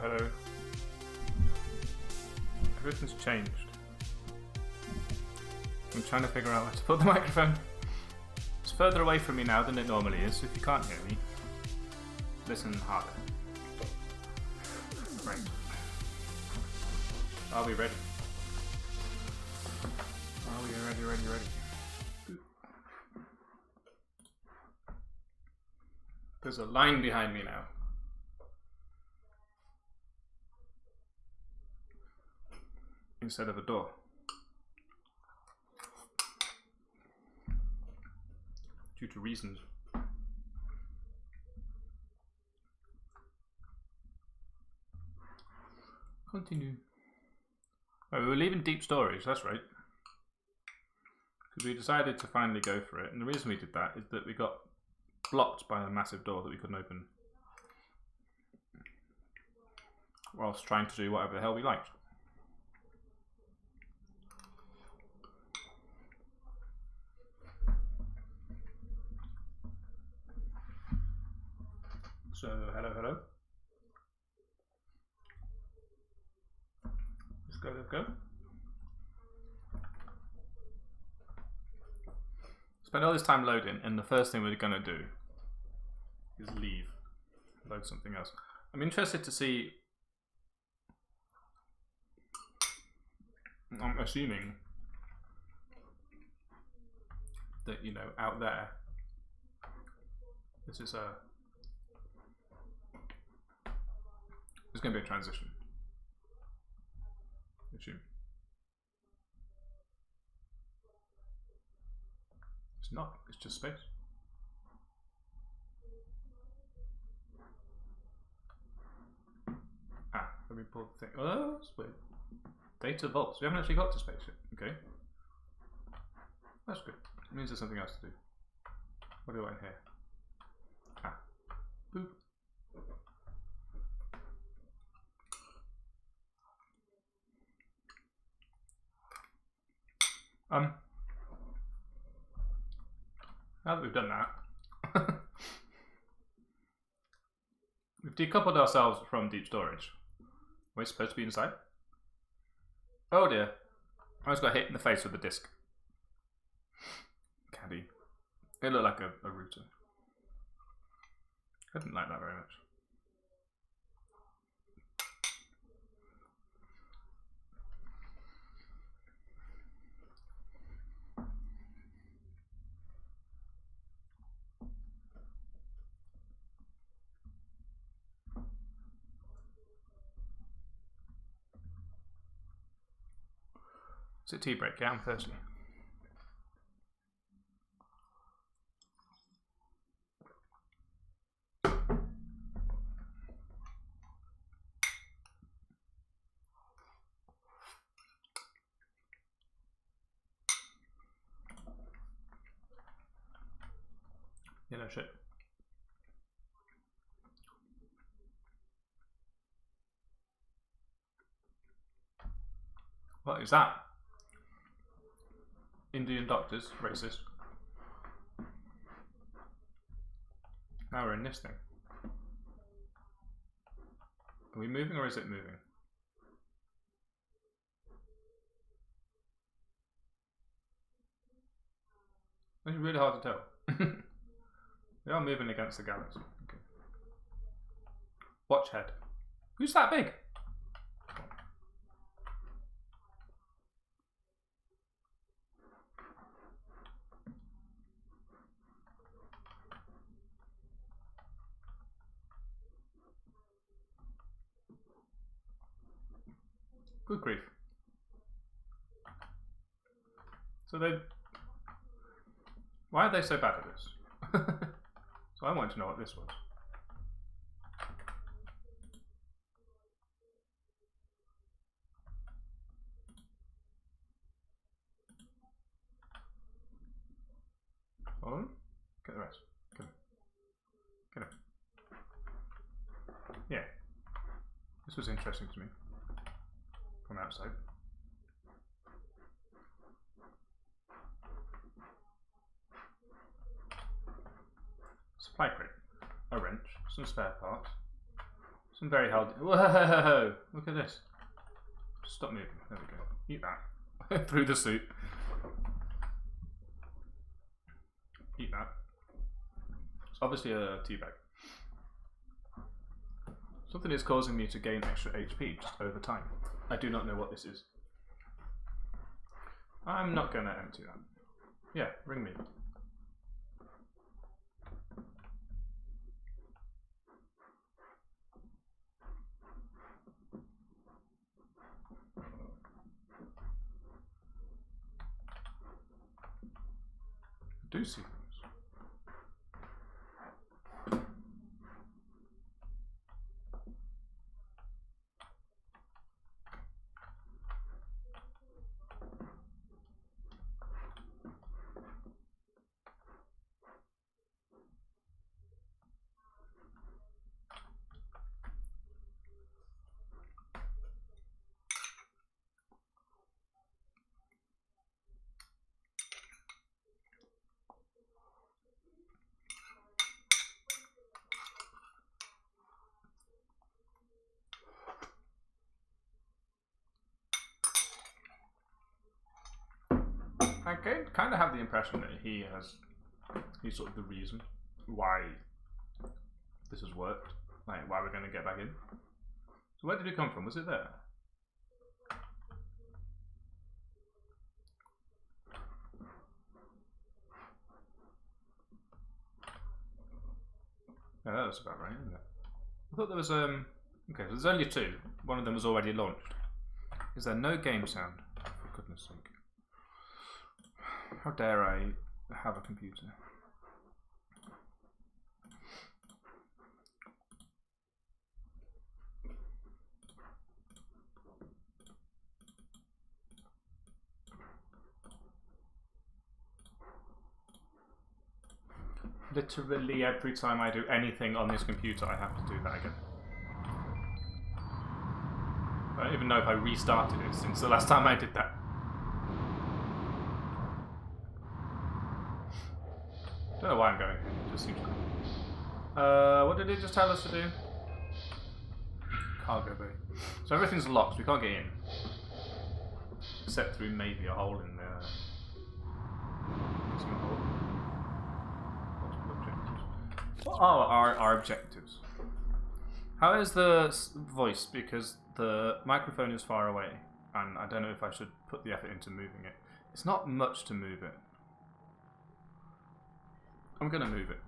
Hello. Everything's changed. I'm trying to figure out where to put the microphone. It's further away from me now than it normally is, so if you can't hear me, listen harder. Right. Are we ready? Are we ready? There's a line behind me now. Instead of a door. Due to reasons. Continue. Oh, we were leaving deep storage, that's right. Because we decided to finally go for it, and the reason we did that is that we got blocked by a massive door that we couldn't open whilst trying to do whatever the hell we liked. So, hello. Let's go. Spend all this time loading, and the first thing we're going to do is leave. Load something else. I'm interested to see. I'm assuming that, you know, out there, this is a. There's going to be a transition. Assume. It's not, it's just space. Ah, let me pull the thing. Oh, that's weird. Data vaults. We haven't actually got to space yet. Okay. That's good. It means there's something else to do. What do I want here? Ah. Boop. Now that we've done that, we've decoupled ourselves from deep storage. Are we supposed to be inside? Oh dear. I just got hit in the face with the disc. Caddy. It looked like a router. I didn't like that very much. Is it tea break? Yeah, I'm thirsty. Yeah, no shit. What is that? Indian doctors, racist. Now we're in this thing. Are we moving or is it moving? It's really hard to tell. We are moving against the galaxy. Okay. Watch head. Who's that big? Good grief. So they... Why are they so bad at this? So I wanted to know what this was. Hold on. Get the rest. Get it. Get it. Yeah. This was interesting to me. From outside. Supply crate. A wrench. Some spare parts. Some very healthy. Whoa! Look at this. Stop moving. There we go. Eat that. Through the soup. Eat that. It's obviously a tea bag. Something is causing me to gain extra HP just over time. I do not know what this is. I'm not going to empty that. Yeah, ring me. Do see things. I kind of have the impression that he's sort of the reason why this has worked, like why we're going to get back in. So where did it come from? Was it there? Yeah, that was about right, isn't it? I thought there was okay, so there's only two. One of them was already launched. Is there no game sound? For goodness sake. How dare I have a computer? Literally every time I do anything on this computer, I have to do that again. I don't even know if I restarted it since the last time I did that. Don't know why I'm going here. It just seems cool. What did it just tell us to do? Cargo bay. So everything's locked. So we can't get in, except through maybe a hole in there. What are our objectives? How is the voice? Because the microphone is far away, and I don't know if I should put the effort into moving it. It's not much to move it. I'm going to move it.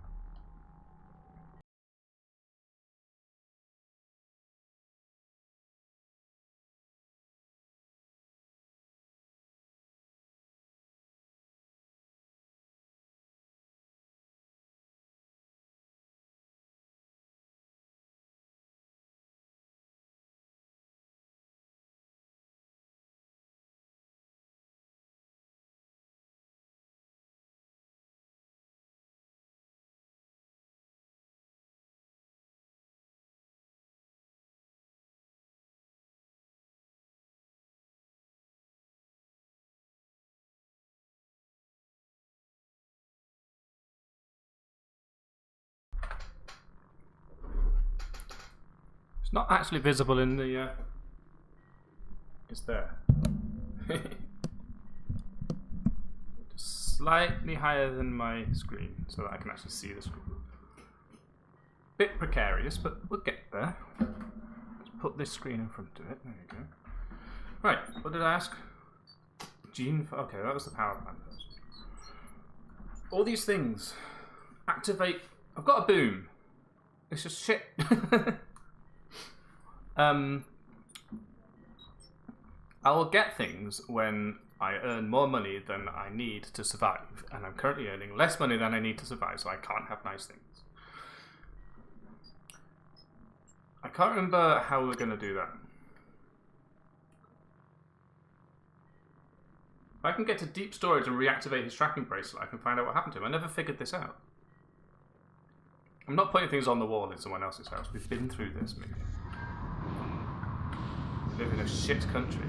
It's not actually visible in the. It's there. Just slightly higher than my screen so that I can actually see the screen. Bit precarious, but we'll get there. Let's put this screen in front of it. There you go. Right, what did I ask? Gene. Okay, that was the power plant. All these things activate. I've got a boom. It's just shit. I will get things when I earn more money than I need to survive, and I'm currently earning less money than I need to survive, so I can't have nice things. I can't remember how we're going to do that. If I can get to deep storage and reactivate his tracking bracelet, I can find out what happened to him. I never figured this out. I'm not putting things on the wall in someone else's house. We've been through this, maybe. We live in a shit country.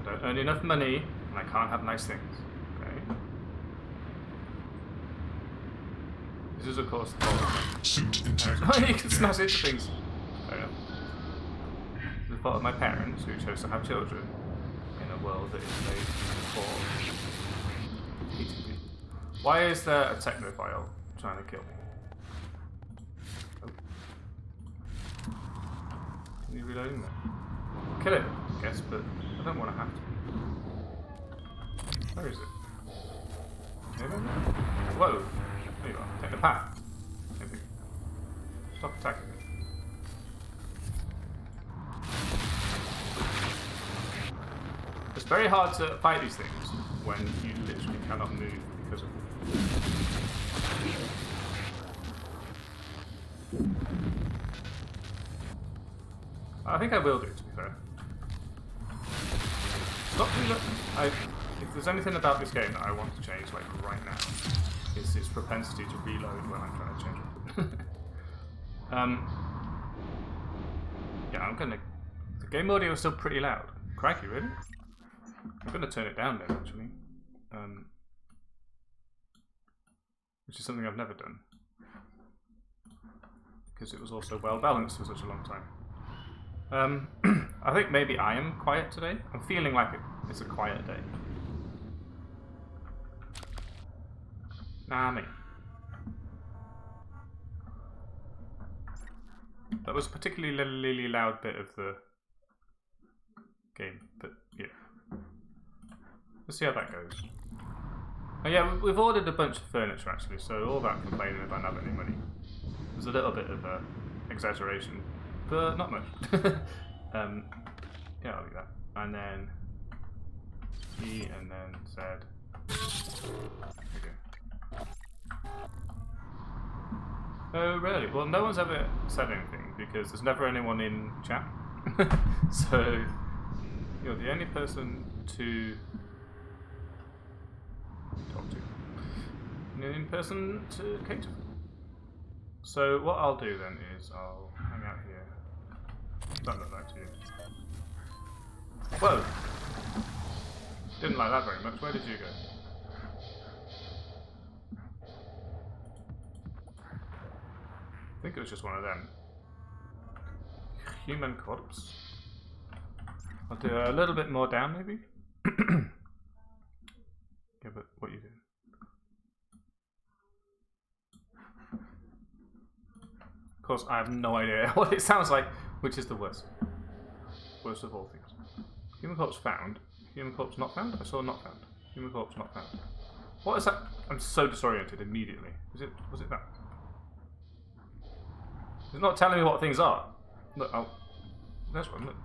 I don't earn enough money, and I can't have nice things. Okay. This is, of course, the Suit integrity. you can smash into things. fault of my parents who chose to have children in a world that is made for eating people. Why is there a technophile trying to kill me? Oh. Can you reloading that? Kill it, I guess, but I don't want to have to. Where is it? Maybe? Whoa! There you are. Take the path. Maybe. Stop attacking it. It's very hard to fight these things when you literally cannot move because of them. I think I will do, to be fair. Stop doing that. If there's anything about this game that I want to change, like right now, it's its propensity to reload when I'm trying to change it. Yeah, I'm gonna. The game audio is still pretty loud. Crikey, really? I'm gonna turn it down then, actually. Which is something I've never done. Because it was also well balanced for such a long time. I think maybe I am quiet today. I'm feeling like it's a quiet day. Nah, me. That was a particularly loud bit of the game, but yeah. Let's see how that goes. Oh yeah, we've ordered a bunch of furniture actually, so all that complaining about not having any money. There's a little bit of exaggeration, but not much. Yeah, I'll do that. And then E and then Z. Okay. Oh really? Well, no one's ever said anything because there's never anyone in chat. So you're the only person to talk to. The only person to cater. So what I'll do then is I'll hang out here. Don't look like to you. Whoa! Didn't like that very much. Where did you go? I think it was just one of them. Human corpse. I'll do a little bit more down, maybe? Yeah, but what are you doing? Of course, I have no idea what it sounds like, which is the worst. Worst of all things. Human corpse found. Human corpse not found? I saw not found. Human corpse not found. What is that? I'm so disoriented immediately. Was it that? It's not telling me what things are. Look, oh. There's one, look.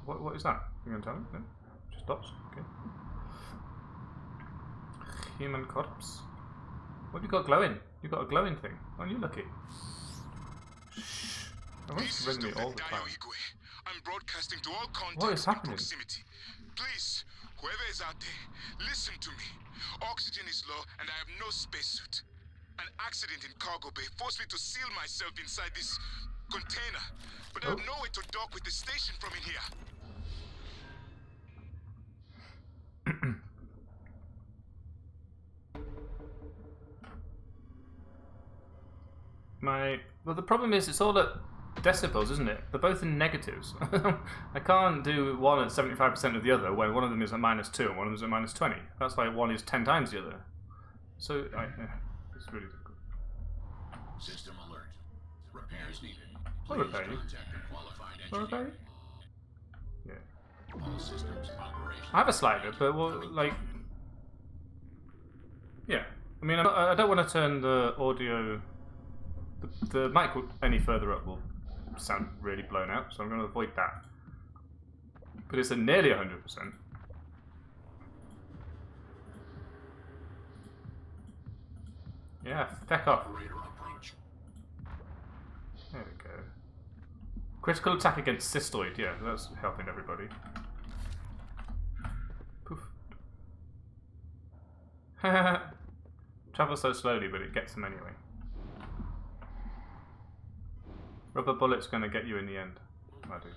What is that? You gonna tell me? No? Just dots? Okay. Human corpse. What have you got glowing? You've got a glowing thing. Aren't you lucky? Shh. I want to ring me all the time. I'm broadcasting to all contacts What is happening? in proximity. Please, whoever is out there, listen to me. Oxygen is low and I have no spacesuit. An accident in cargo bay forced me to seal myself inside this container, but I have no way to dock with the station from in here. Well, the problem is it's all at decibels, isn't it? They're both in negatives. I can't do one at 75% of the other when one of them is at -2 and one of them is at -20. That's like one is 10 times the other. So, it's really difficult. System alert. Repairs needed. I'll repair you. I'll repair you? Yeah. All systems operational. I have a slider, but well, like... Yeah. I mean, I don't want to turn the audio... The mic any further up will sound really blown out, so I'm going to avoid that. But it's at nearly 100%. Yeah, feck off. There we go. Critical attack against cystoid, yeah, that's helping everybody. Poof. Travels so slowly, but it gets them anyway. Rubber bullet's going to get you in the end. I do.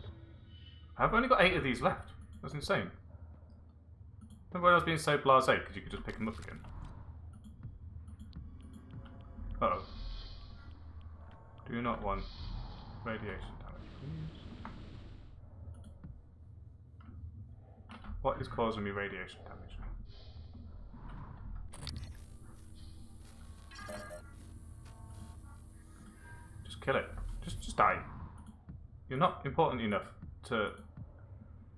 I've only got 8 of these left. That's insane. Remember when I was being so blasé because you could just pick them up again? Uh-oh. Do not want radiation damage, please. What is causing me radiation damage? Just kill it. Just die. You're not important enough to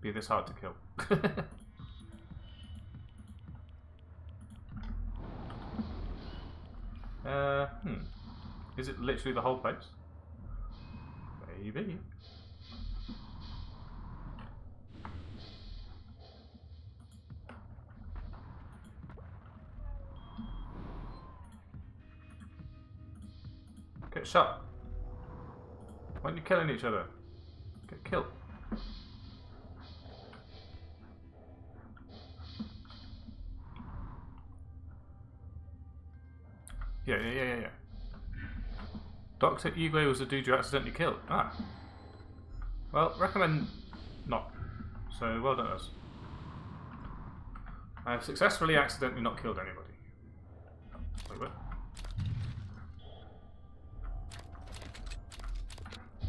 be this hard to kill. Is it literally the whole place? Maybe. Get shot. Why aren't you killing each other? Get killed. Yeah. Dr. Igwe was the dude you accidentally killed. Ah. Well, recommend not. So, well done us. I have successfully accidentally not killed anybody. Wait, what?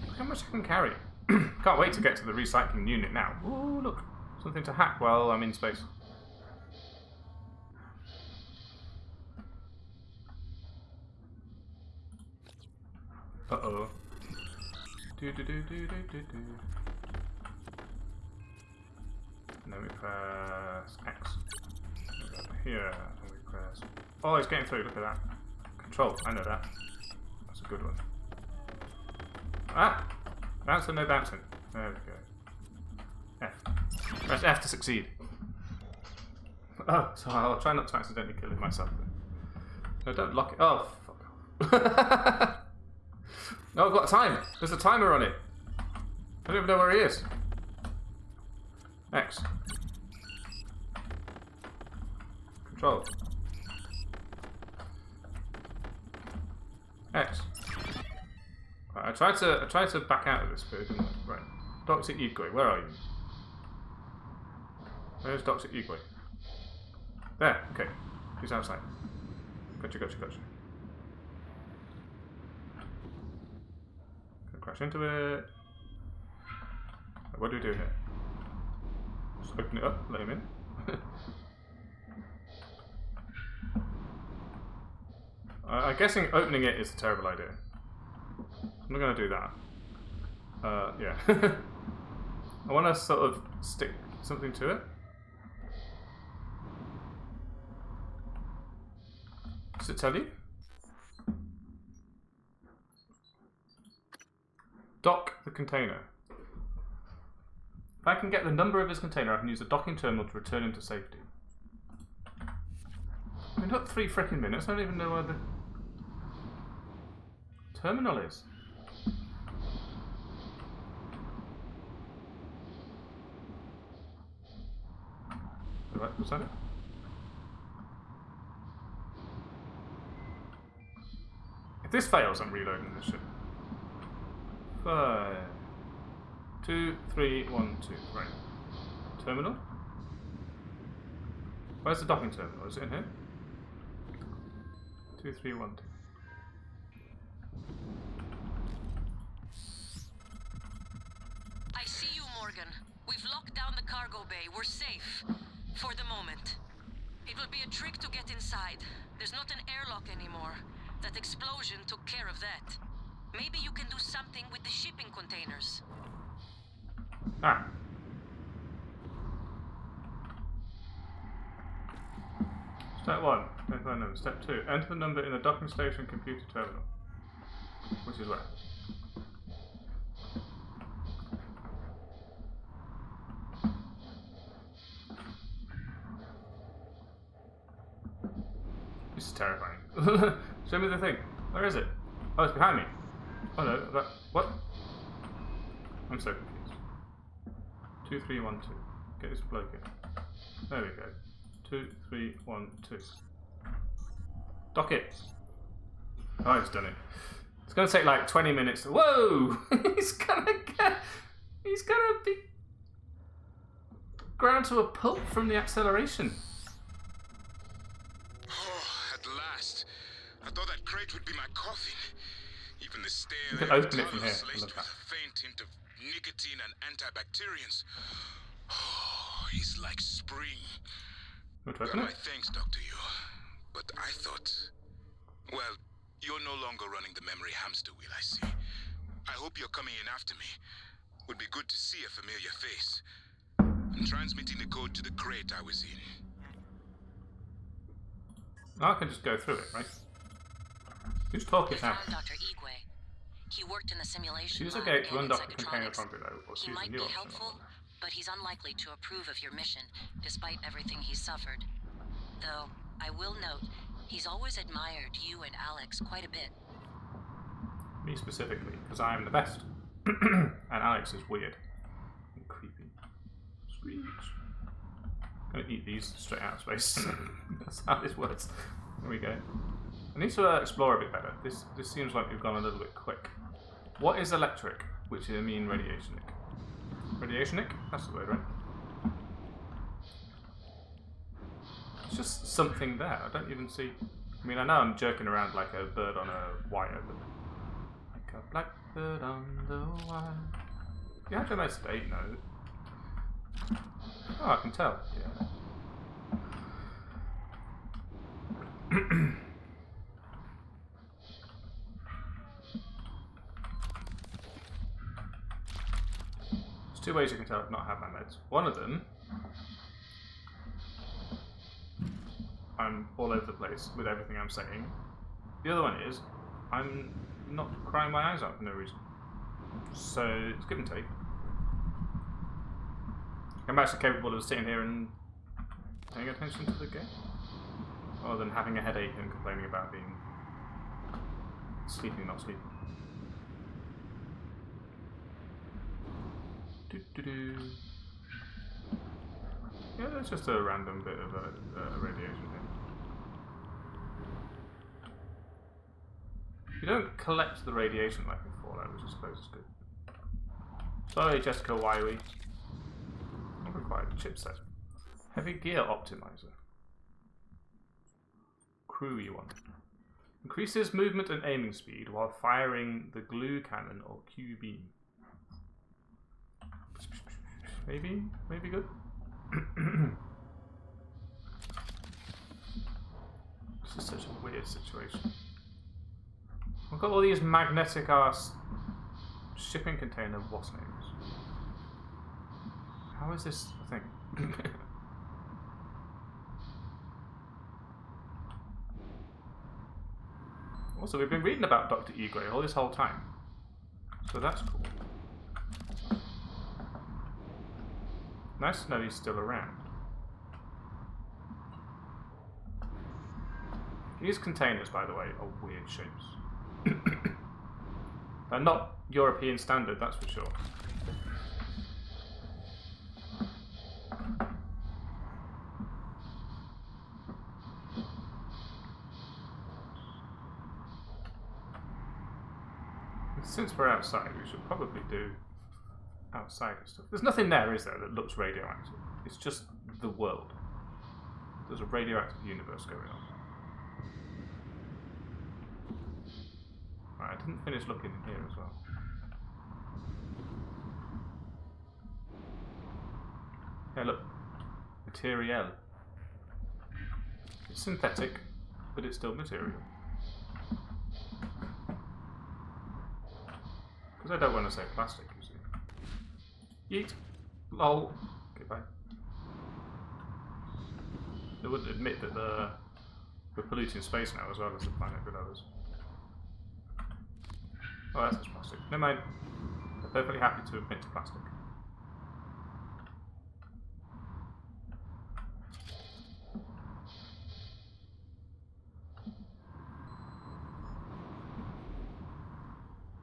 Look how much I can carry. Can't wait to get to the recycling unit now. Ooh, look. Something to hack while I'm in space. Uh-oh. And then we press X. We go over here, and we press... Oh, it's getting through, look at that. Control, I know that. That's a good one. Ah! Bounce and no bouncing. There we go. F. Press F to succeed. Oh, so I'll try not to accidentally kill myself then. No, don't lock it. Oh, fuck off. No, I've got time. There's a timer on it. I don't even know where he is. X. Control. X. Right, I tried to back out of this bit, didn't I? Right. Dr. Igwe, where are you? Where's Dr. Igwe? There, okay. He's outside. Gotcha. Crash into it. What do we do here? Just open it up, let him in. I'm guessing opening it is a terrible idea. I'm not going to do that. Yeah. I want to sort of stick something to it. Does it tell you? Dock the container. If I can get the number of his container, I can use the docking terminal to return him to safety. I mean, took 3 freaking minutes. I don't even know where the terminal is. Right, was that it? If this fails, I'm reloading this shit. 5, 2, 3, 1, 2. Right. Terminal? Where's the docking terminal? Is it in here? 2, 3, 1, 2. I see you, Morgan. We've locked down the cargo bay. We're safe. For the moment. It will be a trick to get inside. There's not an airlock anymore. That explosion took care of that. Maybe you can do something with the shipping containers. Ah. Step 1. Enter the number. Step 2. Enter the number in the docking station computer terminal. Which is where? This is terrifying. Show me the thing. Where is it? Oh, it's behind me. Oh no, that... What? I'm so confused. 2, 3, 1, 2. Get this bloke in. There we go. 2, 3, 1, 2. Dock it! Oh, he's done it. It's gonna take like 20 minutes. Whoa! He's gonna be ground to a pulp from the acceleration. Oh, at last. I thought that crate would be my coffin. Even the stair You can there open it from here. laced with a faint hint of nicotine and antibacterians. Oh, is like spring. What Well, open my it? thanks, Dr. Yu. But I thought... Well, you're no longer running the memory hamster wheel, I see. I hope you're coming in after me. Would be good to see a familiar face. I'm transmitting the code to the crate I was in. I can just go through it, right? Who's talking We now? found Dr. Igwe. He worked in the simulation Choose a lab gate to and in undock the container psychotronics. from below, or He choose a might new be option. helpful, but he's unlikely to approve of your mission, despite everything he's suffered. Though, I will note, he's always admired you and Alex quite a bit. Me specifically, because I am the best. And Alex is weird. And creepy. Screech. I'm gonna eat these straight out of space. That's how this works. There we go. I need to explore a bit better. This seems like we've gone a little bit quick. What is electric? Which I mean radiationic. Radiationic? That's the word, right? It's just something there. I don't even see... I mean, I know I'm jerking around like a bird on a wire, but... Like a blackbird on the wire... You have to know state note. Oh, I can tell. Yeah. There's two ways you can tell I've not had my meds. One of them, I'm all over the place with everything I'm saying. The other one is, I'm not crying my eyes out for no reason. So, it's give and take. I'm actually capable of sitting here and paying attention to the game, rather than having a headache and complaining about being sleeping, not sleeping. Yeah, that's just a random bit of radiation here. You don't collect the radiation like in Fallout, which I suppose is good. Sorry, Jessica, why are we? Required chipset. Heavy gear optimizer. Crewy one. Increases movement and aiming speed while firing the glue cannon or Q beam. Maybe good. This is such a weird situation. I've got all these magnetic ass shipping container what's names. How is this a thing? Also, we've been reading about Dr. Igwe all this whole time. So that's cool. Nice to know he's still around. These containers, by the way, are weird shapes. They're not European standard, that's for sure. Since we're outside, we should probably do outside stuff. There's nothing there, is there, that looks radioactive? It's just the world. There's a radioactive universe going on. Right, I didn't finish looking in here as well. Yeah, look. Material. It's synthetic, but it's still material. Because I don't want to say plastic, you see. Yeet. Lol. Okay, bye. They wouldn't admit that we're polluting space now as well as the planet with others. Oh, that's just plastic. Never mind. They're perfectly happy to admit to plastic.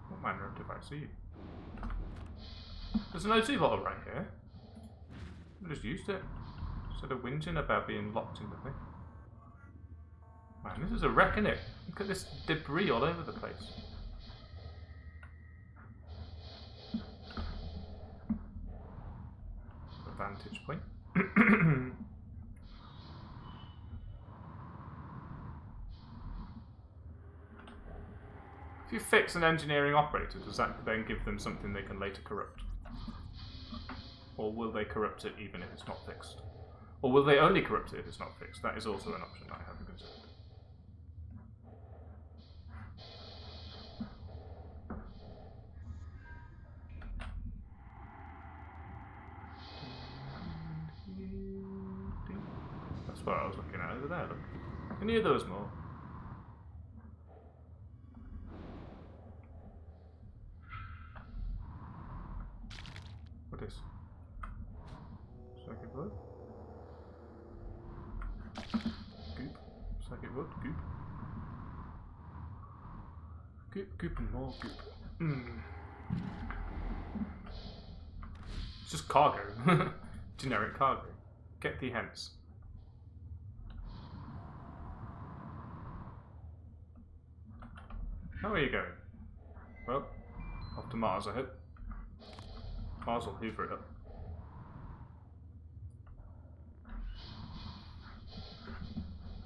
What manner of device are you? There's an O2 bottle right here. I just used it. Instead of whinging about being locked in the thing. Man, this is a wreck, isn't it? Look at this debris all over the place. A vantage point. If you fix an engineering operator, does that then give them something they can later corrupt? Or will they corrupt it even if it's not fixed? Or will they only corrupt it if it's not fixed? That is also an option that I haven't considered. That's what I was looking at over there, look. I knew there was more. What is? Circuit board? Goop. Circuit board? Goop. Goop, goop and more goop. It's just cargo. Generic cargo. Get thee hence. Now where are you going? Well, off to Mars, I hope. Mars will hoover it up.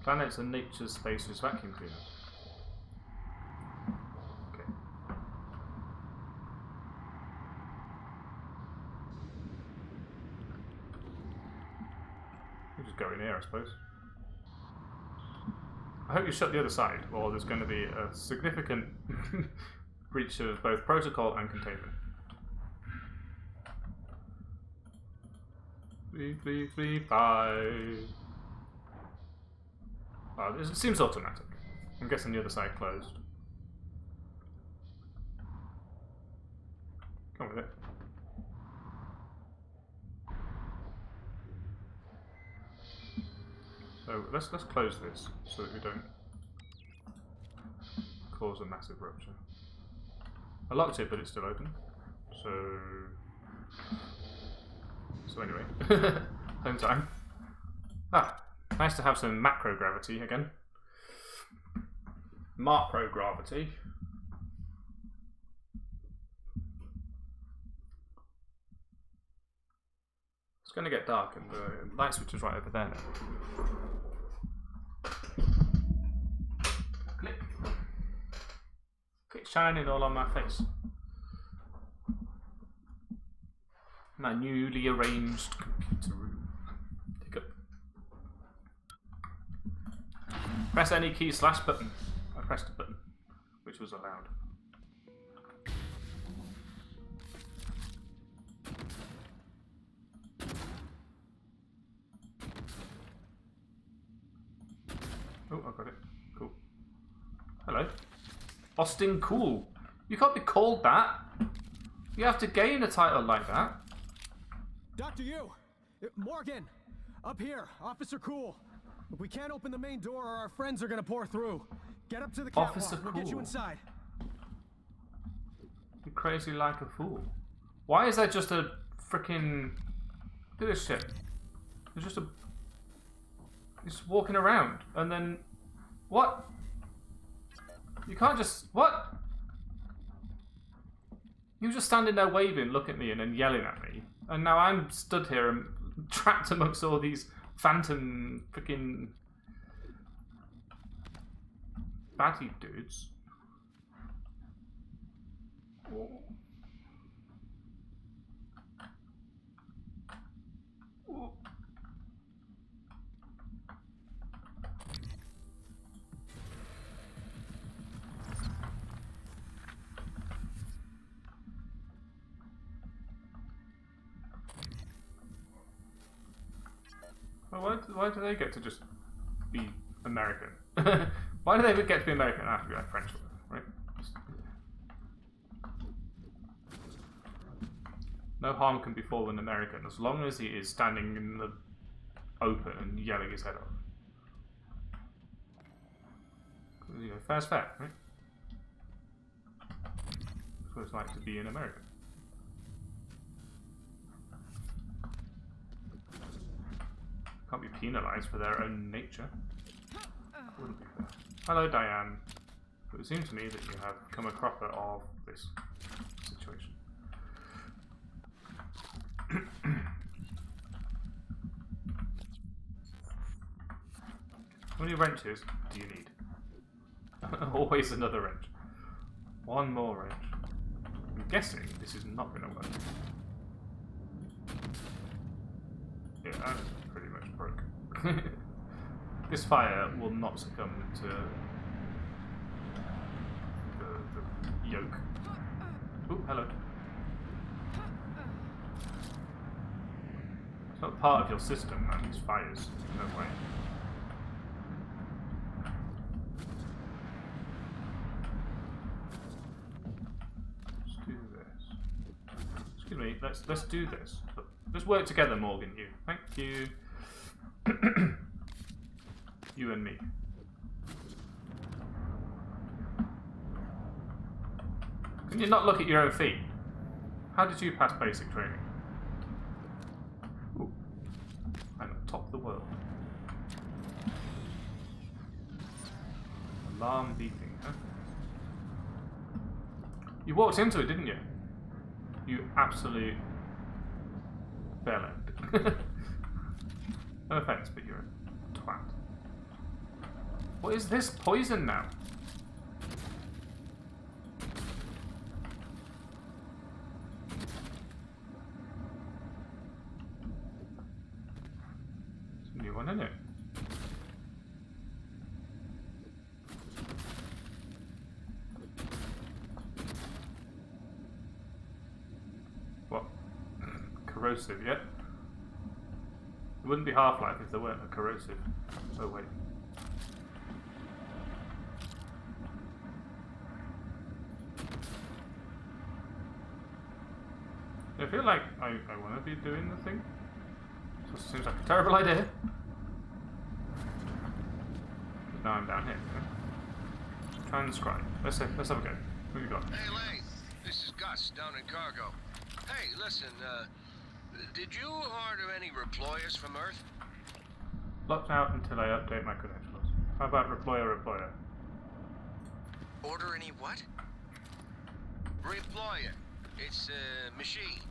Planets are nature's space's vacuum cleaners. Okay. We'll just go in here, I suppose. I hope you shut the other side, or there's going to be a significant breach of both protocol and containment. Fly. Oh, it seems automatic. I'm guessing the other side closed. Come with it. So let's close this so that we don't cause a massive rupture. I locked it, but it's still open. So anyway, home time. Ah, nice to have some macro gravity again. Macro gravity. It's going to get dark, and the light switch is right over there now. Click. It's shining all on my face. My newly arranged computer room. Pick up. Press any key / button. I pressed a button, which was allowed. Oh, I got it. Cool. Hello. Austin Cool. You can't be called that. You have to gain a title like that. Dr. Yu! Morgan! Up here, Officer Cool. We can't open the main door or our friends are gonna pour through. Get up to the catwalk. Officer We'll get you Cool. inside. You're crazy like a fool. Why is there just a freaking... Look at this shit. There's just a... It's walking around, and then... What? You can't just... What? He was just standing there waving, looking at me, and then yelling at me. And now I'm stood here and trapped amongst all these phantom freaking baddie dudes. Well, why do they get to just be American? Why do they get to be American and have to be like French, right? No harm can befall an American as long as he is standing in the open and yelling his head off. You know, fair's fair, right? That's what it's like to be an American. Can't be penalised for their own nature. Wouldn't be fair. Hello, Diane. It would seem to me that you have come a cropper of this situation. How many wrenches do you need? Always another wrench. One more wrench. I'm guessing this is not going to work. Yeah, that is pretty much broke. This fire will not succumb to the yoke. Oh, hello. It's not part of your system, man, these fires. No way. Let's do this. Excuse me, let's do this. Let's work together, Morgan, you. Thank you. You and me. Can you not look at your own feet? How did you pass basic training? Ooh. I'm atop the world. Alarm beeping, huh? You walked into it, didn't you? You absolute bellend. No offense, but you're a twat. What is this? Poison now? It's a new one, isn't it? What? Corrosive, yeah? It wouldn't be Half-Life if there weren't a corrosive. Oh, wait. I feel like I want to be doing the thing. So it seems like a terrible idea. But now I'm down here. Okay. Transcribe. Let's have a go. What have you got? Hey, Lane. This is Gus down in cargo. Hey, listen, did you order any reployers from Earth? Locked out until I update my credentials. How about reployer? Order any what? Reployer. It's a machine.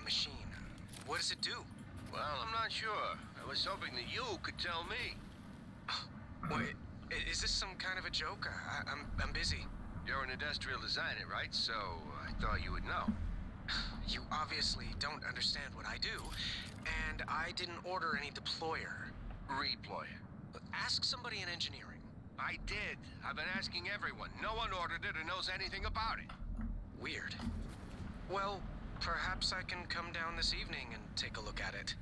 Machine. What does it do? Well, I'm not sure. I was hoping that you could tell me. Wait, is this some kind of a joke? I'm busy. You're an industrial designer, right? So I thought you would know. You obviously don't understand what I do, and I didn't order any deployer. Reployer. Ask somebody in engineering. I did. I've been asking everyone. No one ordered it or knows anything about it. Weird. Well, perhaps I can come down this evening and take a look at it.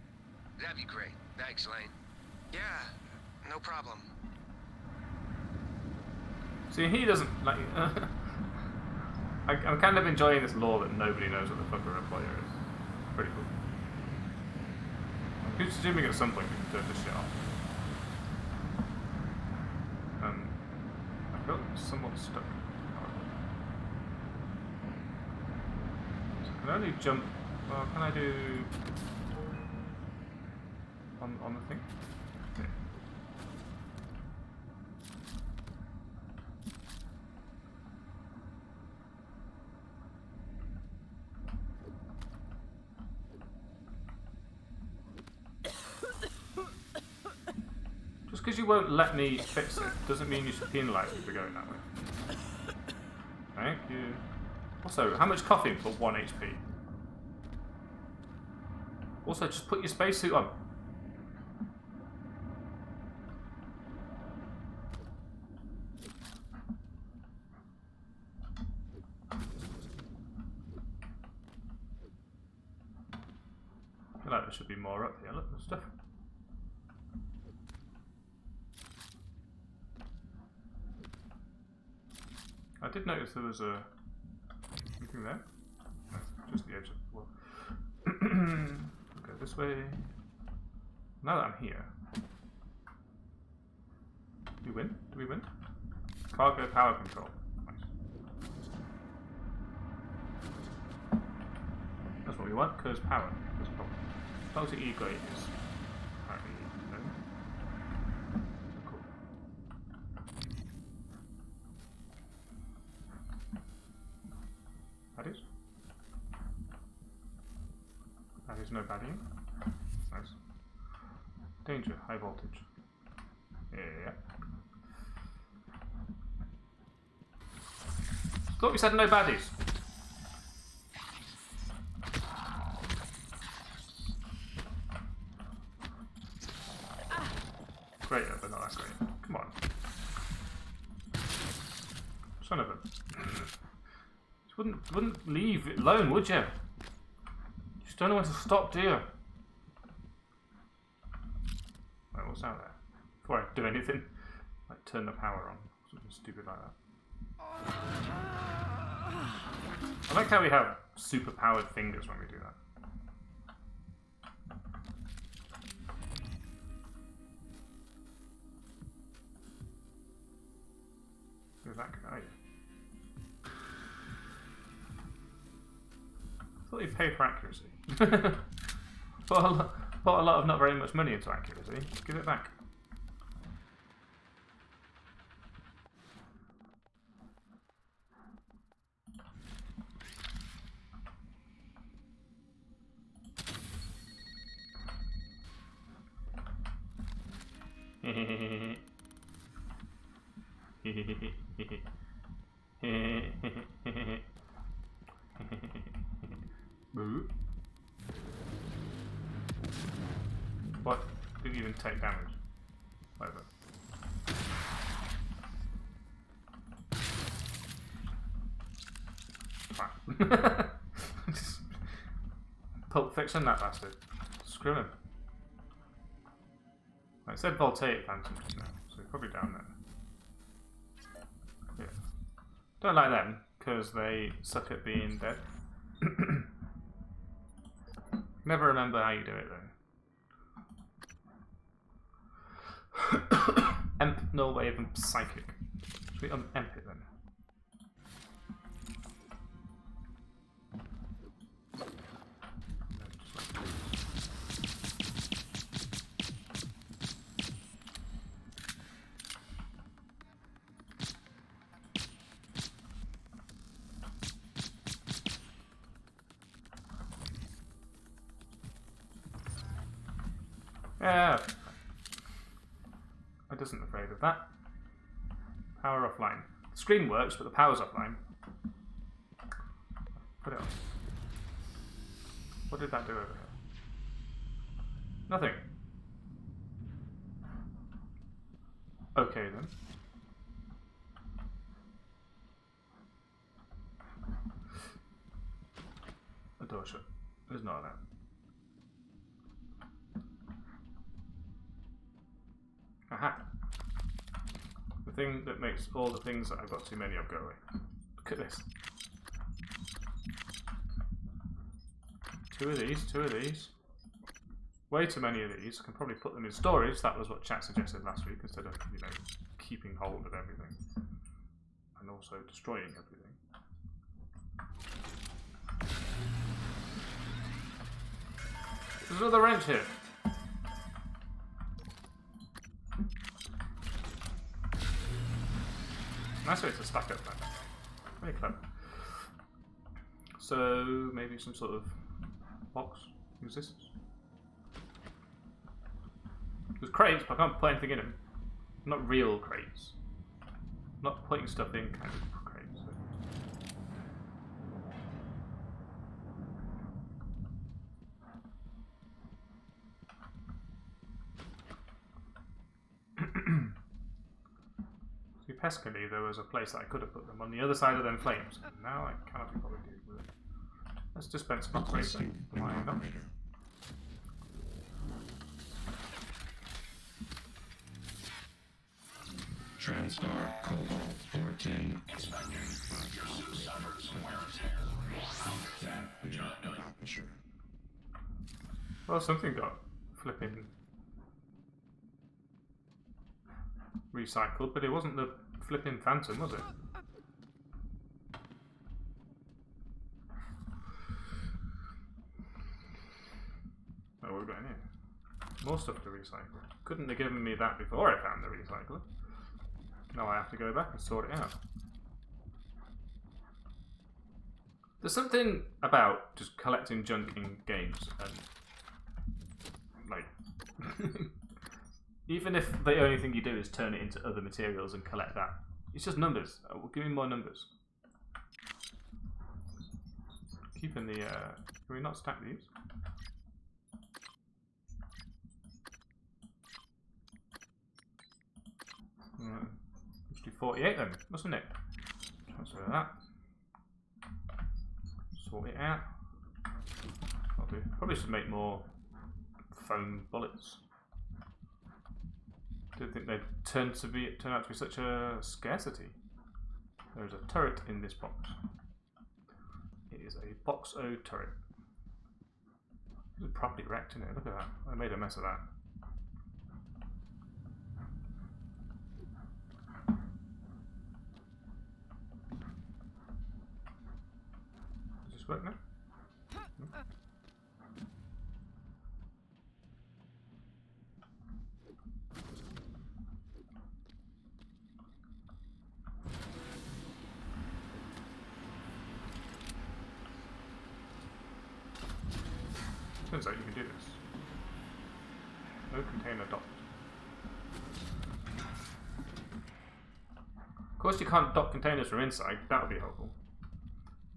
That'd be great. Thanks, Lane. Yeah, no problem. See, he doesn't like. I'm kind of enjoying this lore that nobody knows what the fuck a reployer is. Pretty cool. I'm assuming at some point we can turn this shit off. I feel somewhat stuck. So I can only jump. Well, can I do on the thing? Yeah. Because you won't let me fix it doesn't mean you should penalise me for going that way. Thank you. Also, how much coffee for 1 HP? Also, just put your spacesuit on. I feel like there should be more up here. Look, there's stuff. I did notice there was a anything there. No, just the edge of the wall. Go this way. Now that I'm here, we win. Do we win? Cargo power control. Nice. That's what we want. Because power. That's the problem. Closer ego is apparently no. Cool. Baddies? Baddies, no baddie. Nice. Danger, high voltage. Yeah. Thought we said no baddies. Son of a... You wouldn't leave it alone, would you? You just don't know when to stop, do you? Right, what's out there? Before I do anything, like turn the power on. Something stupid like that. I like how we have super powered fingers when we do that. Where's that guy? I thought you'd pay for accuracy. Put a lot of not very much money into accuracy. Give it back. Boo. What? Didn't even take damage. Whatever. Fine. Just Pulp Fiction, that bastard. Screw him. I said Voltaic Phantom just now, so we're probably down there. Yeah. Don't like them, because they suck at being dead. Never remember how you do it, though. Emp, null wave, and psychic. Should we emp it then? Yeah. I wasn't afraid of that. Power offline. The screen works, but the power's offline. Put it on. What did that do over here? Nothing. Okay then. The door shut. There's none of that. Aha. The thing that makes all the things that I've got too many of go away. Look at this. 2 of these, 2 of these. Way too many of these. I can probably put them in storage. That was what chat suggested last week, instead of, you know, keeping hold of everything. And also destroying everything. There's another wrench here. Nice way to stack up that. Very clever. So, maybe some sort of box exists. There's crates, but I can't put anything in them. Not real crates. Not putting stuff in kind of crates. So. Pescally, there was a place that I could have put them on the other side of them flames. And now I cannot be bothered dealing with it. Let's dispense some operation. Why not? Transport Cobalt 14. Inspector, your suit suffers wear and tear. Well, something got flipping recycled, but it wasn't the flipping Phantom, was it? Oh, what have we got in here? More stuff to recycle. Couldn't have given me that before I found the recycler. Now I have to go back and sort it out. There's something about just collecting junk in games and, like, even if the only thing you do is turn it into other materials and collect that. It's just numbers. Well, give me more numbers. Keeping the, can we not stack these? Let's do 48 then, mustn't it? sort it out. I'll do. Probably should make more foam bullets. Didn't think they'd turn out to be such a scarcity. There is a turret in this box. It is a box O turret. It's properly wrecked, isn't it? Look at that. I made a mess of that. Does this work now? No. Turns out you can do this. No container docked. Of course you can't dock containers from inside, that would be helpful.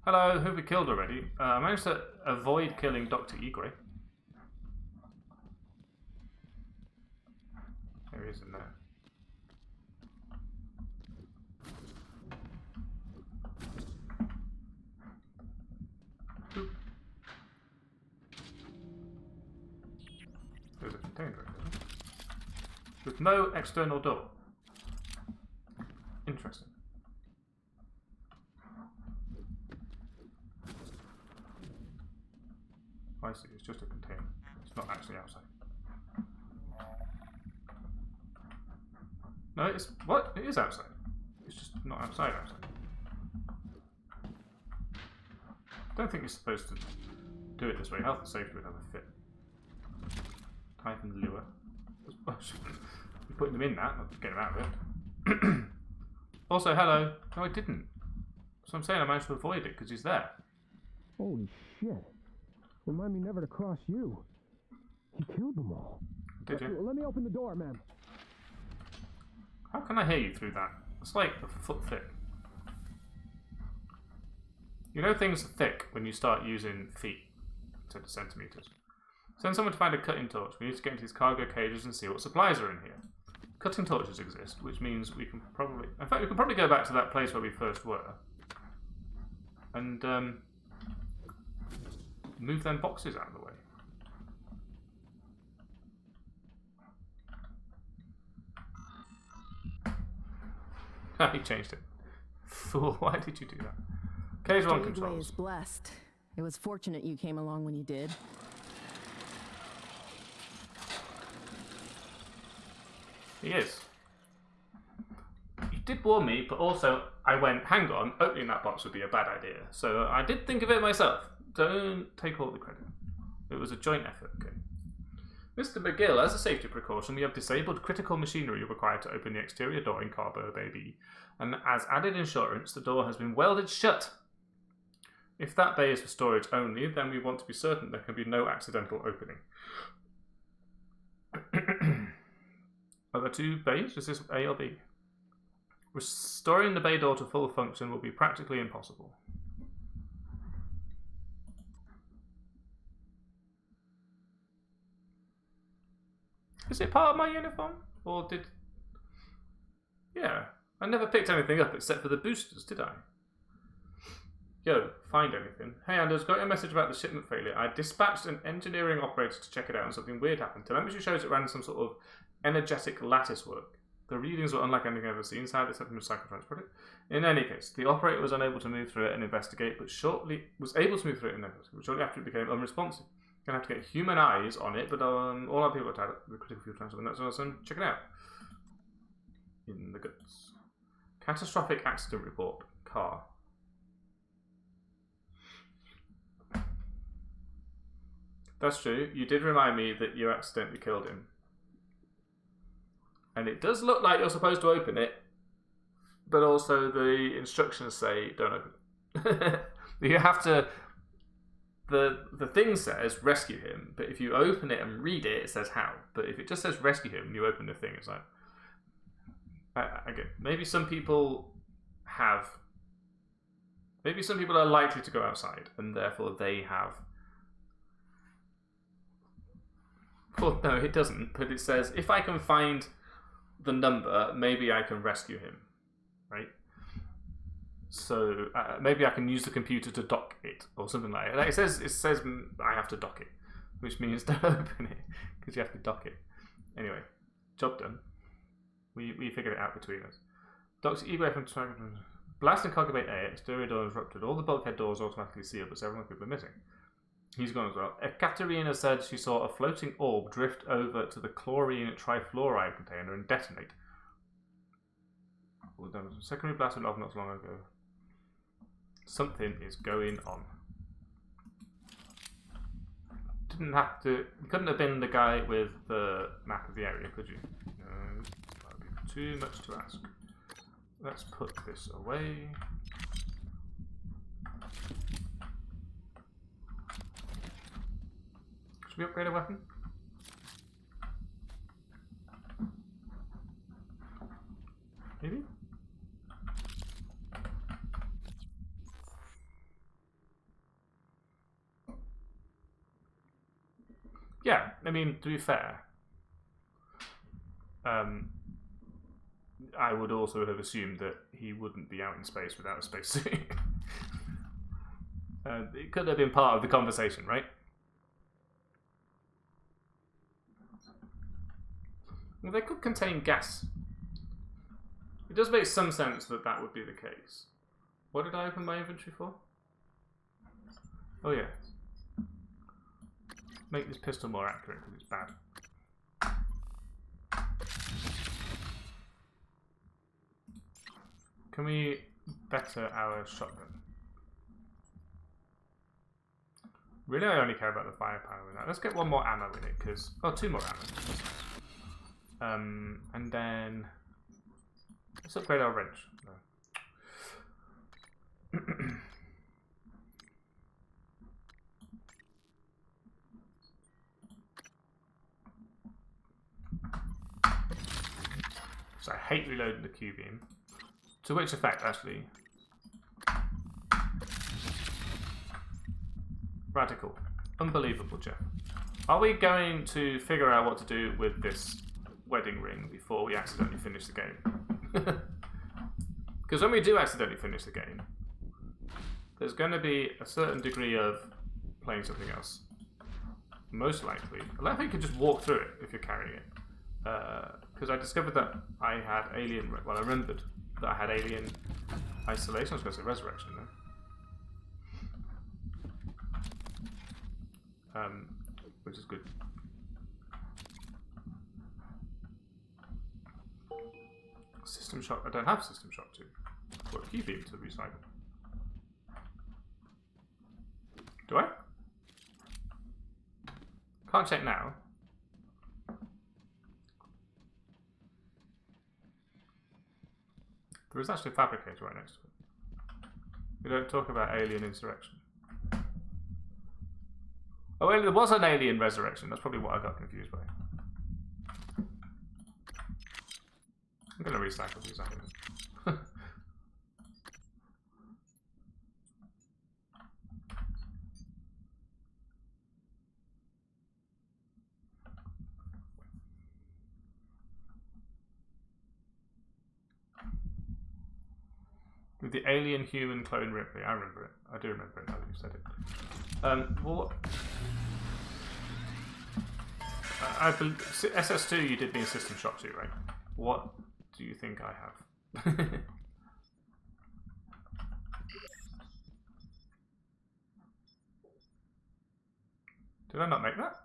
Hello, who have we killed already? I managed to avoid killing Dr. Igre. There he is in there. Oop. There's a container over there. With no external door. Interesting. I see, it's just a container. It's not actually outside. No, it's... What? It is outside. It's just not outside. I don't think you're supposed to do it this way. Health and safety would have a fit. Type and lure. You're putting them in that, not getting them out of it. Also, hello. No, I didn't. So I'm saying I managed to avoid it because he's there. Holy shit. Remind me never to cross you. He killed them all. Did you? Let me open the door, man. How can I hear you through that? It's like a foot thick. You know things are thick when you start using feet instead of centimeters. Send someone to find a cutting torch. We need to get into these cargo cages and see what supplies are in here. Cutting torches exist, which means we can probably... In fact, we can probably go back to that place where we first were. And move them boxes out of the way. He changed it. Fool, why did you do that? Cage 1 controls. Is blessed. It was fortunate you came along when you did. He is. You did warn me, but also I went, hang on, opening that box would be a bad idea. So I did think of it myself. Don't take all the credit. It was a joint effort, okay? Mr. McGill, as a safety precaution, we have disabled critical machinery required to open the exterior door in Carbo Bay B. And as added insurance, the door has been welded shut. If that bay is for storage only, then we want to be certain there can be no accidental opening. Are there two bays? Is this A or B? Restoring the bay door to full function will be practically impossible. Is it part of my uniform? Or did... Yeah, I never picked anything up except for the boosters, did I? Yo, find anything. Hey Anders, got your message about the shipment failure. I dispatched an engineering operator to check it out and something weird happened. Telemetry shows it ran some sort of energetic lattice work. The readings were unlike anything I've ever seen, so I had to from a cyclotron project. In any case, the operator was unable to move through it and investigate, but shortly after it became unresponsive. Gonna have to get human eyes on it, but all our people are tied up with the critical fuel transfer, and that's awesome. Check it out. In the guts. Catastrophic accident report. Car. That's true. You did remind me that you accidentally killed him. And it does look like you're supposed to open it, but also the instructions say don't open it. You have to... The thing says rescue him, but if you open it and read it, it says how. But if it just says rescue him and you open the thing, it's like... Again, maybe some people have... Maybe some people are likely to go outside, and therefore they have... Well, no, it doesn't, but it says, if I can find the number, maybe I can rescue him, right? So maybe I can use the computer to dock it or something like that. It says I have to dock it, which means don't open it because you have to dock it. Anyway, job done. We figured it out between us. Docks E-way from blasting cargo bay A. Exterior door is ruptured. All the bulkhead doors automatically sealed, but several people are missing. He's gone as well. Ekaterina said she saw a floating orb drift over to the chlorine trifluoride container and detonate. Well, there was a secondary blast went off not so long ago. Something is going on. Didn't have to. You couldn't have been the guy with the map of the area, could you? No, that would be too much to ask. Let's put this away. Should we upgrade a weapon? Maybe? Yeah, I mean, to be fair, I would also have assumed that he wouldn't be out in space without a spacesuit. It could have been part of the conversation, right? Well, they could contain gas. It does make some sense that that would be the case. What did I open my inventory for? Oh yeah. Make this pistol more accurate because it's bad. Can we better our shotgun? Really, I only care about the firepower in that. Let's get one more ammo in it, because... Oh, 2 more ammo. And then... Let's upgrade our wrench. No. So I hate reloading the Q-beam. To which effect, actually? Radical. Unbelievable, Jeff. Are we going to figure out what to do with this wedding ring before we accidentally finish the game? Because when we do accidentally finish the game, there's going to be a certain degree of playing something else. Most likely. I think you can just walk through it if you're carrying it. Because I discovered that I had alien... Well, I remembered that I had alien isolation. I was going to say resurrection, though. Which is good. System shock. I don't have system shock 2. What Q-beam to recycle? Do I? Can't check now. There is actually a fabricator right next to it. We don't talk about alien insurrection. Oh, well, there was an alien resurrection. That's probably what I got confused by. I'm going to recycle these items. With the alien human clone Ripley. I remember it. I do remember it now that you've said it. Well, I believe SS2 you did me a system shock 2, right? What do you think I have? Did I not make that?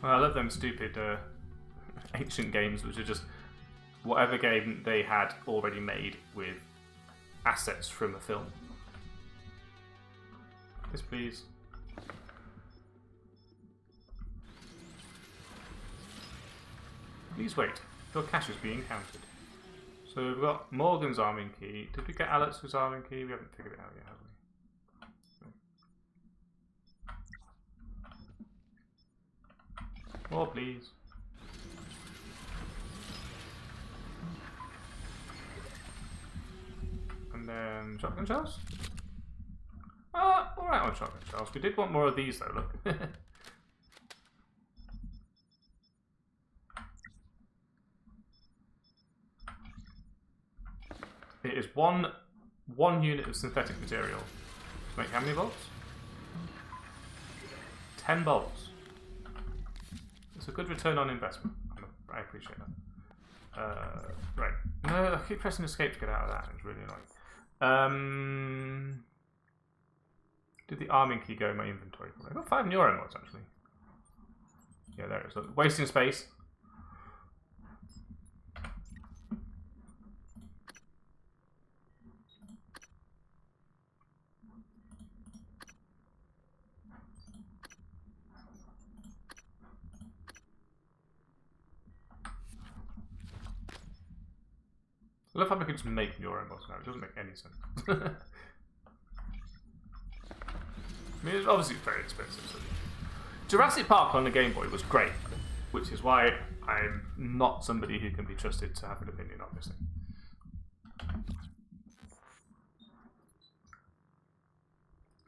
Well, I love them stupid ancient games, which are just whatever game they had already made with assets from a film. Yes, please. Please wait. Your cache is being counted. So we've got Morgan's arming key. Did we get Alex's arming key? We haven't figured it out yet, have we? More, please. And And then shotgun shells. Alright on shotgun shells. We did want more of these though, look. It is one unit of synthetic material. To make how many bolts? 10 bolts. It's a good return on investment. I appreciate that. Right. No, I keep pressing escape to get out of that. It's really annoying. Did the arming key go in my inventory? I've got 5 neuro mods actually. Yeah, there it is. Look, wasting space. I love how we can just make neuromods now. It doesn't make any sense. I mean, it's obviously very expensive. So. Jurassic Park on the Game Boy was great, which is why I'm not somebody who can be trusted to have an opinion on this thing.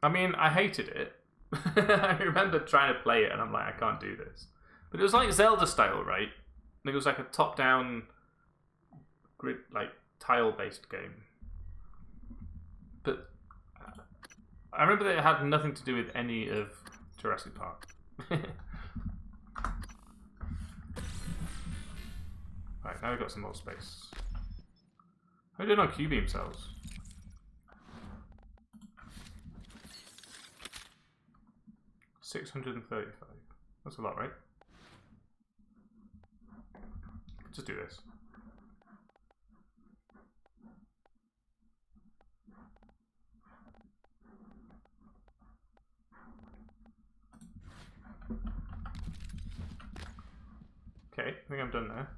I mean, I hated it. I remember trying to play it and I'm like, I can't do this. But it was like Zelda style, right? It was like a top-down grid, like tile-based game. But I remember that it had nothing to do with any of Jurassic Park. Right, now we've got some more space. How are we doing on Q-beam cells? $635. That's a lot, right? Just do this. Okay, I think I'm done there.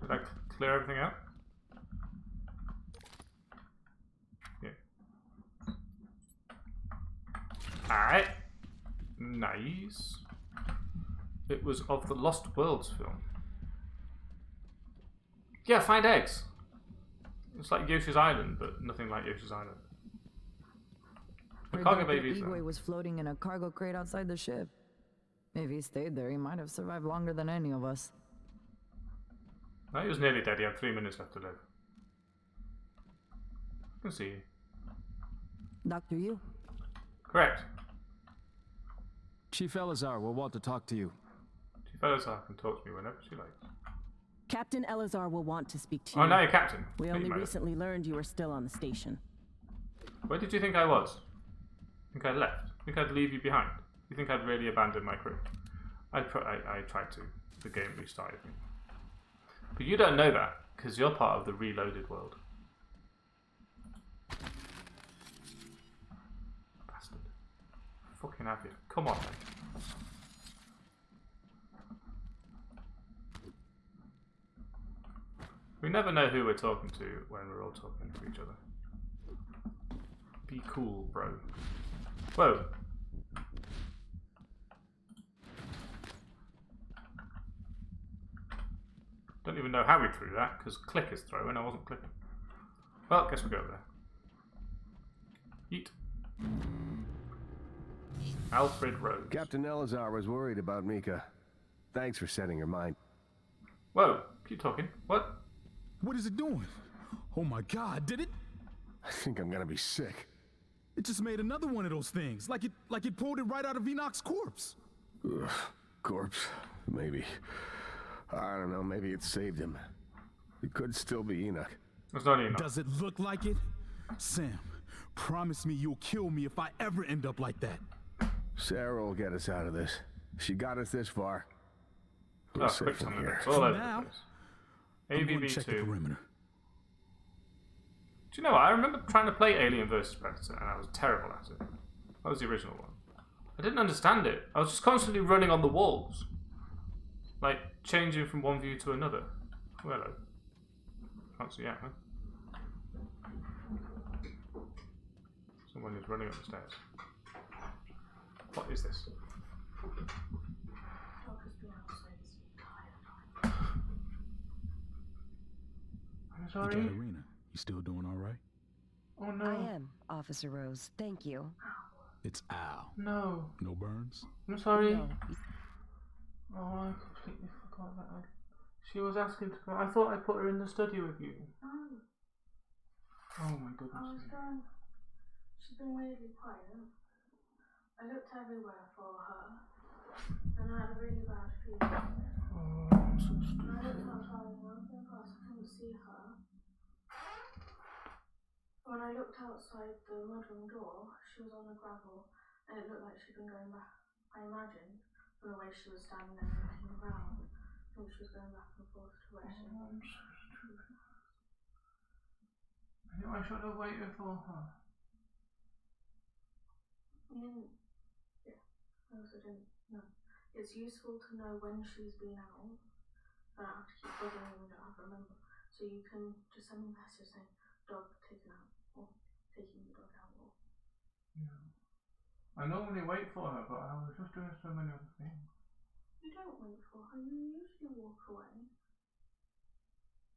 Did I clear everything out? Yeah. Alright. Nice. It was of the Lost Worlds film. Yeah, find eggs. It's like Yoshi's Island, but nothing like Yoshi's Island. The cargo babies. Igwe was floating in a cargo crate outside the ship. If he stayed there, he might have survived longer than any of us. No, he was nearly dead. He had 3 minutes left to live. I can see you. Dr. Yu? Correct. Chief Elazar will want to talk to you. Chief Elazar can talk to me whenever she likes. Captain Elazar will want to speak to you. Oh, now you're captain. We only recently learned you were still on the station. Where did you think I was? Think I'd left? Think I'd leave you behind? You think I'd really abandoned my crew? I tried to. The game restarted me. But you don't know that, because you're part of the reloaded world. Bastard. Fucking have you. Come on, then. We never know who we're talking to when we're all talking to each other. Be cool, bro. Whoa. Don't even know how we threw that, because click is throw and I wasn't clicking. Well, guess we'll go over there. Eat. Alfred Rose. Captain Elazar was worried about Mika. Thanks for setting her mind. Whoa, keep talking. What? What is it doing? Oh my god, did it? I think I'm gonna be sick. It just made another one of those things. Like it pulled it right out of Enoch's corpse. Ugh, corpse? Maybe. I don't know, maybe it saved him. It could still be Enoch. It's not Enoch. Does it look like it? Sam, promise me you'll kill me if I ever end up like that. Sarah will get us out of this. She got us this far. We're Oh, safe quick from summon. here. It's all over now, the place. I'm going to check the AVB2. perimeter. Do you know what? I remember trying to play Alien vs Predator and I was terrible at it. That was the original one. I didn't understand it. I was just constantly running on the walls. Like, changing from one view to another. Oh, hello. Can't see out, huh? Someone is running up the stairs. What is this? I'm sorry. Arena, you still doing all right? Oh no. I am, Officer Rose. Thank you. It's Al. No. No burns? I'm sorry. No. Oh, I completely forgot that. She was asking to go. I thought I put her in the study with you. No. Oh my goodness. I was going. She's been weirdly quiet. I looked everywhere for her, and I had a really bad feeling. Oh, I'm so stupid. And I looked outside and I couldn't see her. When I looked outside the mudroom door, she was on the gravel, and it looked like she'd been going back. I imagined, from the way she was standing there looking around, I think she was going back and forth to where she was. I'm so stupid. I knew I should have waited for her. Yeah, I also didn't know. It's useful to know when she's been out. So I don't have to keep bothering you, we don't have to remember. So you can just send me a message saying, dog taken out, or taking the dog out, or... Yeah. I normally wait for her, but I was just doing so many other things. You don't wait for her, you usually walk away.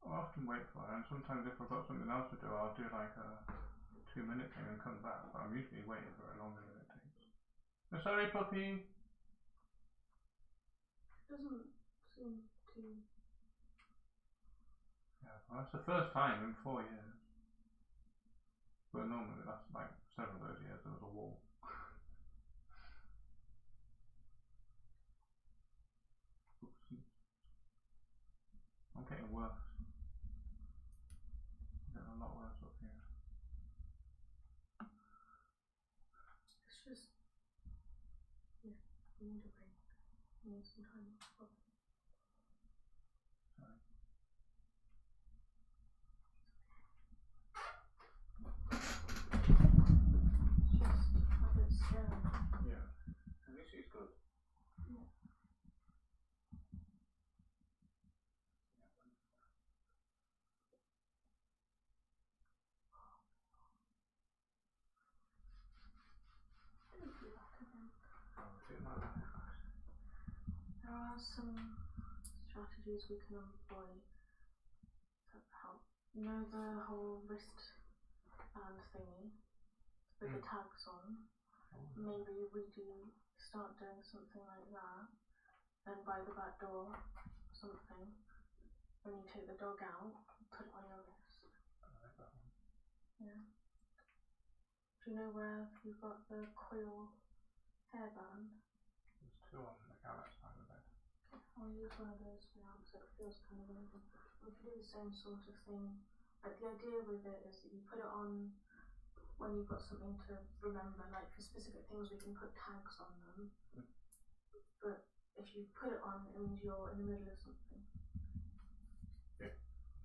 I often wait for her, and sometimes if I've got something else to do, I'll do like a 2-minute thing and come back, but I'm usually waiting for it longer than it takes. I'm sorry, puppy. It doesn't seem to... Yeah, well, that's the first time in 4 years. But normally that's like several of those years there was a wall. Oopsie. I'm getting worse. I'm getting a lot worse up here. It's just... Yeah, you need a break. You need some time off. Sorry. It's just a bit scary. Yeah. At least she's good. Yeah. Don't do that again. Oh, is it like that? There are some strategies we can employ to help. You know the whole wristband thingy with the tags on? Maybe we do start doing something like that, then by the back door or something, when you take the dog out, put it on your wrist. I like that one. Yeah. Do you know where you've got the coil hairband? There's 2 on the couch side of the bed. I'll use one of those for now because it feels kind of weird. We could do the same sort of thing. Like the idea with it is that you put it on when you've got something to remember. Like for specific things we can put tags on them. But if you put it on, it means you're in the middle of something. Yeah.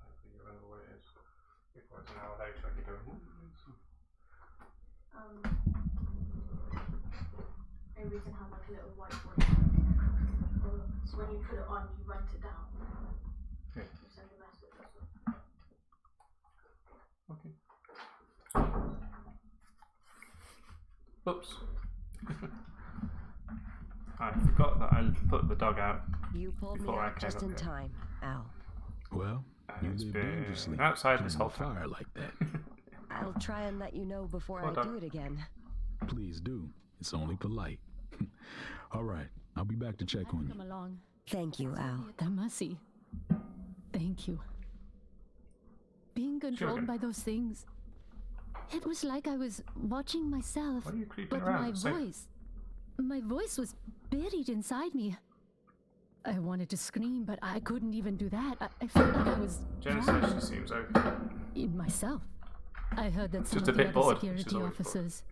Hopefully you remember what it is. Before it's an hour later and you're going, Maybe we can have like a little whiteboard. So when you put it on, you write it down. Yeah. You send a message or something. Okay. Oops. I forgot that I put the dog out. You pulled me before I out came just up in here. time, Al. Well, you It's live been dangerously. outside this playing whole with time. fire like that. I'll try and let you know before Well I done. do it again. Please do. It's only polite. All right, I'll be back to check on Come you. along. Thank you, Al. At their mercy. Thank you. Being controlled okay. by those things. It was like I was watching myself, Why are you creeping but around? my It's safe. voice was buried inside me. I wanted to scream, but I couldn't even do that. I felt like I was Jen drowned says she seems okay. in myself. I heard that some Just of a the bit other bored. She's security always bored. officers,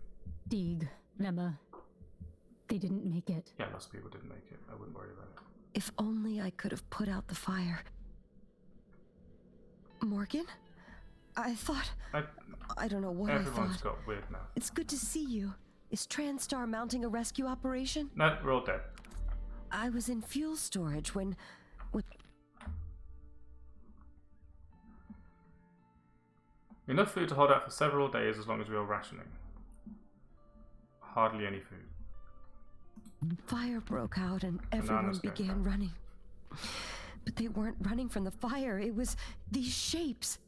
Deeg, Lemma, they didn't make it. Yeah, lots of people didn't make it. I wouldn't worry about it. If only I could have put out the fire. Morgan? I thought... I don't know what I Everyone's thought. got weird now. It's good to see you. Is TranStar mounting a rescue operation? No, we're all dead. I was in fuel storage when... Enough food to hold out for several days as long as we were rationing. Hardly any food. Fire broke out and everyone Bananas go. began running. But they weren't running from the fire. It was these shapes.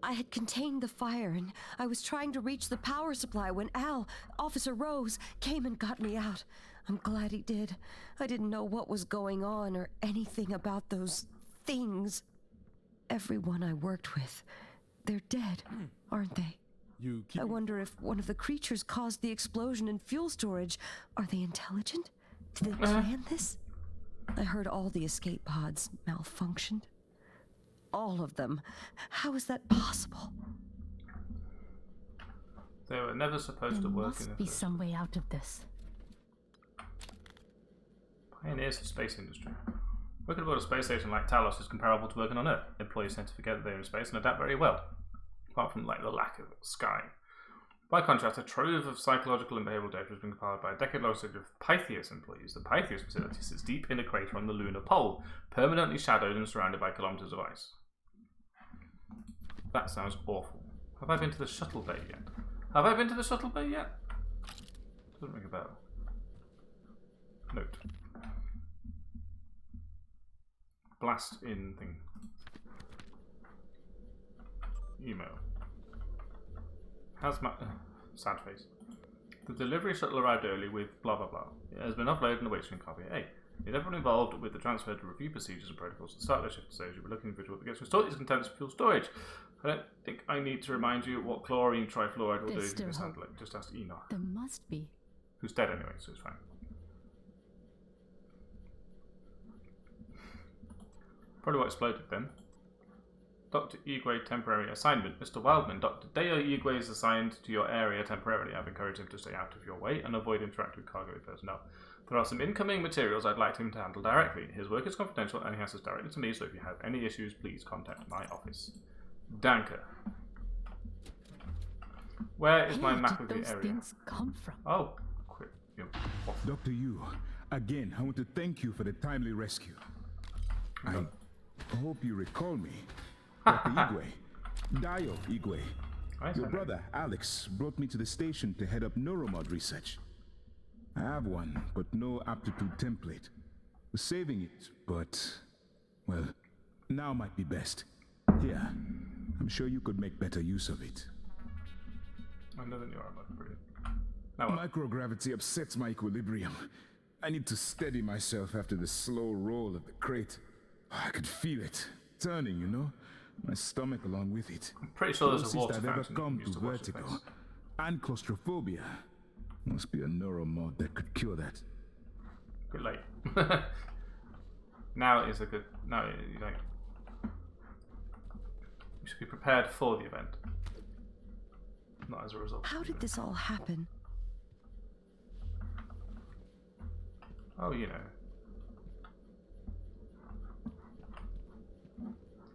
I had contained the fire, and I was trying to reach the power supply when Officer Rose, came and got me out. I'm glad he did. I didn't know what was going on or anything about those things. Everyone I worked with, they're dead, aren't they? I wonder if one of the creatures caused the explosion in fuel storage. Are they intelligent? Did they plan this? I heard all the escape pods malfunctioned. All of them. How is that possible? They were never supposed to work in the Must be some way out of this. Pioneers of space industry. Working aboard a space station like Talos is comparable to working on Earth. Employees tend to forget that they're in space and adapt very well, apart from like the lack of sky. By contrast, a trove of psychological and behavioral data has been compiled by a decade-long study of Pytheas employees. The Pytheas facility sits deep in a crater on the lunar pole, permanently shadowed and surrounded by kilometers of ice. That sounds awful. Have I been to the shuttle bay yet? Have I been to the shuttle bay yet? Doesn't ring a bell. Note. Blast in thing. Email. Hazmat. Sad face. The delivery shuttle arrived early with blah blah blah. It has been offloaded and awaits in copy A. Need everyone involved with the transfer to review procedures and protocols to start their shift stage. You'll be looking for what gets restored. These contents of fuel storage. I don't think I need to remind you what chlorine trifluoride will do if you mishandle it. Just ask Enoch. There must be. Who's dead anyway, so it's fine. Probably what exploded then. Dr. Igwe temporary assignment. Mr. Wildman, Dr. Deo Igwe is assigned to your area temporarily. I've encouraged him to stay out of your way and avoid interacting with cargo personnel. There are some incoming materials I'd like him to handle directly. His work is confidential and he has us directly to me, so if you have any issues, please contact my office. Danke. Where is my map of the area? Things come from? Oh, quick. Dr. Yu, again, I want to thank you for the timely rescue. I hope you recall me. Dr. Igwe. Dio Igwe. Your brother, Alex, brought me to the station to head up neuromod research. I have one, but no aptitude template. We're saving it, but, well, now might be best. Here, I'm sure you could make better use of it. I know that you are, but brilliant. Microgravity upsets my equilibrium. I need to steady myself after the slow roll of the crate. I could feel it turning, you know? My stomach along with it. I'm pretty sure there's a water I've ever fountain come used to to wash vertigo your face. and claustrophobia. Must be a neuromod that could cure that. Good late. Now is a good. No, you don't. You should be prepared for the event, not as a result. How did this all happen? Oh, you know.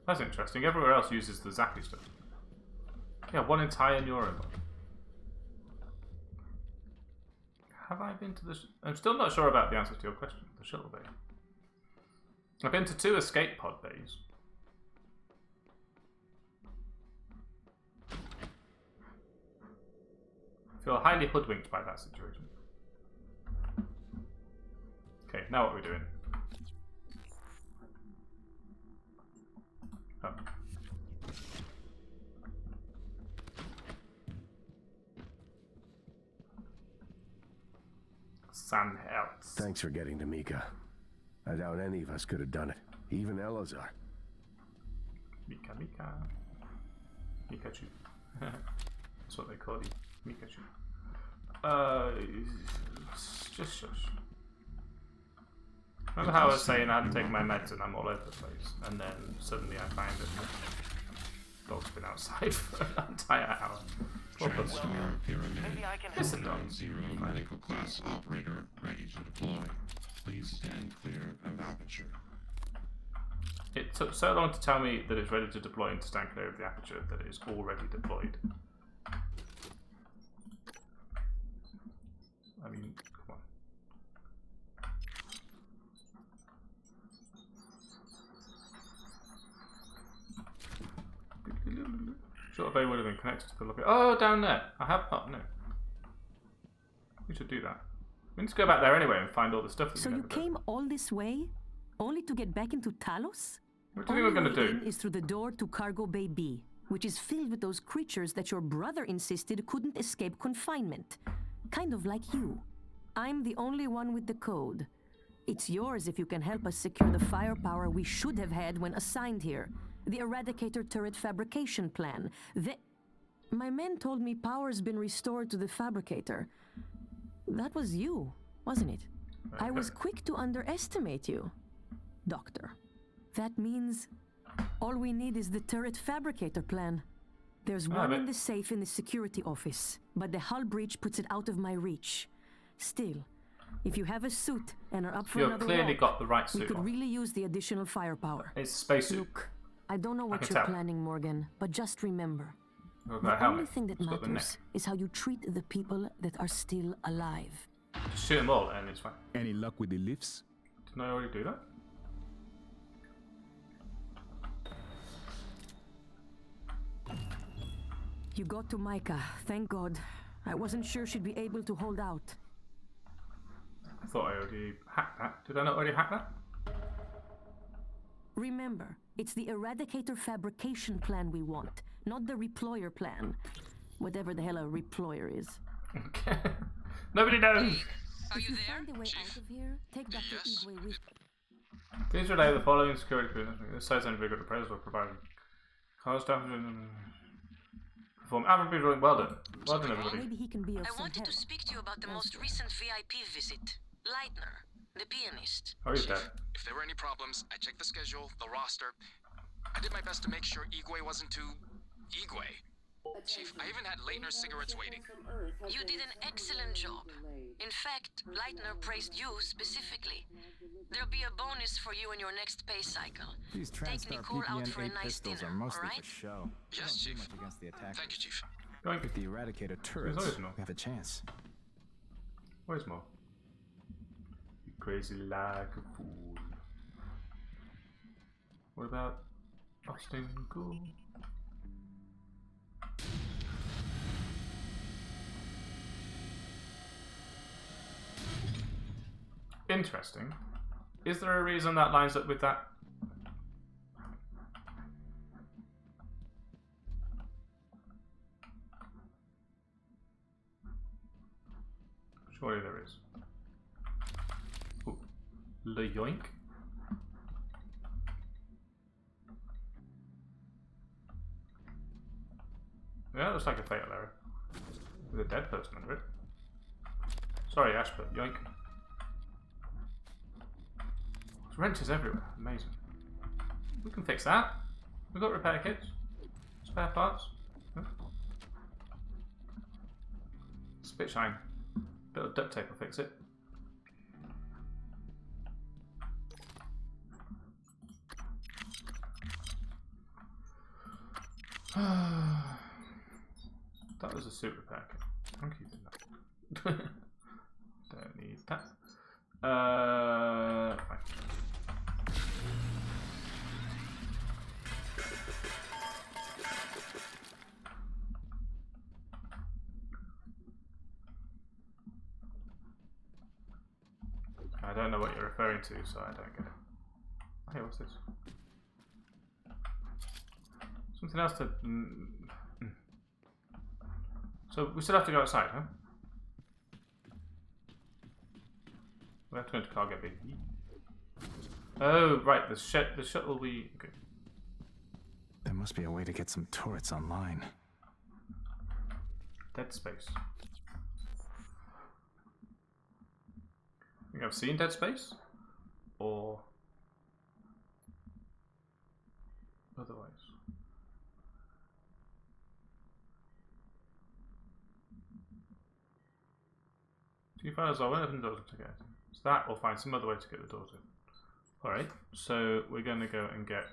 That's interesting. Everywhere else uses the zappy stuff. Yeah, one entire neuron. Have I been to the... I'm still not sure about the answer to your question. The shuttle bay. I've been to 2 escape pod bays. I feel highly hoodwinked by that situation. Okay, now what are we doing? Oh. San Helts. Thanks for getting to Mika. I doubt any of us could have done it. Even Elazar. Mika. Mikachu. That's what they call you. Mikachu. Just shush. Remember how I was saying I hadn't taken my meds and I'm all over the place, and then suddenly I find that the dog's been outside for an entire hour. Transfer pyramid. Listen, dog. 0 medical class operator ready to deploy. Please stand clear of aperture. It took so long to tell me that it's ready to deploy and to stand clear of the aperture that it is already deployed. I mean, come on. Short bay would have been connected to the lobby. Oh, down there. I have not. No. We should do that. We need to go back there anyway and find all the stuff that So we you never done. came all this way, only to get back into Talos? What do you think we're going to do? Is through the door to Cargo Bay B. which is filled with those creatures that your brother insisted couldn't escape confinement. Kind of like you. I'm the only one with the code. It's yours if you can help us secure the firepower we should have had when assigned here. The Eradicator turret fabrication plan. My men told me power's been restored to the fabricator. That was you, wasn't it? I was quick to underestimate you, Doctor. That means all we need is the turret fabricator plan. There's one in the safe in the security office, but the hull breach puts it out of my reach. Still, if you have a suit and are up for another clearly walk, got the right suit we could on. really use the additional firepower. It's a spacesuit. Look, I don't know what can you're tell. planning, Morgan, but just remember, What the about helmet? only thing that It's got the matters is how you treat the people that are still alive. Just shoot them all and it's fine. Any luck with the lifts? Didn't I already do that? You got to Micah, thank God. I wasn't sure she'd be able to hold out. I thought I already hacked that. Did I not already hack that? Remember, it's the Eradicator fabrication plan we want, not the reployer plan. Whatever the hell a reployer is. Okay. Nobody knows. Are you there? Find a way out of here, take Dr. Igwe with Please relay the following security clearance. This says any good appraisal provided. Car staff perform admirably drawing. Well done. Well done, everybody. Maybe he can be of I some wanted help. to speak to you about the most recent VIP visit. Leitner, the pianist. Oh, he's dead. If there were any problems, I checked the schedule, the roster. I did my best to make sure Igwe wasn't too... Igwe. Chief, I even had Leitner's cigarettes waiting. You did an excellent job. In fact, Leitner praised you specifically. There'll be a bonus for you in your next pay cycle. These Take TranStar Nicole out for a PPN-8 nice pistols dinner, are mostly alright? for show. Yes, They don't do Chief. much against the attackers. Thank you, Chief. With the Eradicator turrets, always more. we have a chance. Where's more? You crazy like a fool. What about Austin Cool? Interesting. Is there a reason that lines up with that? Surely there is. Ooh. Le yoink. Yeah, that looks like a fatal error. With a dead person under it. Sorry, Ash, but yoink. There's wrenches everywhere. Amazing. We can fix that. We've got repair kits. Spare parts. Huh? Spit shine. Bit of duct tape will fix it. That was a suit repair kit. I'm keeping that. Don't need that. Fine. I don't know what you're referring to, so I don't get it. Hey, what's this? Something else to... So we still have to go outside, huh? We have to go into cargo bay. Oh, right. The shuttle we... Okay. There must be a way to get some turrets online. Dead Space. I think I've seen Dead Space, or otherwise. Do you find us all open doors to get? It's that, or find some other way to get the doors in. Alright, so we're going to go and get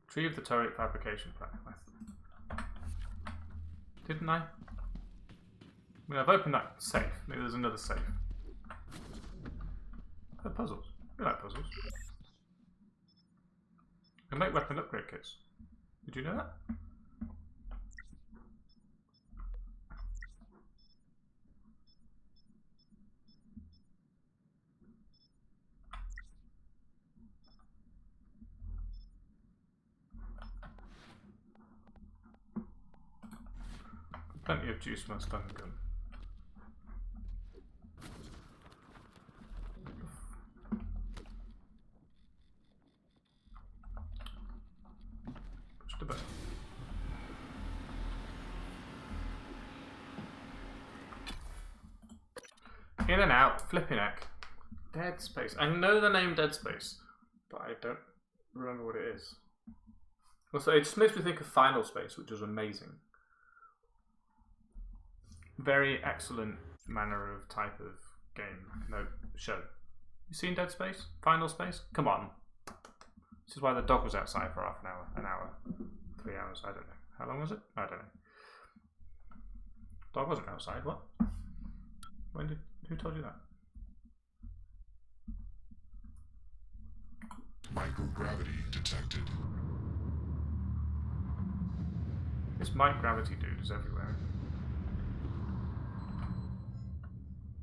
Retrieve the turret fabrication plan. Didn't I? I mean, I've opened that safe. Maybe there's another safe. Oh, puzzles. We like puzzles. I can make weapon upgrade kits. Did you know that? Plenty of juice for my stun gun. Push the button. In and out, flipping heck. Dead Space. I know the name Dead Space, but I don't remember what it is. Also, it just makes me think of Final Space, which was amazing. Very excellent manner of type of game. No, show. You seen Dead Space? Final Space? Come on. This is why the dog was outside for half an hour, 3 hours, I don't know. How long was it? I don't know. Dog wasn't outside, what? Who told you that? Microgravity detected. This microgravity dude is everywhere.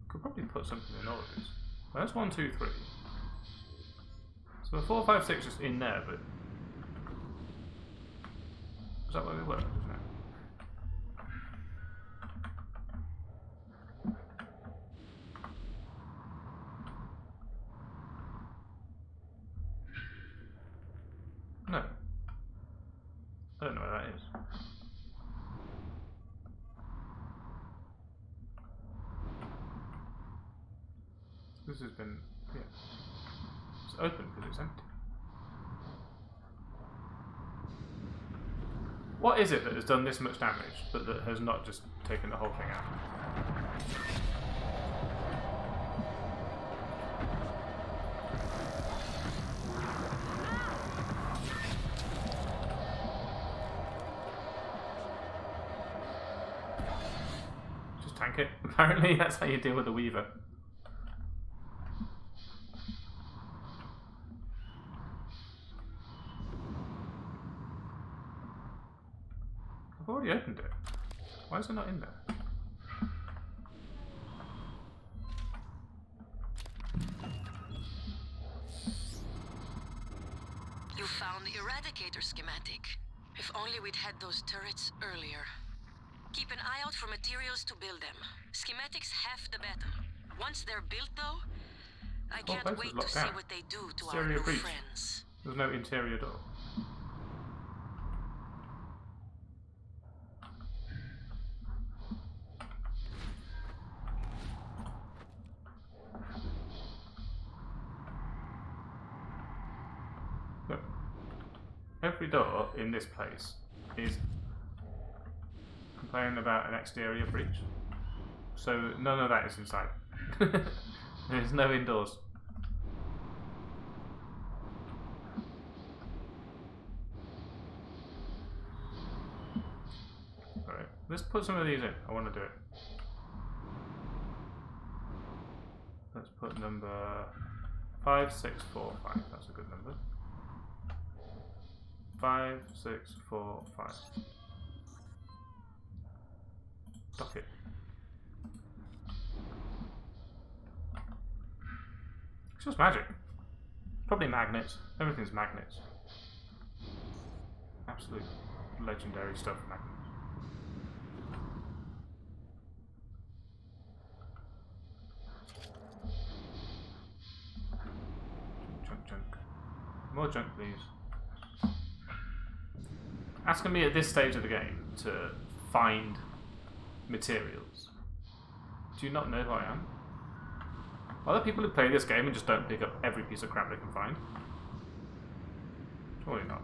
Could probably put something in all of these. Well, that's 1, 2, 3. So the 4, 5, 6 is in there, but is that where we were just now? No. I don't know where that is. This has been, yeah. It's open because it's empty. What is it that has done this much damage, but that has not just taken the whole thing out? Just tank it. Apparently that's how you deal with the Weaver. I've already opened it. Why is it not in there? You found the Eradicator schematic. If only we'd had those turrets earlier. Keep an eye out for materials to build them. Schematics half the battle. Once they're built, though, I can't wait to see what they do to our new friends. There's no interior door. Look, every door in this place is complaining about an exterior breach. So none of that is inside. There's no indoors. Alright, let's put some of these in. I want to do it. Let's put number 5, 6, 4, 5. That's a good number. 5, 6, 4, 5. Dock it. It's just magic. Probably magnets. Everything's magnets. Absolute legendary stuff, magnets. Junk. More junk, please. Asking me at this stage of the game to find materials. Do you not know who I am? Are there people who play this game and just don't pick up every piece of crap they can find? Surely not.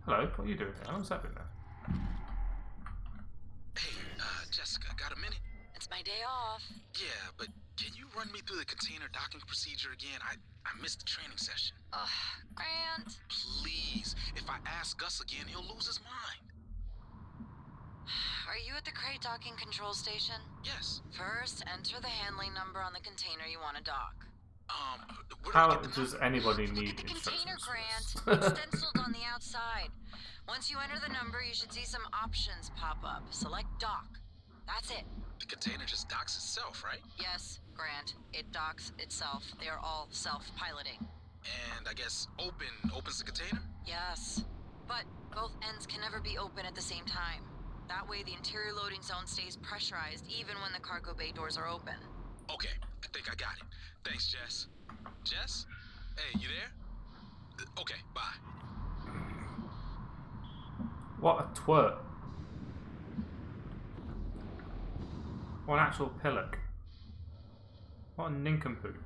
Hello, what are you doing here? How long's that been there? Hey, Jessica, got a minute? It's my day off. Yeah, but can you run me through the container docking procedure again? I missed the training session. Ugh, Grant. Please, if I ask Gus again, he'll lose his mind. Are you at the crate docking control station? Yes. First, enter the handling number on the container you want to dock. How does anybody need Look at the container, instructions? Grant. It's stenciled on the outside. Once you enter the number, you should see some options pop up. Select dock. That's it. The container just docks itself, right? Yes, Grant. It docks itself. They are all self-piloting. And I guess opens the container? Yes. But Both ends can never be open at the same time. That way the interior loading zone stays pressurized even when the cargo bay doors are open. Okay, I think I got it. Thanks, Jess. Jess? Hey, you there? Okay, bye. What a twerp. What an actual pillock. What a nincompoop.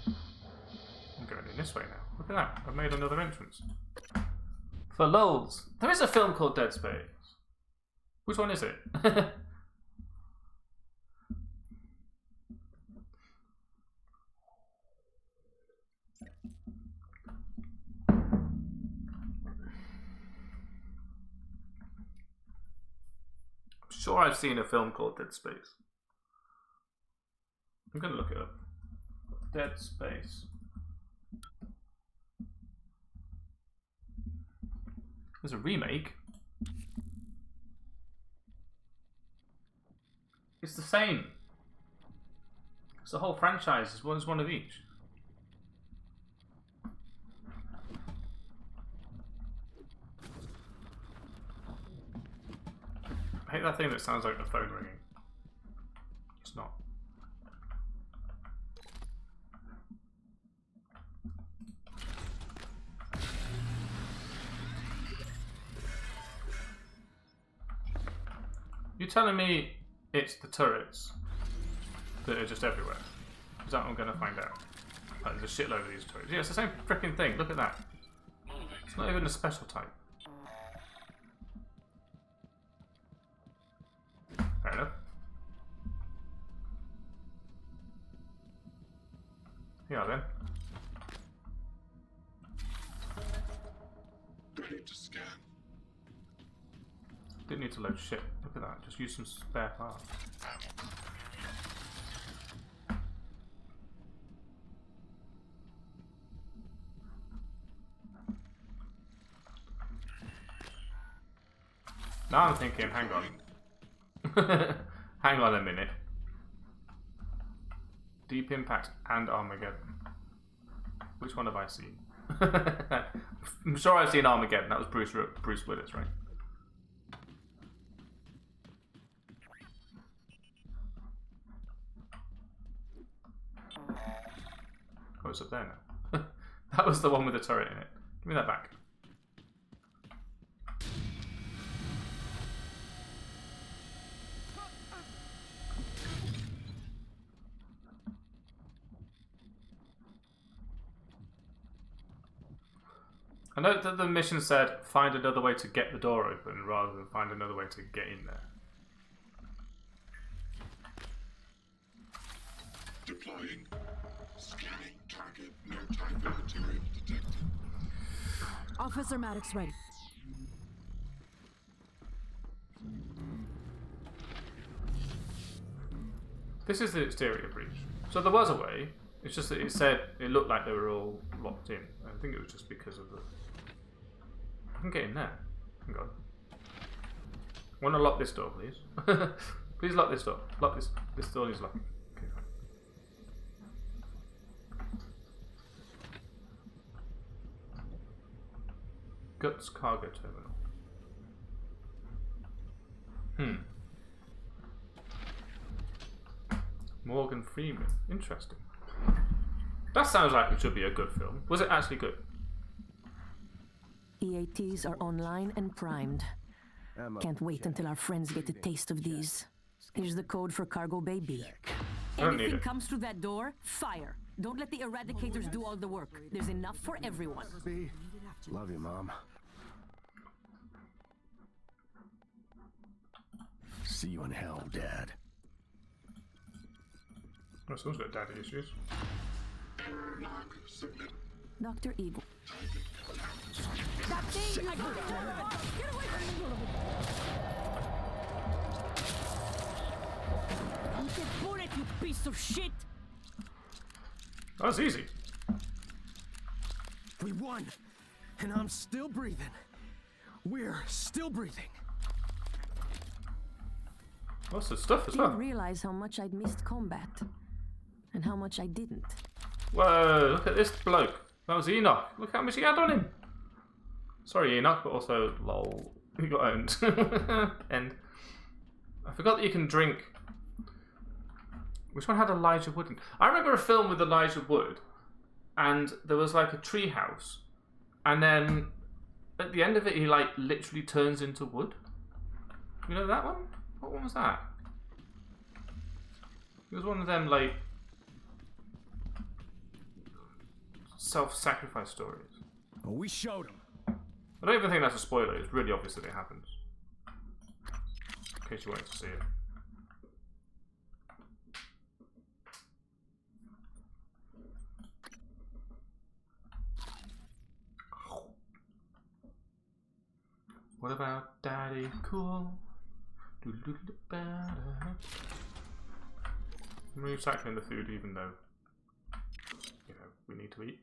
I'm going in this way now. Look at that. I've made another entrance. For lulz. There is a film called Dead Space. Which one is it? I'm sure I've seen a film called Dead Space. I'm going to look it up. Dead Space. There's a remake. It's the same. It's the whole franchise. It's one of each. I hate that thing that sounds like the phone ringing. It's not. You're telling me it's the turrets that are just everywhere? Is that what I'm going to find out? Like, there's a shitload of these turrets. Yeah, it's the same freaking thing. Look at that. It's not even a special type. Fair enough. Yeah, then. Ready to scan. Didn't need to load shit. Look at that. Just use some spare parts. Now I'm thinking, hang on. Hang on a minute. Deep Impact and Armageddon. Which one have I seen? I'm sure I've seen Armageddon. That was Bruce Willis, right? Oh, it's up there now. That was the one with the turret in it. Give me that back. I know that the mission said find another way to get the door open rather than find another way to get in there. Deploying. Scanning target. No type of material detected. Officer Maddox ready. This is the exterior breach. So there was a way. It's just that it said it looked like they were all locked in. I think it was just because of the. I can get in there. Hang on. Want to lock this door, please? Please lock this door. Lock this. This door is locked. Okay, fine. Guts cargo terminal. Morgan Freeman. Interesting. That sounds like it should be a good film. Was it actually good? EATs are online and primed. Can't wait until our friends get a taste of these. Here's the code for Cargo Bay B. Anything comes through that door, fire. Don't let the eradicators do all the work. There's enough for everyone. Love you, Mom. See you in hell, Dad. Oh, someone's got daddy issues. Dr. Eagle. That thing! Get away from me! Eat the bullet, you piece of shit! That was easy. We won, and I'm still breathing. We're still breathing. Lots of stuff as Didn't well. realize how much I'd missed combat, and how much I didn't. Whoa, look at this bloke. That was Enoch. Look how much he had on him. Sorry, Enoch, but also lol. You got owned. And I forgot that you can drink. Which one had Elijah Wood in? I remember a film with Elijah Wood, and there was like a tree house, and then at the end of it, he like literally turns into wood. You know that one? What one was that? It was one of them like self-sacrifice stories. Oh, we showed him. I don't even think that's a spoiler. It's really obvious that it happens. In case you wanted to see it. What about Daddy Cool? I'm recycling the food even though, you know, we need to eat.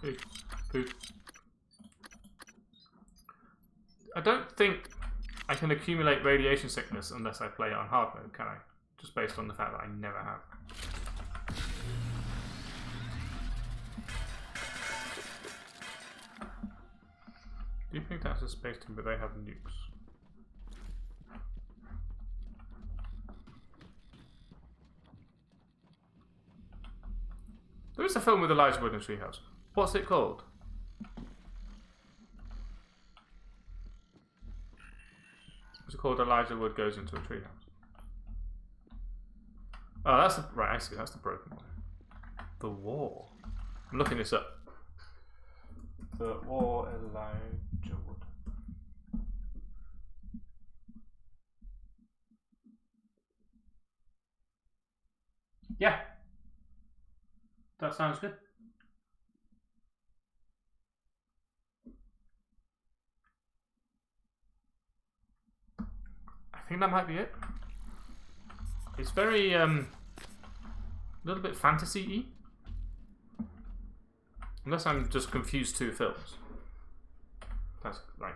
Food. Food. I don't think I can accumulate radiation sickness unless I play it on hard mode, can I? Just based on the fact that I never have. Do you think that's a space team, but they have nukes? There is a film with Elijah Wood in Treehouse. What's it called? What's it called? Elijah Wood goes into a treehouse. Oh, that's the right. I see. That's the broken one. The War. I'm looking this up. The War, Elijah Wood. Yeah. That sounds good. I think that might be it. It's very, a little bit fantasy-y. Unless I'm just confused two films. That's like...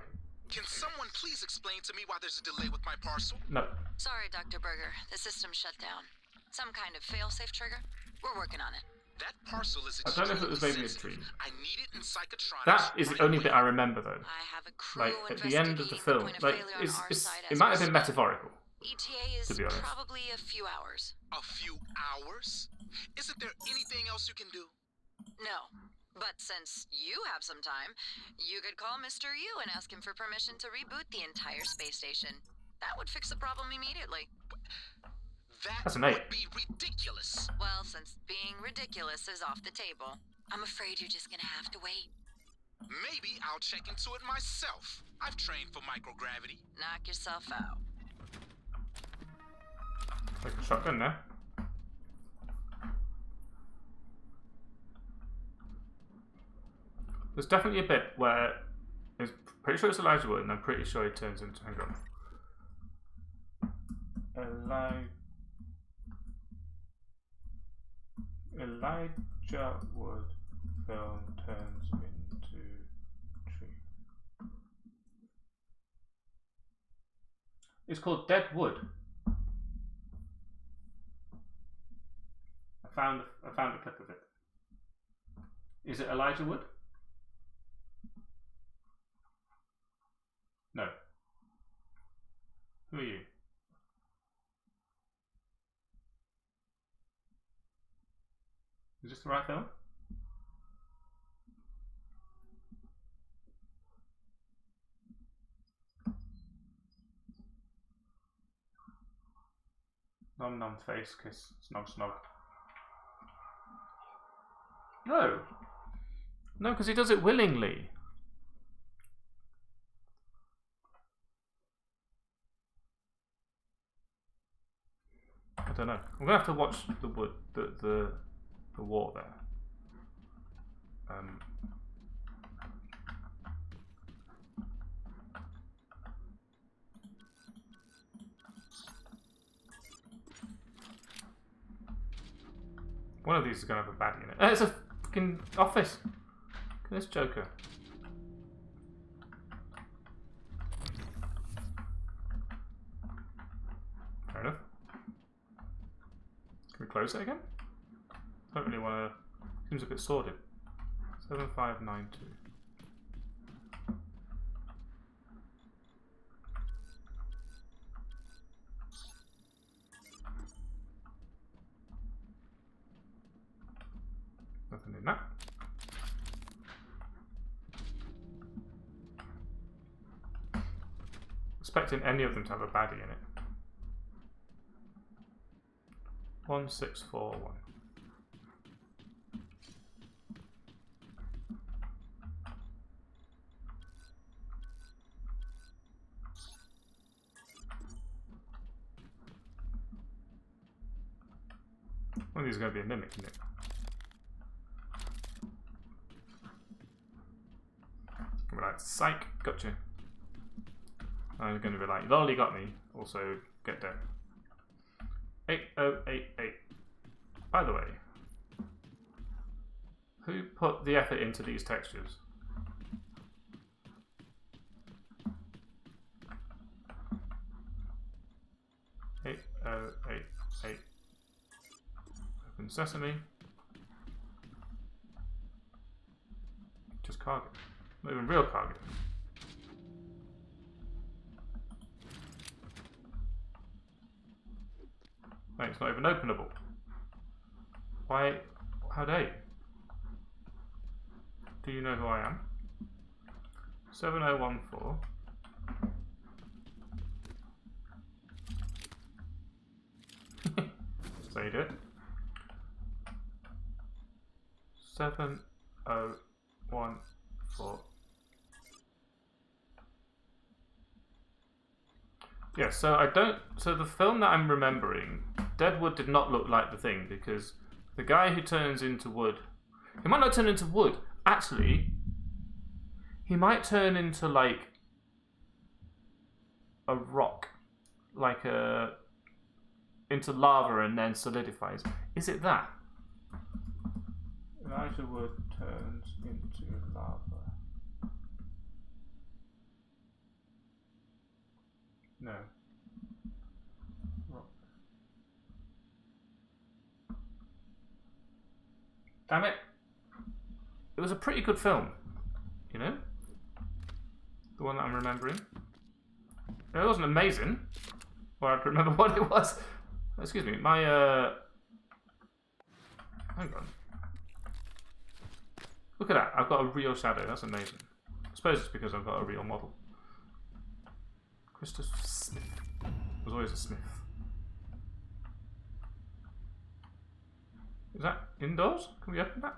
Can someone please explain to me why there's a delay with my parcel? No. Sorry, Dr. Berger. The system shut down. Some kind of fail-safe trigger? We're working on it. That parcel is I don't know if it was maybe a dream. I need it in psychotronics. That is the only bit I remember though. I have a crew like at the end of the film, point of like failure on our side it as might we have been speak. metaphorical. ETA is to be honest. probably a few hours. A few hours? Isn't there anything else you can do? No. But since you have some time, you could call Mr. Yu and ask him for permission to reboot the entire space station. That would fix the problem immediately. That's an 8. Would be ridiculous. Well, since being ridiculous is off the table, I'm afraid you're just gonna have to wait. Maybe I'll check into it myself. I've trained for microgravity. Knock yourself out. Like a shotgun there. There's definitely a bit where it's pretty sure it's Elijah Wood, and I'm pretty sure he turns into. Hang on. Elijah Wood film turns into tree. It's called Dead Wood. I found a clip of it. Is it Elijah Wood? No. Who are you? Is this the right film? Nom nom face kiss snog snog. No. No, because he does it willingly. I don't know. I'm gonna have to watch the wood the war there. One of these is gonna have a baddie in it. It's a fucking office. Look at this Joker. Fair enough. Can we close it again? Don't really want to. Seems a bit sordid. 7592. Nothing in that. Expecting any of them to have a baddie in it. 1641. One of these is going to be a mimic, isn't it? We're like, psych, gotcha. I'm going to be like, you've already got me, also get down. 8088. By the way, who put the effort into these textures? Eight. Open sesame. Just cargo. Not even real cargo. No, it's not even openable. Why? How dare you? Do you know who I am? 7014. So you do it. 7014. Yeah, so I don't. So the film that I'm remembering, Deadwood did not look like the thing because the guy who turns into wood, he might not turn into wood. Actually, he might turn into like a rock, like into lava and then solidifies. Is it that? Elijah Wood turns into lava. No. Rock. Damn it. It was a pretty good film, you know? The one that I'm remembering. It wasn't amazing. Or I can remember what it was. Excuse me, my hang on. Look at that, I've got a real shadow, that's amazing. I suppose it's because I've got a real model. Christopher Smith. There's always a Smith. Is that indoors? Can we open that?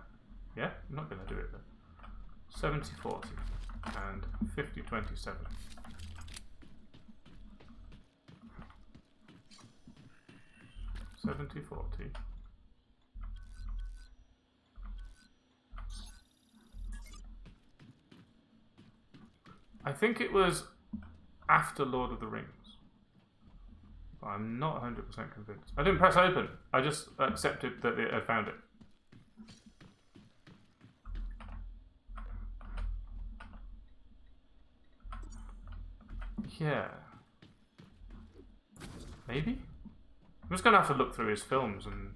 Yeah, I'm not going to do it then. 7040 and 5027. $70.40. I think it was after Lord of the Rings. But I'm not 100% convinced. I didn't press open. I just accepted that I found it. Yeah. Maybe? I'm just going to have to look through his films and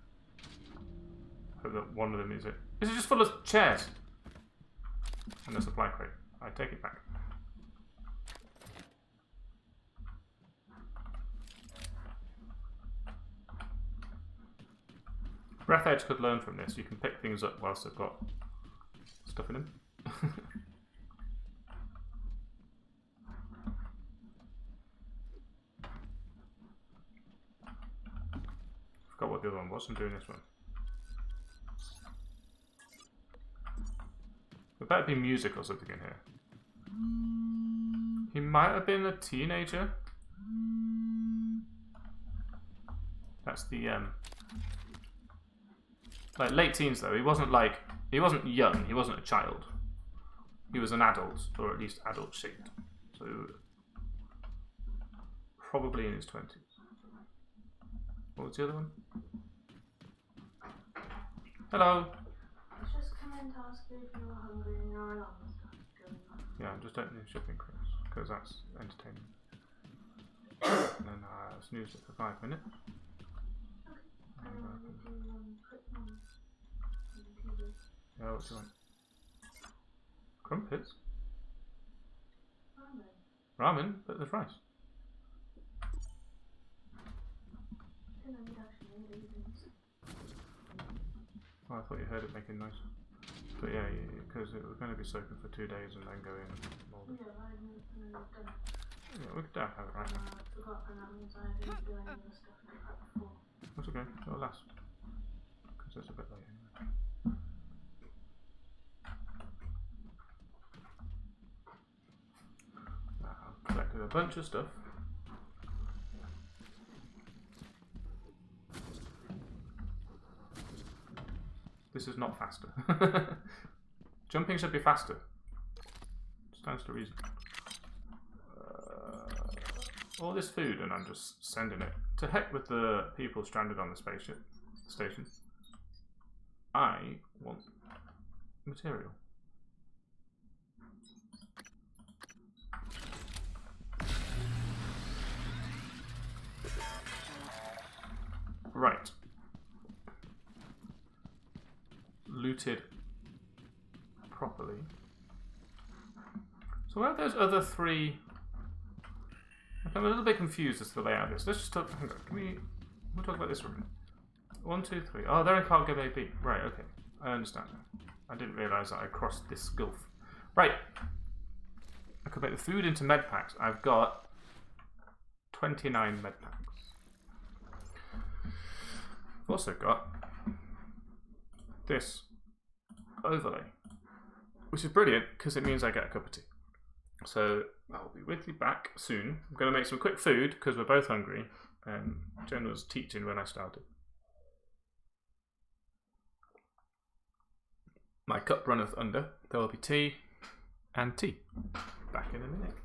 hope that one of them is it. Is it just full of chairs? And a supply crate. I take it back. Breath Edge could learn from this. You can pick things up whilst they've got stuff in them. Forgot what the other one was. I'm doing this one. There better be music or something in here. He might have been a teenager. That's the like late teens though. He wasn't young. He wasn't a child. He was an adult, or at least adult shaped. So probably in his 20s. What was the other one? Hello. I was just coming to ask you if you were hungry and your alarm started going off. Yeah, I'm just opening shipping crates because that's entertaining. And then snooze it for 5 minutes. Okay. And then we do quick ones on the TV. Yeah, what do you want? Crumpets? Ramen. Ramen? But there's rice. Didn't know we'd actually made evenings. Oh, I thought you heard it making noise. But yeah, because it was going to be soaking for 2 days and then go in and mould it. Yeah, I knew and then I've done it. Yeah, we could have it right now. I forgot, and that means I didn't do any of the stuff I did before. That's okay, it'll last. Because it's a bit late anyway. I've collected a bunch of stuff. This is not faster. Jumping should be faster. Stands to reason. All this food, and I'm just sending it. To heck with the people stranded on the spaceship station. I want material. Right. Looted properly. So where are those other 3? I'm a little bit confused as to the layout of this. Let's just talk. Hang on, we'll talk about this room. 1, 2, 3. Oh, they're in cargo bay B. Right, okay. I understand now. I didn't realise that I crossed this gulf. Right. I could make the food into med packs. I've got 29 med packs. I've also got this overlay, which is brilliant because it means I get a cup of tea. So I'll be with you back soon. I'm going to make some quick food because we're both hungry. Jen was teaching when I started. My cup runneth under. There will be tea and tea. Back in a minute.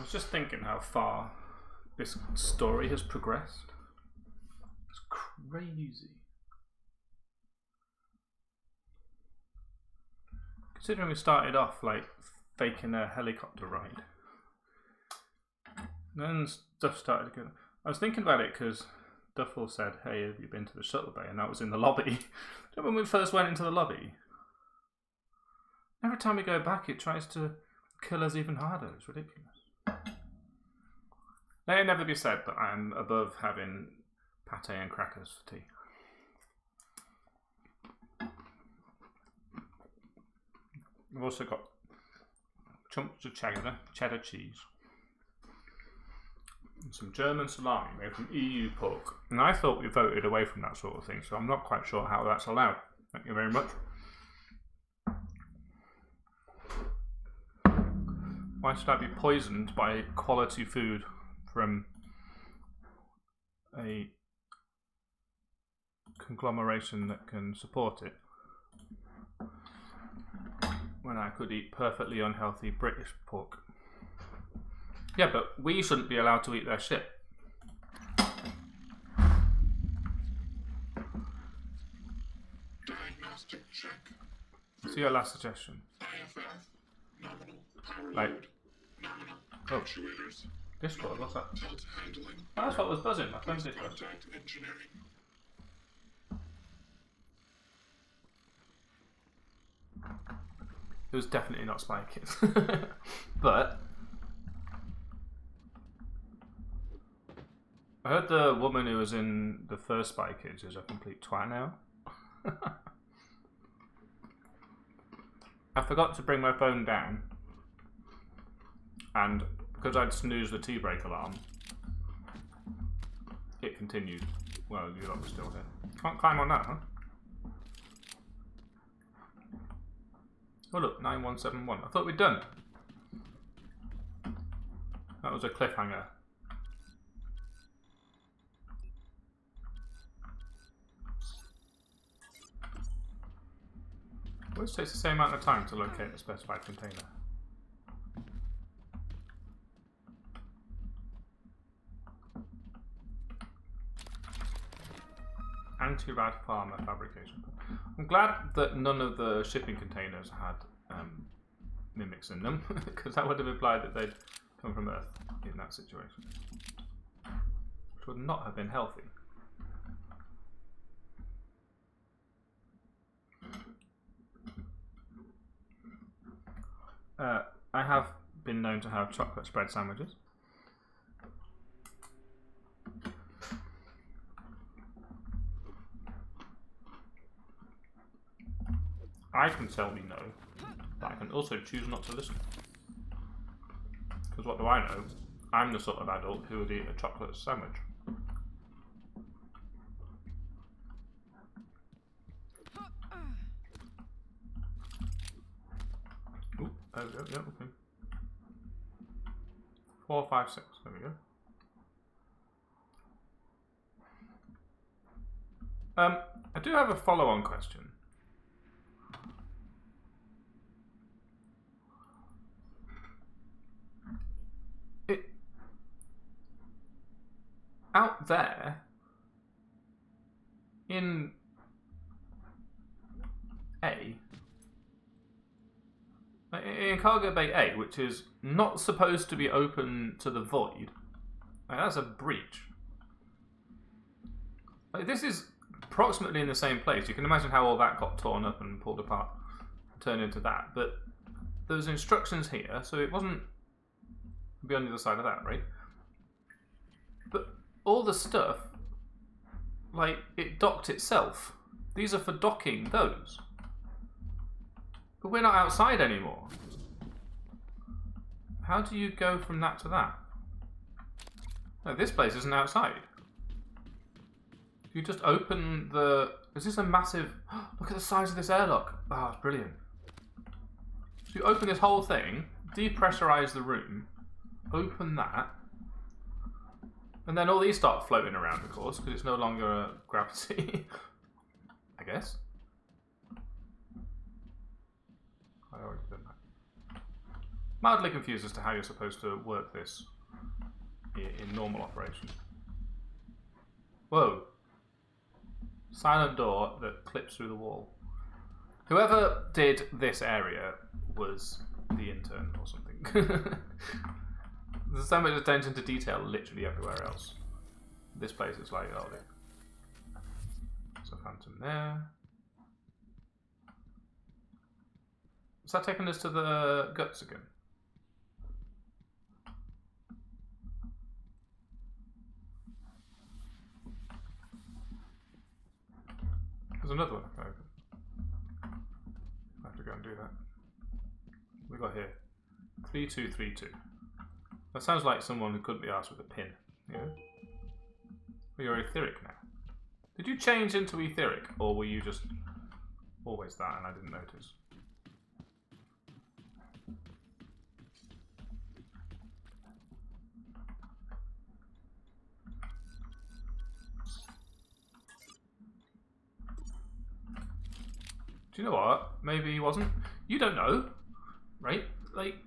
was just thinking how far this story has progressed. It's crazy. Considering we started off like faking a helicopter ride. And then stuff started going. I was thinking about it because Duffel said, "Hey, have you been to the shuttle bay?" And that was in the lobby. When we first went into the lobby, every time we go back, it tries to kill us even harder. It's ridiculous. May it never be said that I'm above having pate and crackers for tea. I've also got chunks of cheddar cheese. And some German salami made from EU pork. And I thought we voted away from that sort of thing, so I'm not quite sure how that's allowed. Thank you very much. Why should I be poisoned by quality food from a conglomeration that can support it, when I could eat perfectly unhealthy British pork? Yeah, but we shouldn't be allowed to eat their shit. Diagnostic check. See your last suggestion. IFF. Nominal. Power Like, load. Nominal. oh, Actuators. Discord, what's that? Tilt handling. Oh, that's what was buzzing. My phone's Discord. Contact engineering. It was definitely not Spy Kids. But I heard the woman who was in the first Spy Kids is a complete twat now. I forgot to bring my phone down, and because I'd snoozed the tea break alarm, it continued. Well, you lot were still here. Can't climb on that, huh? Oh look, 9171. I thought we'd done. That was a cliffhanger. Always takes the same amount of time to locate the specified container. Anti-rad farmer fabrication. I'm glad that none of the shipping containers had mimics in them, because that would have implied that they'd come from Earth in that situation, which would not have been healthy. I have been known to have chocolate spread sandwiches. I can tell me no, but I can also choose not to listen. Because what do I know? I'm the sort of adult who would eat a chocolate sandwich. Ooh, there we go, yeah, okay. 4, 5, 6, there we go. I do have a follow-on question. Out there, in in Cargo Bay A, which is not supposed to be open to the void, like, that's a breach. Like, this is approximately in the same place. You can imagine how all that got torn up and pulled apart, turned into that. But there's instructions here, so it wasn't be on the other side of that, right? But all the stuff, like, it docked itself. These are for docking those. But we're not outside anymore. How do you go from that to that? No, this place isn't outside. You just open the... Is this a massive... Look at the size of this airlock. Oh, it's brilliant. So you open this whole thing, depressurize the room, open that, and then all these start floating around, of course, because it's no longer gravity. I guess. I already done that. Mildly confused as to how you're supposed to work this in normal operation. Whoa. Silent door that clips through the wall. Whoever did this area was the intern or something. There's so much attention to detail literally everywhere else. This place is like, oh, there's a phantom there. Is that taking us to the guts again? There's another one. Okay. I have to go and do that. We got here 3232. That sounds like someone who couldn't be asked with a pin. Yeah. Well, you're etheric now. Did you change into etheric, or were you just always that and I didn't notice? Do you know what? Maybe he wasn't. You don't know, right? Like,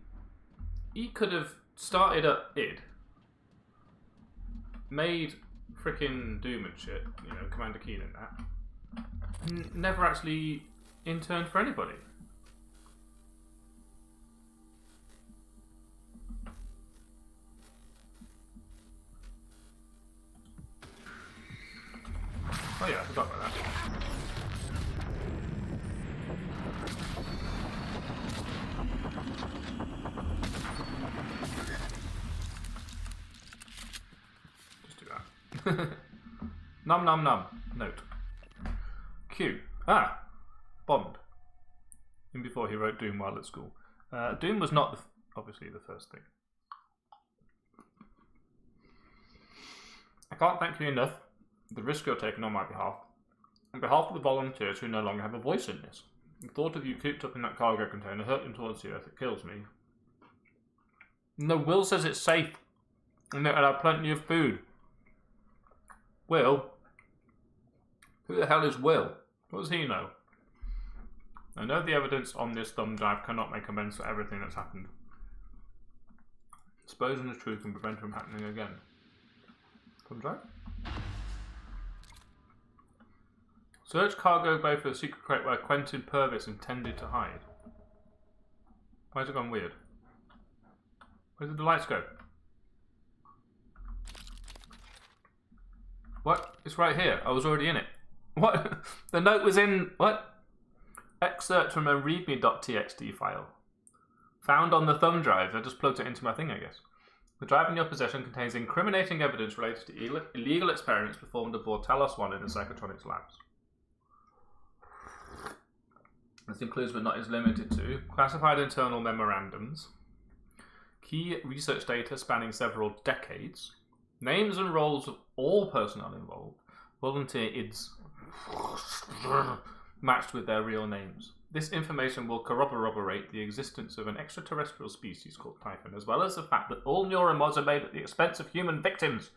he could have started at id, made frickin' Doom and shit, you know, Commander Keen and that, never actually interned for anybody. Oh yeah, I forgot about that. Nom nom nom. Note. Q. Ah. Bond. Even before he wrote Doom while at school. Doom was not obviously the first thing. I can't thank you enough for the risk you're taking on my behalf. On behalf of the volunteers who no longer have a voice in this. The thought of you cooped up in that cargo container hurtling towards the earth, it kills me. No, Will says it's safe. And that I have plenty of food. Will? Who the hell is Will? What does he know? I know the evidence on this thumb drive cannot make amends for everything that's happened. Exposing the truth can prevent it from happening again. Thumb drive? Search cargo bay for the secret crate where Quentin Purvis intended to hide. Why has it gone weird? Where did the lights go? What? It's right here. I was already in it. What? The note was in... What? Excerpt from a readme.txt file. Found on the thumb drive. I just plugged it into my thing, I guess. The drive in your possession contains incriminating evidence related to illegal experiments performed aboard Talos 1 in the Psychotronics labs. This includes, but not is limited to, classified internal memorandums, key research data spanning several decades, names and roles of all personnel involved, volunteer IDs matched with their real names. This information will corroborate the existence of an extraterrestrial species called Typhon, as well as the fact that all neuromods are made at the expense of human victims.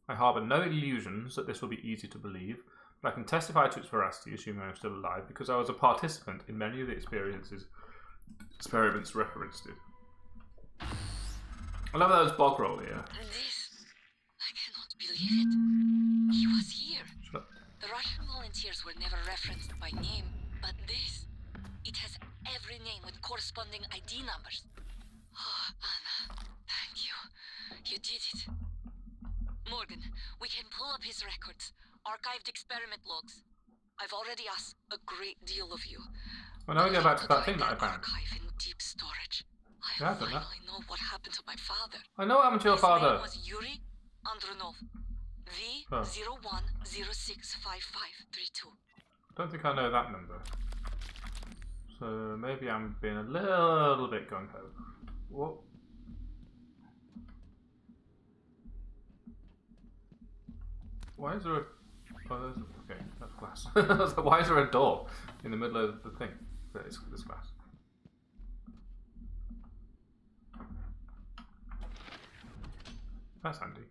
I harbour no illusions that this will be easy to believe, but I can testify to its veracity, assuming I am still alive, because I was a participant in many of the experiments referenced it. I love that it's bog roll here. I cannot believe it. He was here. Shut up. The Russian volunteers were never referenced by name, but this, it has every name with corresponding ID numbers. Oh, Anna, thank you. You did it. Morgan, we can pull up his records, archived experiment logs. I've already asked a great deal of you. Well, now we go back to that thing that I found. Archive in deep storage. Yeah, I finally know what happened to my father. I know what happened to your father. His name was Yuri Andronov. V01065532. Don't think I know that number. So maybe I'm being a little bit gung-ho. What? Why is there a... Oh, there's... Okay, that's glass. I was like, why is there a door in the middle of the thing? But it's glass. That's handy.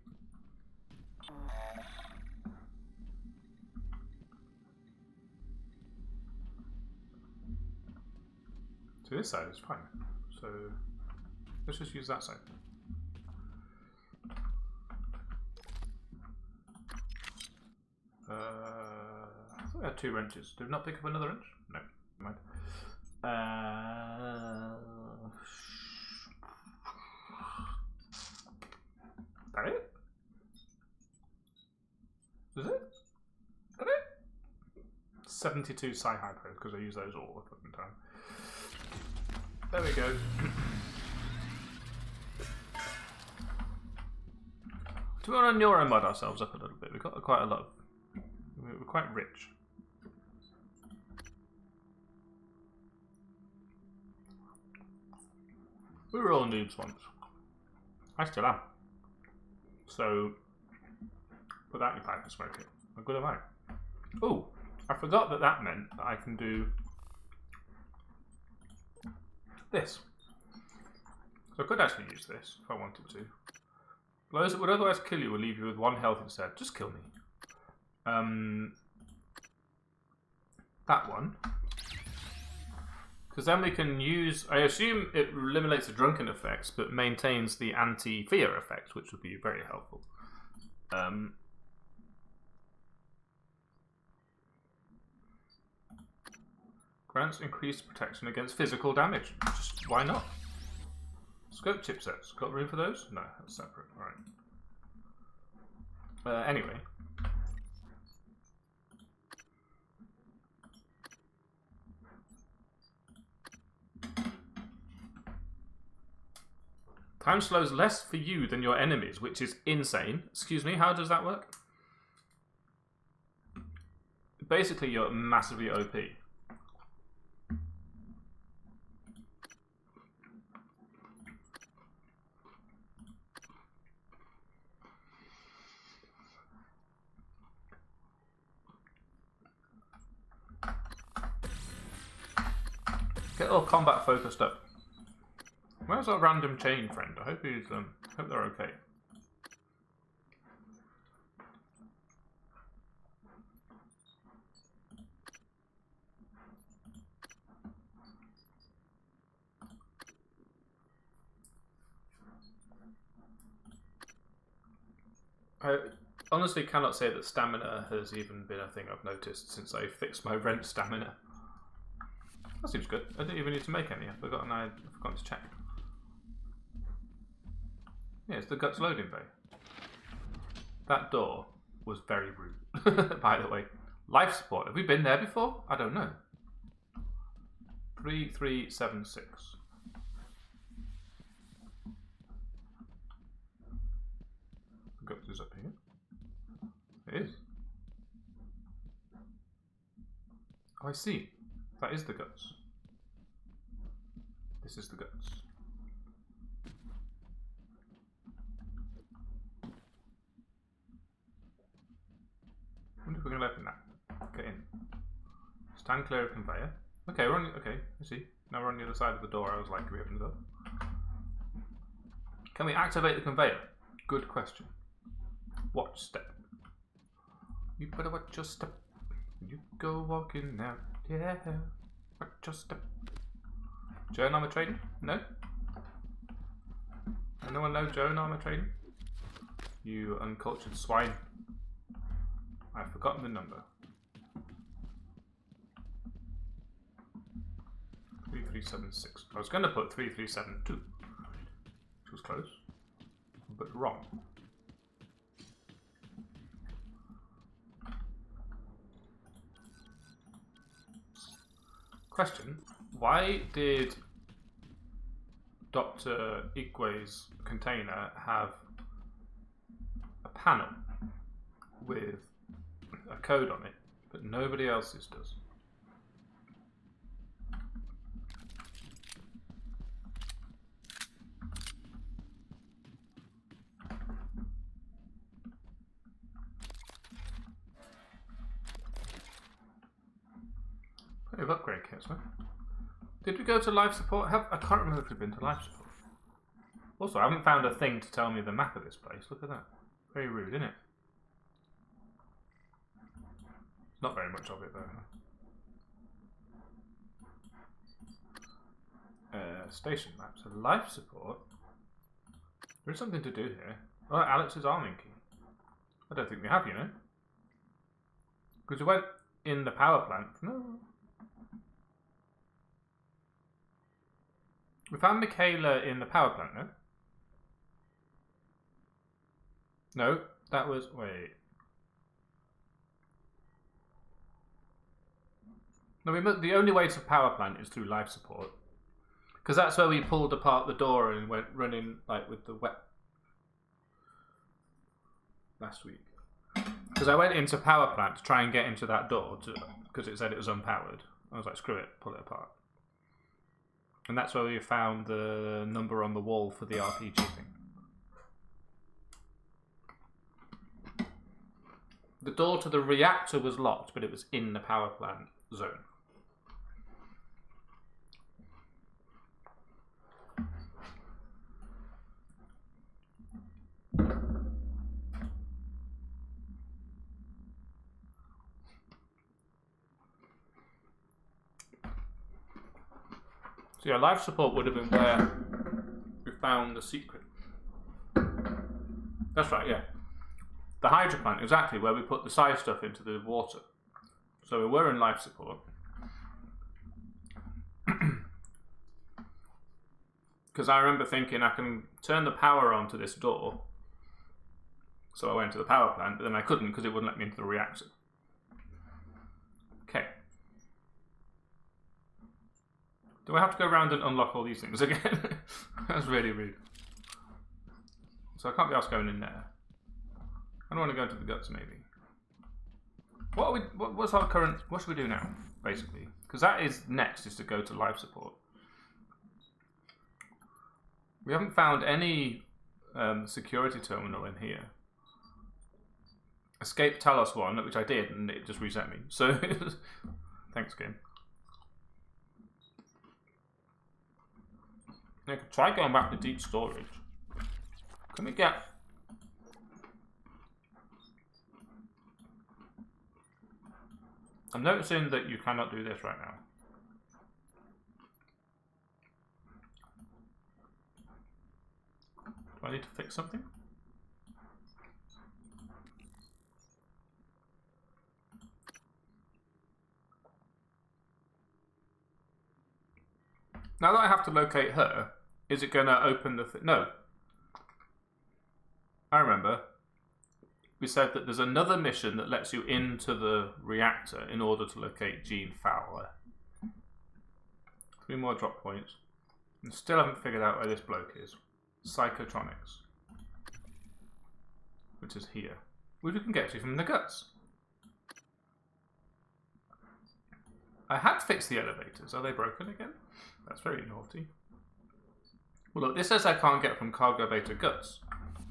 So this side is fine. So let's just use that side. I thought I had 2 wrenches. Did we not pick up another wrench? No, never mind. That it? Is it? Is that it? 72 Sci-Hypos, because I use those all the fucking time. There we go. Do we want to neuromod ourselves up a little bit? We've got quite a lot of... We're quite rich. We were all noobs once. I still am. So, put that in your pipe and smoke it. How good am I? Oh, I forgot that that meant that I can do this. So I could actually use this if I wanted to. Those that would otherwise kill you will leave you with 1 health instead. Just kill me. That one. Because then we can use... I assume it eliminates the drunken effects, but maintains the anti-fear effect, which would be very helpful. Grants increased protection against physical damage. Just why not? Scope chipsets. Got room for those? No, that's separate. Alright. Anyway. Time slows less for you than your enemies, which is insane. Excuse me, how does that work? Basically, you're massively OP. Get all combat focused up. Where's our random chain friend? I hope he's hope they're okay. I honestly cannot say that stamina has even been a thing I've noticed since I fixed my wrench stamina. That seems good. I didn't even need to make any. I've forgotten to check. Yeah, it's the guts loading bay. That door was very rude, by the way. Life support. Have we been there before? I don't know. 3376. The guts is up here. It is. Oh, I see. That is the guts. This is the guts. I wonder if we can open that. Get in. Stand clear of conveyor. Okay, we're on. Okay, I see. Now we're on the other side of the door. I was like, can we open the door? Can we activate the conveyor? Good question. Watch step. You better watch your step. You go walking out. Yeah. Watch your step. Joan armor trading? No? Anyone know Joan armor trading? You uncultured swine. I've forgotten the number. 3376. I was going to put 3372, which was close, but wrong. Question: why did Dr. Igwe's container have a panel with a code on it, but nobody else's does? Plenty of upgrade kits, huh? Did we go to life support? I can't remember if we've been to life support. Also, I haven't found a thing to tell me the map of this place. Look at that. Very rude, isn't it? Not very much of it, though. Station maps. So life support. There is something to do here. Oh, Alex's arming key. I don't think we have, you know. Because we went in the power plant. No. We found Michaela in the power plant, no? No, that was... Wait. No, the only way to power plant is through life support. Because that's where we pulled apart the door and went running like with the wet... Last week. Because I went into power plant to try and get into that door because it said it was unpowered. I was like, screw it, pull it apart. And that's where we found the number on the wall for the RPG thing. The door to the reactor was locked, but it was in the power plant zone. So yeah, life support would have been where we found the secret. That's right, yeah. The hydro plant, exactly, where we put the side stuff into the water. So we were in life support. Because I remember thinking I can turn the power on to this door. So I went to the power plant, but then I couldn't because it wouldn't let me into the reactor. Okay. Do I have to go around and unlock all these things again? That's really rude. So I can't be asked going in there. I don't want to go into the guts, maybe. What are we? What's our current? What should we do now, basically? Because that is next, is to go to life support. We haven't found any security terminal in here. Escape Talos one, which I did, and it just reset me. So thanks, game. I could try going back to deep storage. Can we get... I'm noticing that you cannot do this right now. Do I need to fix something? Now that I have to locate her, is it going to open the thing? No. I remember. We said that there's another mission that lets you into the reactor in order to locate Gene Fowler. 3 more drop points. And still haven't figured out where this bloke is. Psychotronics. Which is here. Which we can get to from the guts. I had fixed the elevators. Are they broken again? That's very naughty. Well, look, this says I can't get from cargo bay to guts.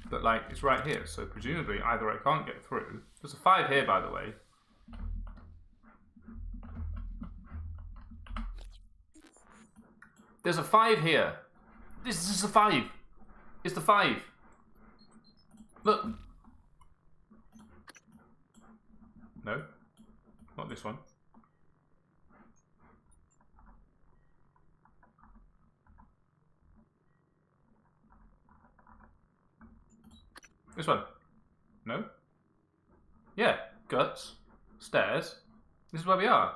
But, like, it's right here. So, presumably, either I can't get through. There's a 5 here, by the way. There's a 5 here. This is a 5. It's the 5. Look. No. Not this one. This one. No? Yeah. Guts. Stairs. This is where we are.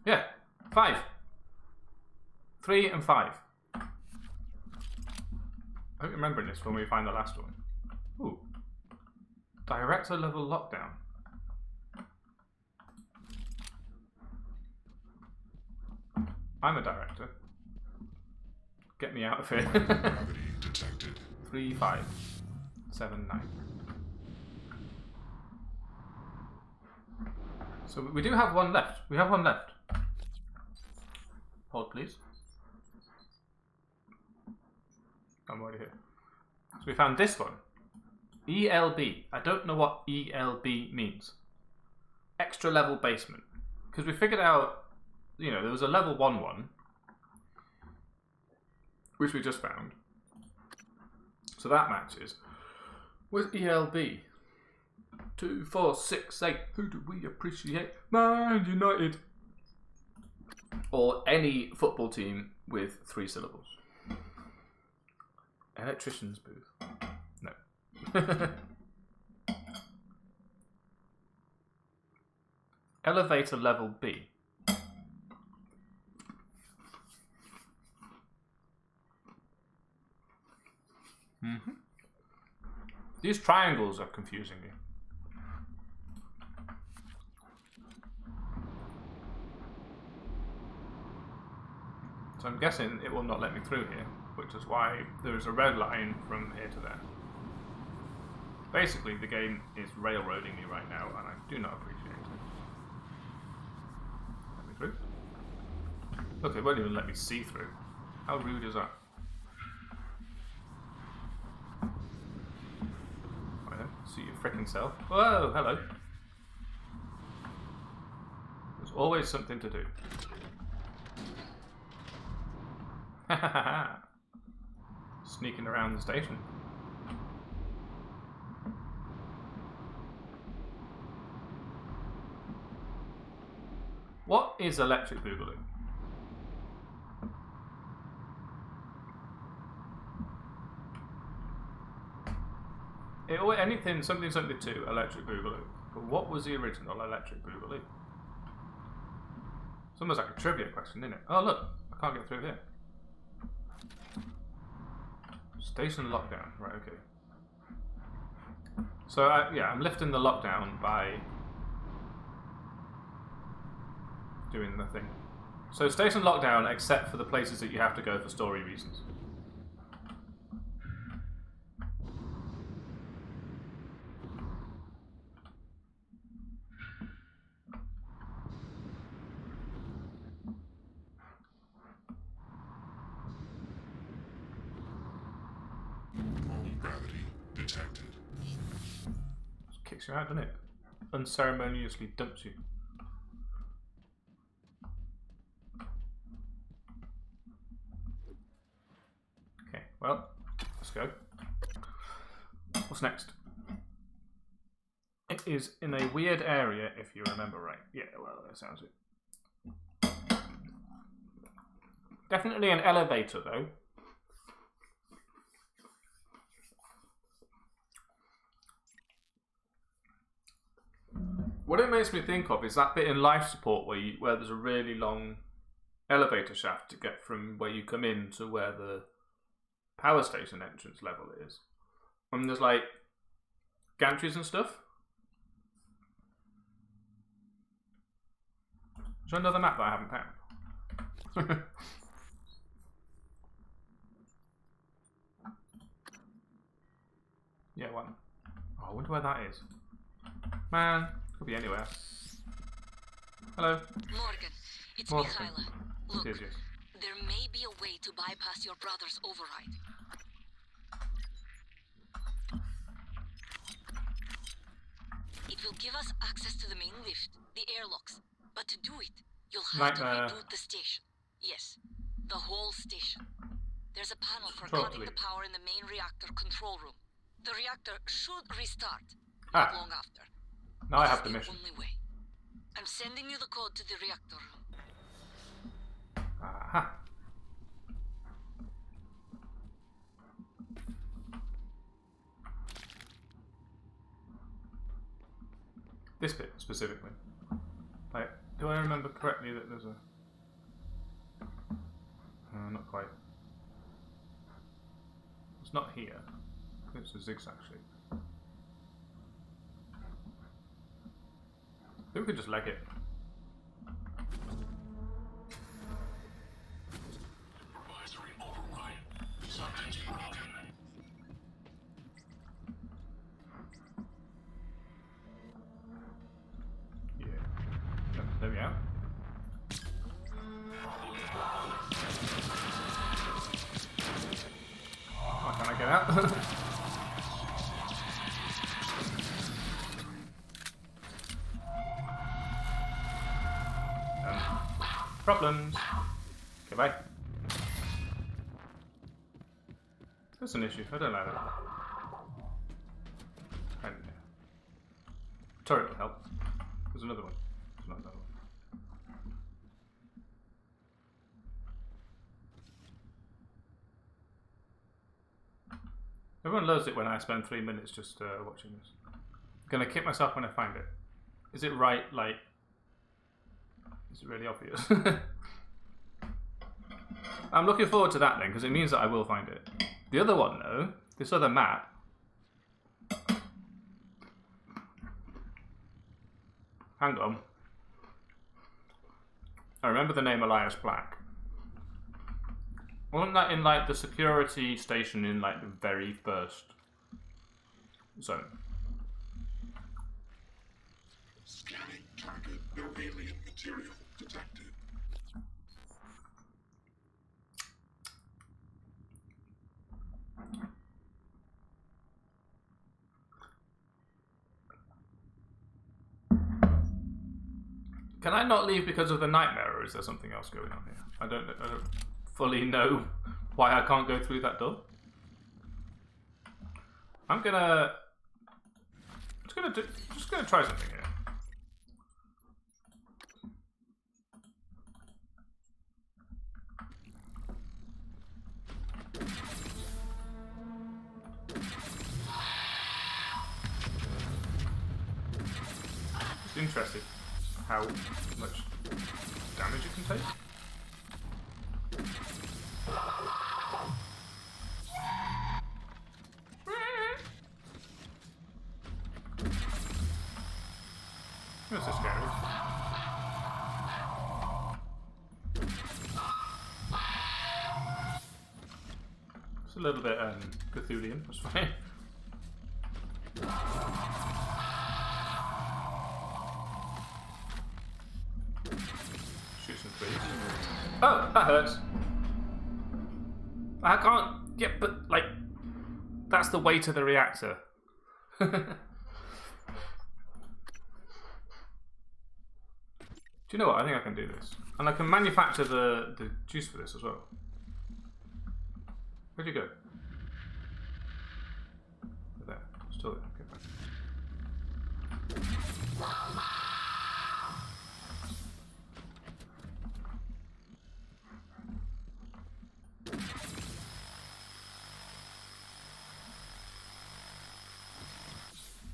Yeah. 5. 3 and 5. I hope you're remembering this when we find the last one. Ooh. Director level lockdown. I'm a director. Get me out of here. 3, 5, 7, 9. So we do have one left. We have one left. Hold, please. I'm already here. So we found this one. ELB. I don't know what ELB means. Extra level basement. Because we figured out, you know, there was a level 1 one. Which we just found. So that matches. Where's ELB? 2, 4, 6, 8. Who do we appreciate? Man United. Or any football team with 3 syllables. Electrician's booth. No. Elevator level B. These triangles are confusing me. So I'm guessing it will not let me through here, which is why there is a red line from here to there. Basically, the game is railroading me right now, and I do not appreciate it. Let me through. Look, it won't even let me see through. How rude is that? See your frickin' self. Whoa, hello. There's always something to do. Sneaking around the station. What is electric boogaloo? Anything, something 2, electric boogaloo. But what was the original electric boogaloo? It's almost like a trivia question, isn't it? Oh look, I can't get through here. Station lockdown, right, okay. So, yeah, I'm lifting the lockdown by doing the thing. So, station lockdown except for the places that you have to go for story reasons. You out, doesn't it? Unceremoniously dumps you. Okay, well, let's go. What's next? It is in a weird area, if you remember right. Yeah, well, that sounds it. Definitely an elevator, though. What it makes me think of is that bit in life support where there's a really long elevator shaft to get from where you come in to where the power station entrance level is. And there's like gantries and stuff. There's another map that I haven't found. Yeah, one. Oh, I wonder where that is. Man. Could be anywhere. Hello. Morgan, it's Morgan. Mikhaila. Look, It is, yes. there may be a way to bypass your brother's override. It will give us access to the main lift, the airlocks. But to do it, you'll have to reboot the station. Yes, the whole station. There's a panel for cutting the power in the main reactor control room. The reactor should restart not long after. Now I have the mission. Only way. I'm sending you the code to the reactor room. Aha. This bit specifically. Like, do I remember correctly that there's a... not quite. It's not here. It's a zigzag shape. I think we could just leg it. Supervisory override. Something's broken. Yeah. There we are. Why can't I get out? Problems. Okay, bye. That's an issue. I don't like that. Turret will help. There's another one. There's not another one. Everyone loves it when I spend 3 minutes just watching this. I'm gonna kick myself when I find it. Is it right? Like, is it really obvious? I'm looking forward to that then, because it means that I will find it. The other one though, this other map. Hang on. I remember the name Elias Black. Wasn't that in like the security station in like the very first zone? Scanning target. No alien material detected. Can I not leave because of the nightmare, or is there something else going on here? I don't fully know why I can't go through that door. I'm just gonna try something here. Just interested how much damage it can take. That's so scary. It's a little bit Cthulhian, that's fine. Shoot some trees. Oh, that hurts. I can't get, but like, that's the weight of the reactor. Do you know what? I think I can do this. And I can manufacture the juice for this as well. Where'd you go? There. Still there. Okay, fine.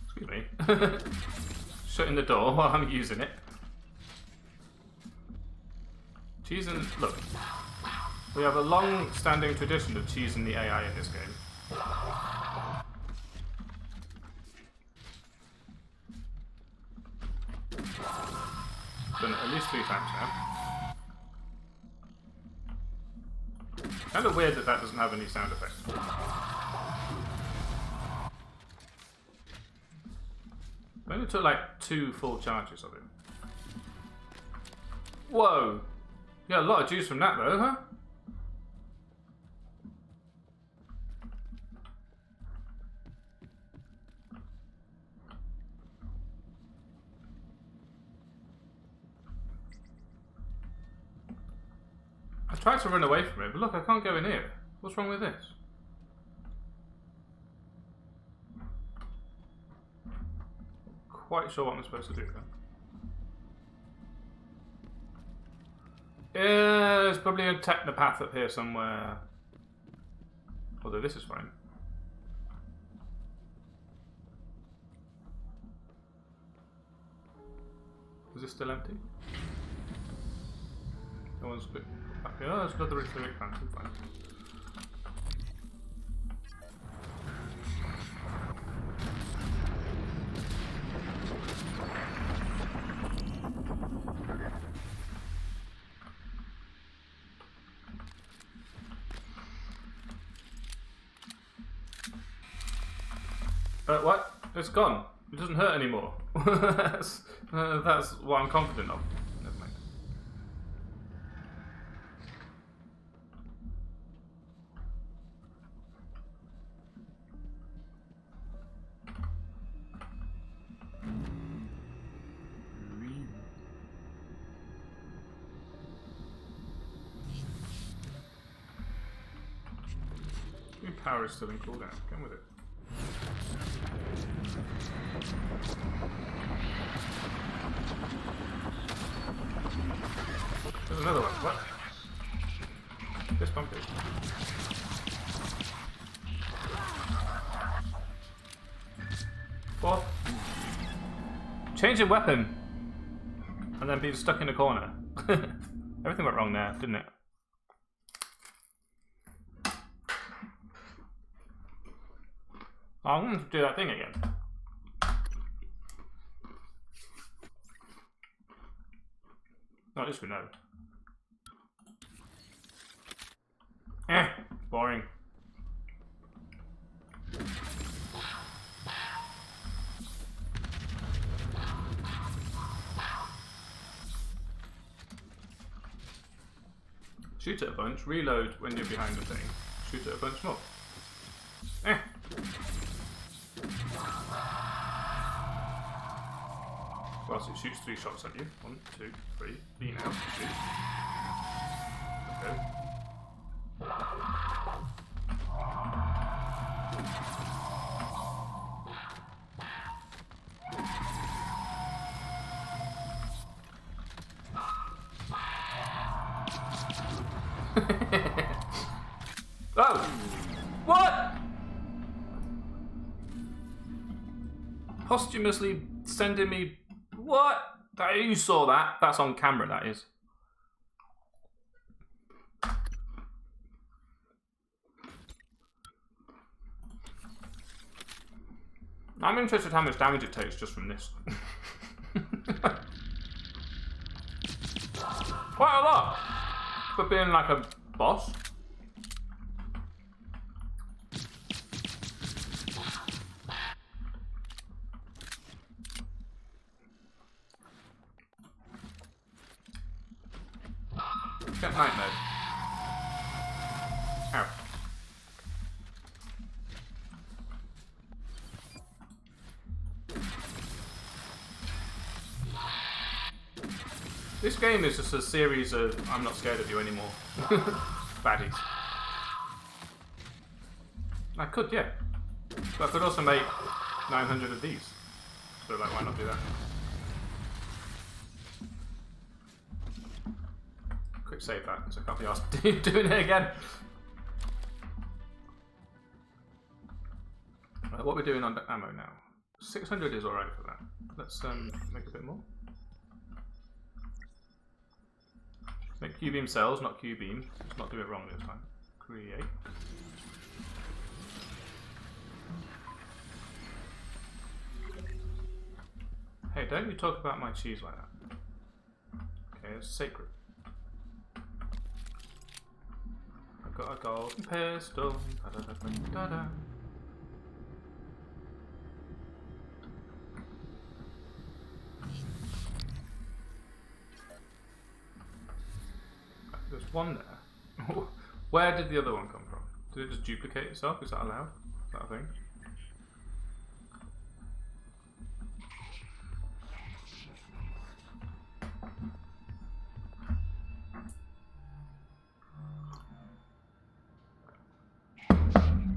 Excuse me. Shutting the door while I'm using it. Cheese and look, we have a long-standing tradition of cheesing the AI in this game. Done it at least 3 times now. Kind of weird that that doesn't have any sound effects. I only took like 2 full charges of it. Whoa! You got a lot of juice from that though, huh? I tried to run away from it, but look, I can't go in here. What's wrong with this? Quite sure what I'm supposed to do then. Yeah, there's probably a technopath up here somewhere. Although this is fine. Is this still empty? No one's back here. Oh, there's another etheric phantom. Fine. What? It's gone. It doesn't hurt anymore. that's what I'm confident of. Never mind. Your power is still in cooldown. Come with it. There's another one. What? This bumpy. Fourth. Changing weapon. And then being stuck in a corner. Everything went wrong there, didn't it? I'm going to do that thing again. Not this we know. Boring. Shoot it a bunch, reload when you're behind the thing, shoot it a bunch more. Whilst it shoots 3 shots at you. 1, 2, 3. B now. Shoot. Okay. Oh! What? Posthumously sending me... What? You saw that? That's on camera, that is. I'm interested how much damage it takes just from this. Quite a lot for being like a boss. Get night mode. Ow. This game is just a series of I'm not scared of you anymore baddies. I could, yeah. But I could also make 900 of these. So like, why not do that? Quick save that, so I can't be asked doing it again. Right, what we're doing on the ammo now. 600 is alright for that. Let's make a bit more. Make Q-beam cells, not Q-beam. Let's not do it wrong this time. Create. Hey, don't you talk about my cheese like that. Okay, it's sacred. I've got a golden pistol. Da, da, da, da, da. There's one there. Where did the other one come from? Did it just duplicate itself? Is that allowed? Is that a thing?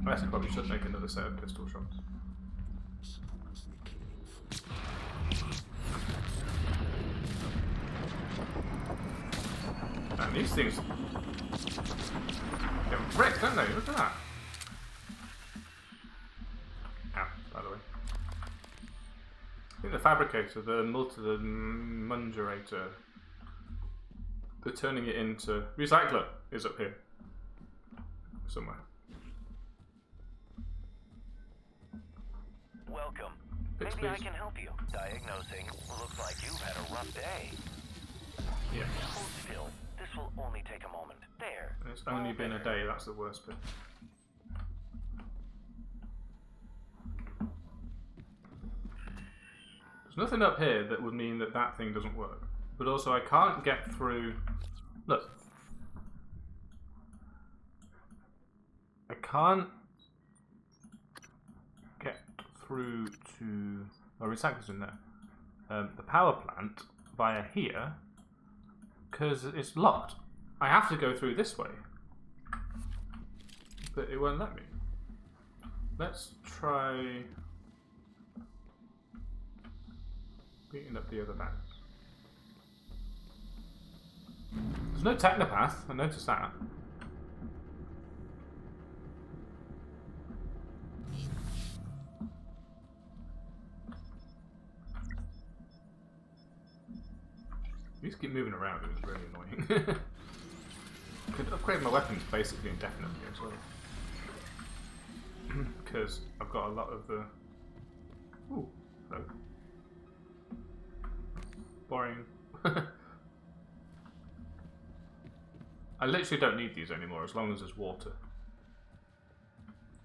I guess I probably should make another set of pistol shots. And these things get wrecked, don't they? Look at that. Ow, by the way. I think the fabricator, the mungerator, they're turning it into... Recycler is up here. Somewhere. Welcome. Fix, Maybe I please. can help you. Diagnosing. Looks like you've had a rough day. Yeah. Hold still. This will only take a moment. There. And it's only been a day, that's the worst bit. There's nothing up here that would mean that that thing doesn't work. But also I can't get through... Look. I can't get through to... Oh, recycler's in there. The power plant via here because it's locked. I have to go through this way. But it won't let me. Let's try... Beating up the other bats. There's no technopath, I noticed that. These keep moving around, it's really annoying. Could upgrade my weapons basically indefinitely as well. Because I've got a lot of the... Ooh, hello. Boring. I literally don't need these anymore as long as there's water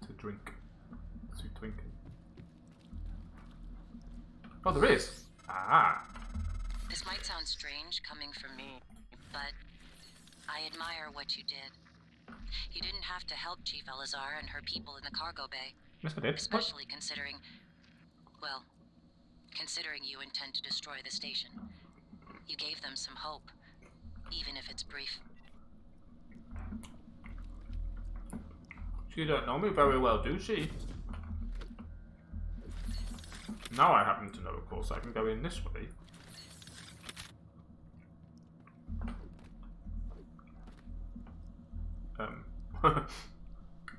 to drink. To drink. Oh, there is! Ah! This might sound strange coming from me, but I admire what you did. You didn't have to help Chief Elazar and her people in the cargo bay. Yes, I did. Especially considering, well, considering you intend to destroy the station. You gave them some hope, even if it's brief. She don't know me very well, do she? Now I happen to know, of course, I can go in this way.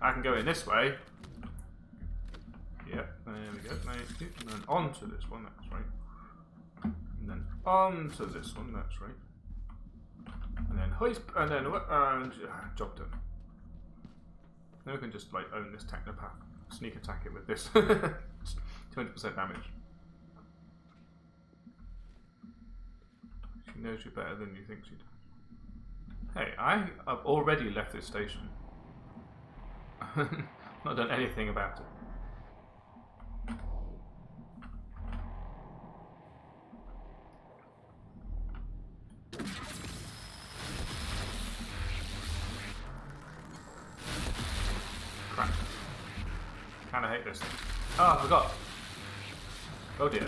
I can go in this way. Yep, there we go. And then onto this one, that's right. And then onto this one, that's right. And then hoist, and then job done. Then we can just like own this technopath, sneak attack it with this. 20% damage. She knows you better than you think she does. Hey, I have already left this station. Not done anything about it. Crap. Kinda hate this thing. Oh, I forgot. Oh dear.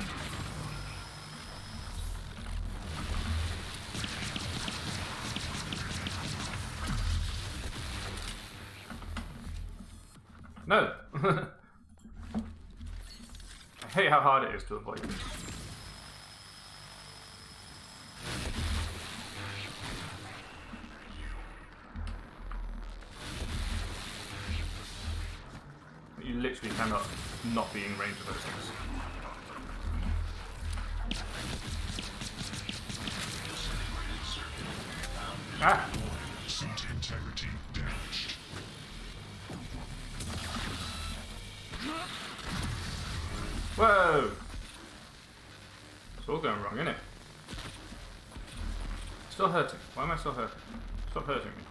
No! I hate how hard it is to avoid this. You literally cannot not be in range of those things. Ah! Suit integrity damaged. Whoa! It's all going wrong, isn't it? Still hurting. Why am I still hurting? Stop hurting me.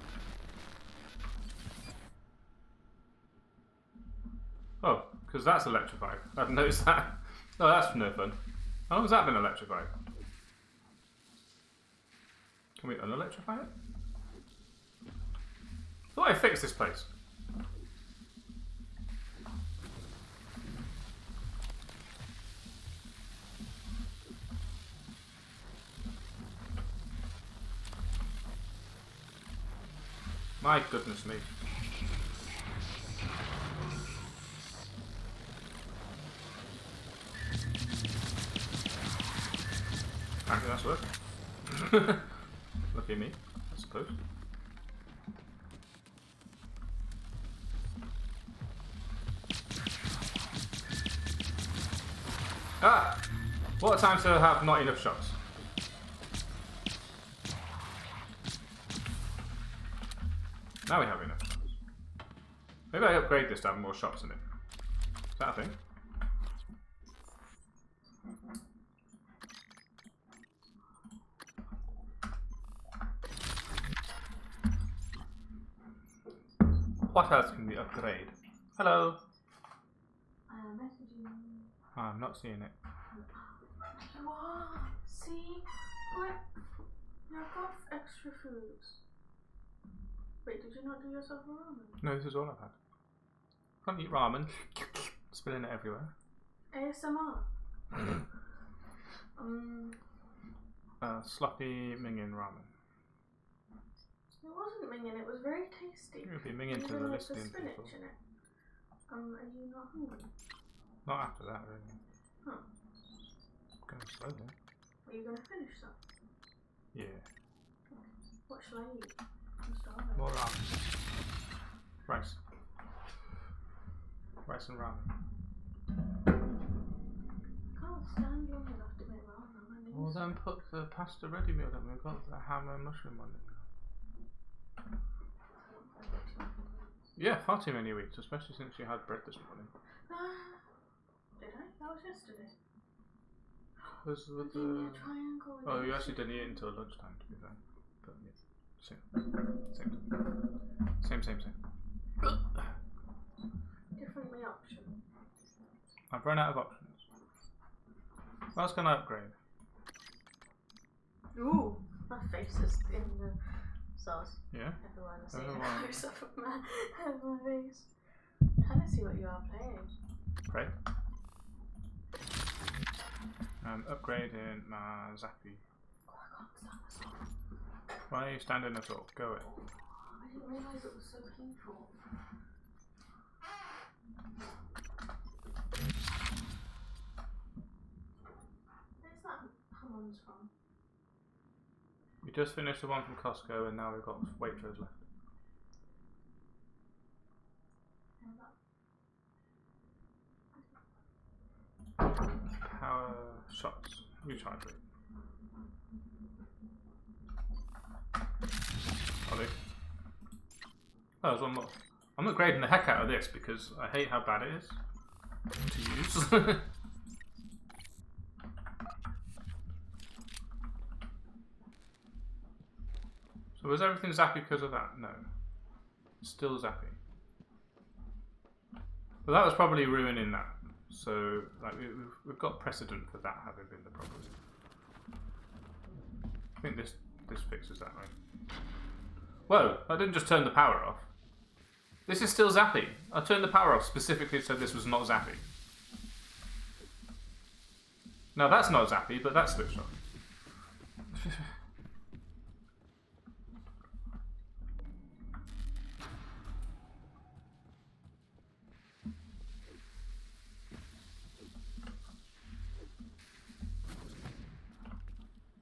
Oh, because that's electrified. I haven't noticed that. Oh, that's no fun. How long has that been electrified? Can we unelectrify it? I thought I fixed this place. My goodness me. Apparently that's working. Lucky me, I suppose. Ah! What a time to have not enough shots. Now we have enough shots. Maybe I upgrade this to have more shots in it. Is that a thing? What else can we upgrade? Hello. Messaging. Oh, I'm not seeing it. You are. See? What? I've got extra foods. Wait, did you not do yourself a ramen? No, this is all I've had. Can't eat ramen. Spilling it everywhere. ASMR. Sloppy mingin ramen. It wasn't mingin, it was very tasty. It would be mingin to the Even with listening the spinach people. in it. Are you not hungry? Not after that, really. Huh. Going slow there. Are you going to finish that? Yeah. What shall I eat? I'm starving. More ramen. Rice. Rice and ramen. I can't stand long enough to make ramen. Well then put the pasta ready meal in. We've got the ham and mushroom one in there. Yeah, far too many weeks, especially since you had bread this morning. Did I? That was yesterday. Was with the triangle. Oh, you actually didn't eat it until lunchtime, to be fair. But yeah, same. Differently option. I've run out of options. What else can I upgrade? Ooh, my face is in the sauce. Yeah? Everyone will see Everyone. it close up of my face. I'm trying to see what you are playing. Pray. Upgrading my Zappy. Oh, I can't stand this one. Why are you standing at all? Go it. I didn't realise it was so painful. Where's that Hammond's from? We just finished the one from Costco and now we've got Waitrose left. Power shots. Recharge rate. Ollie. Oh, there's one more. I'm upgrading the heck out of this because I hate how bad it is to use. So was everything zappy because of that? No. Still zappy. But that was probably ruining that. So like we've got precedent for that having been the problem. I think this fixes that, right? Whoa, I didn't just turn the power off. This is still zappy. I turned the power off specifically so this was not zappy. Now that's not zappy, but that's switched off.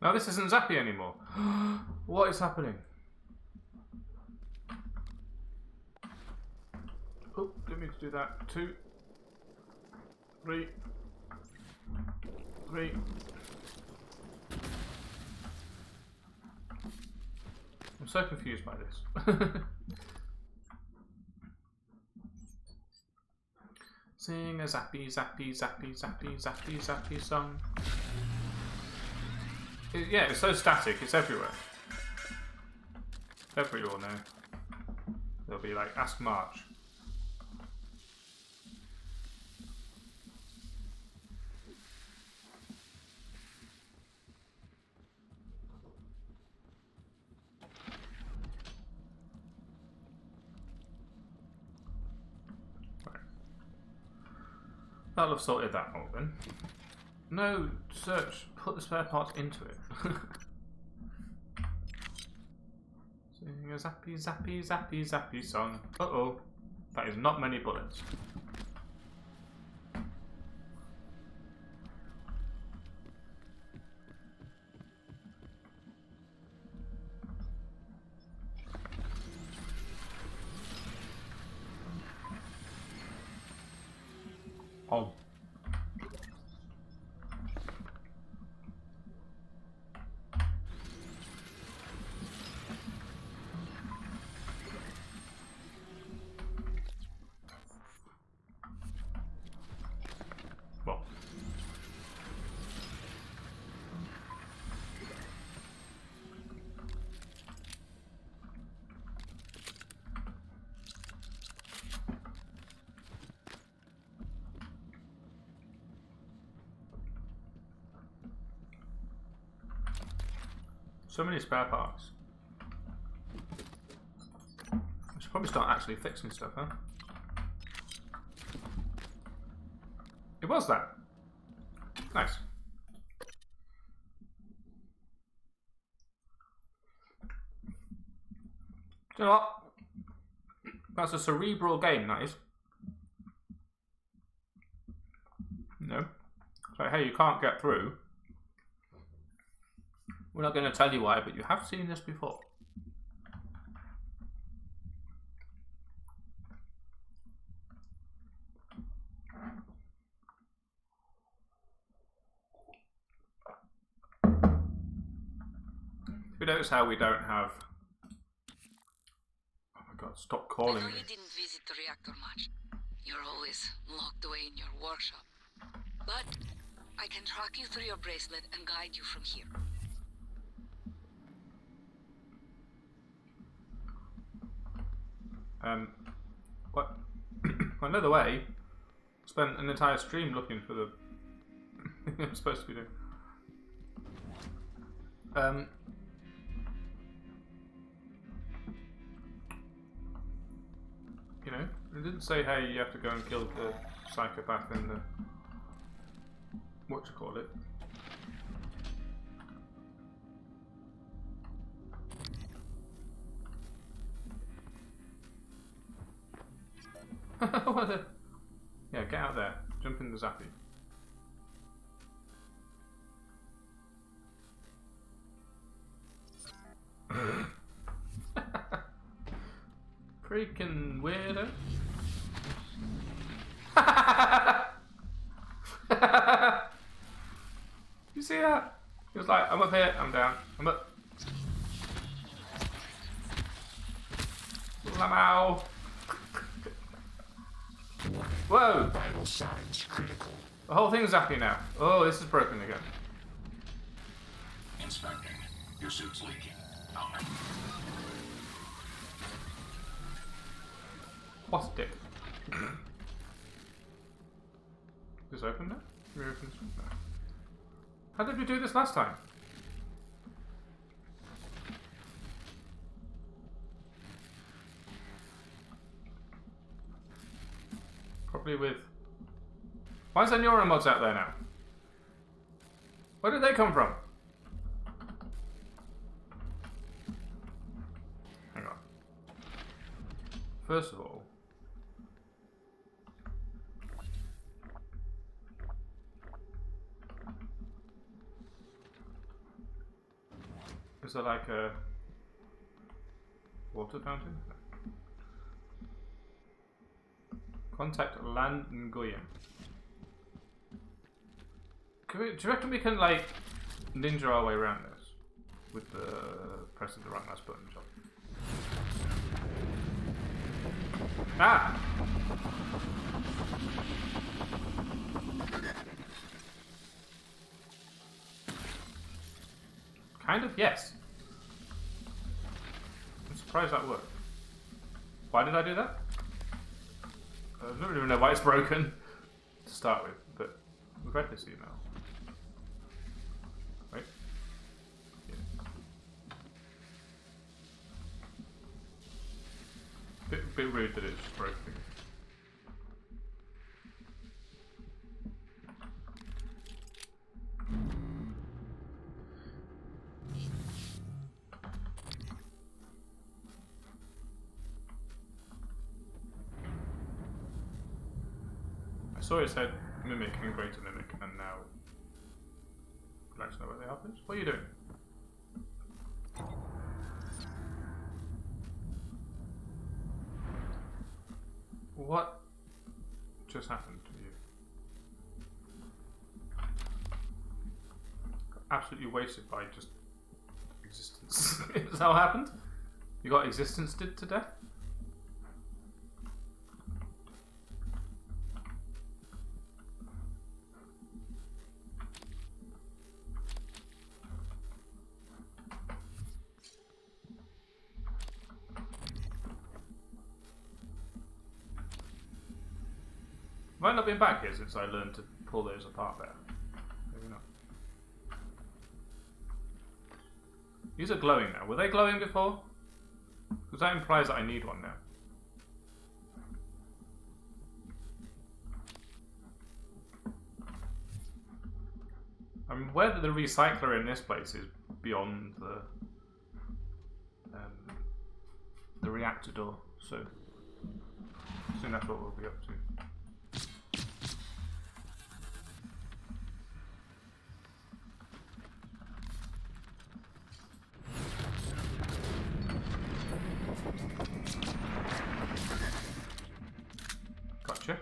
Now this isn't zappy anymore. What is happening? Oh, didn't mean to do that. 2, 3, 3. I'm so confused by this. Sing a zappy, zappy, zappy, zappy, zappy, zappy song. Yeah, it's so static, it's everywhere. Everywhere now. They'll be like, ask March. Right. That'll have sorted that out then. No, search. Put the spare parts into it. Sing a zappy, zappy, zappy, zappy song. Uh-oh. That is not many bullets. Oh. So many spare parts. I should probably start actually fixing stuff, huh? It was that. Nice. Do you know what? That's a cerebral game, that is. No. So, hey, you can't get through. We're not going to tell you why, but you have seen this before. You notice how we don't have... Oh my god, stop calling I know me. you didn't visit the reactor much. You're always locked away in your workshop. But I can track you through your bracelet and guide you from here. What? Another way. Spent an entire stream looking for the thing I'm supposed to be doing. You know, it didn't say, hey, you have to go and kill the psychopath in the... whatchamacallit. What the... Yeah, get out there. Jump in the zappy. Freaking weirdo. You see that? He was like, I'm up here, I'm down, I'm up. Lamau. Whoa! Vital signs critical. The whole thing's zappy now. Oh, this is broken again. Inspecting. Your suit's leaking. Out. What's dick? Is this open now? Can we open this one? No. How did we do this last time? Probably with... Why is there neuron mods out there now? Where did they come from? Hang on. First of all... Is there like a water fountain? Contact Land Nguyen. Do you reckon we can like ninja our way around this with the pressing the right mouse button job? Ah! Kind of, yes. I'm surprised that worked. Why did I do that? I don't even know why it's broken to start with, but we've read this email. Right? Yeah. Bit rude that it's broken. I saw it said mimic and greater mimic, and now I'd like to know what the help is. What are you doing? What just happened to you? Got absolutely wasted by just existence. Is that what happened? You got existence did to death? Might not been back here since I learned to pull those apart better. Maybe not. These are glowing now. Were they glowing before? Because that implies that I need one now. I'm aware that the recycler in this place is beyond the reactor door, so I think that's what we'll be up to. Gotcha.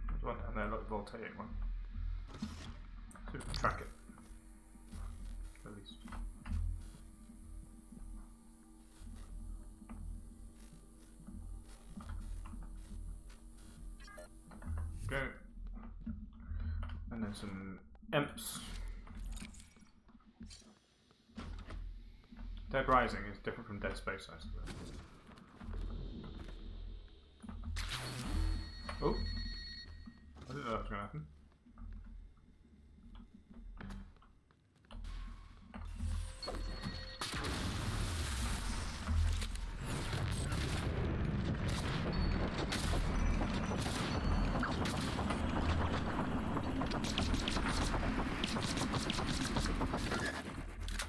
There's one down there, like a voltaic one. See if we can track it. At least. Go. And then some imps. Dead Rising is different from Dead Space, I suppose. Oh! I didn't know that was going to happen.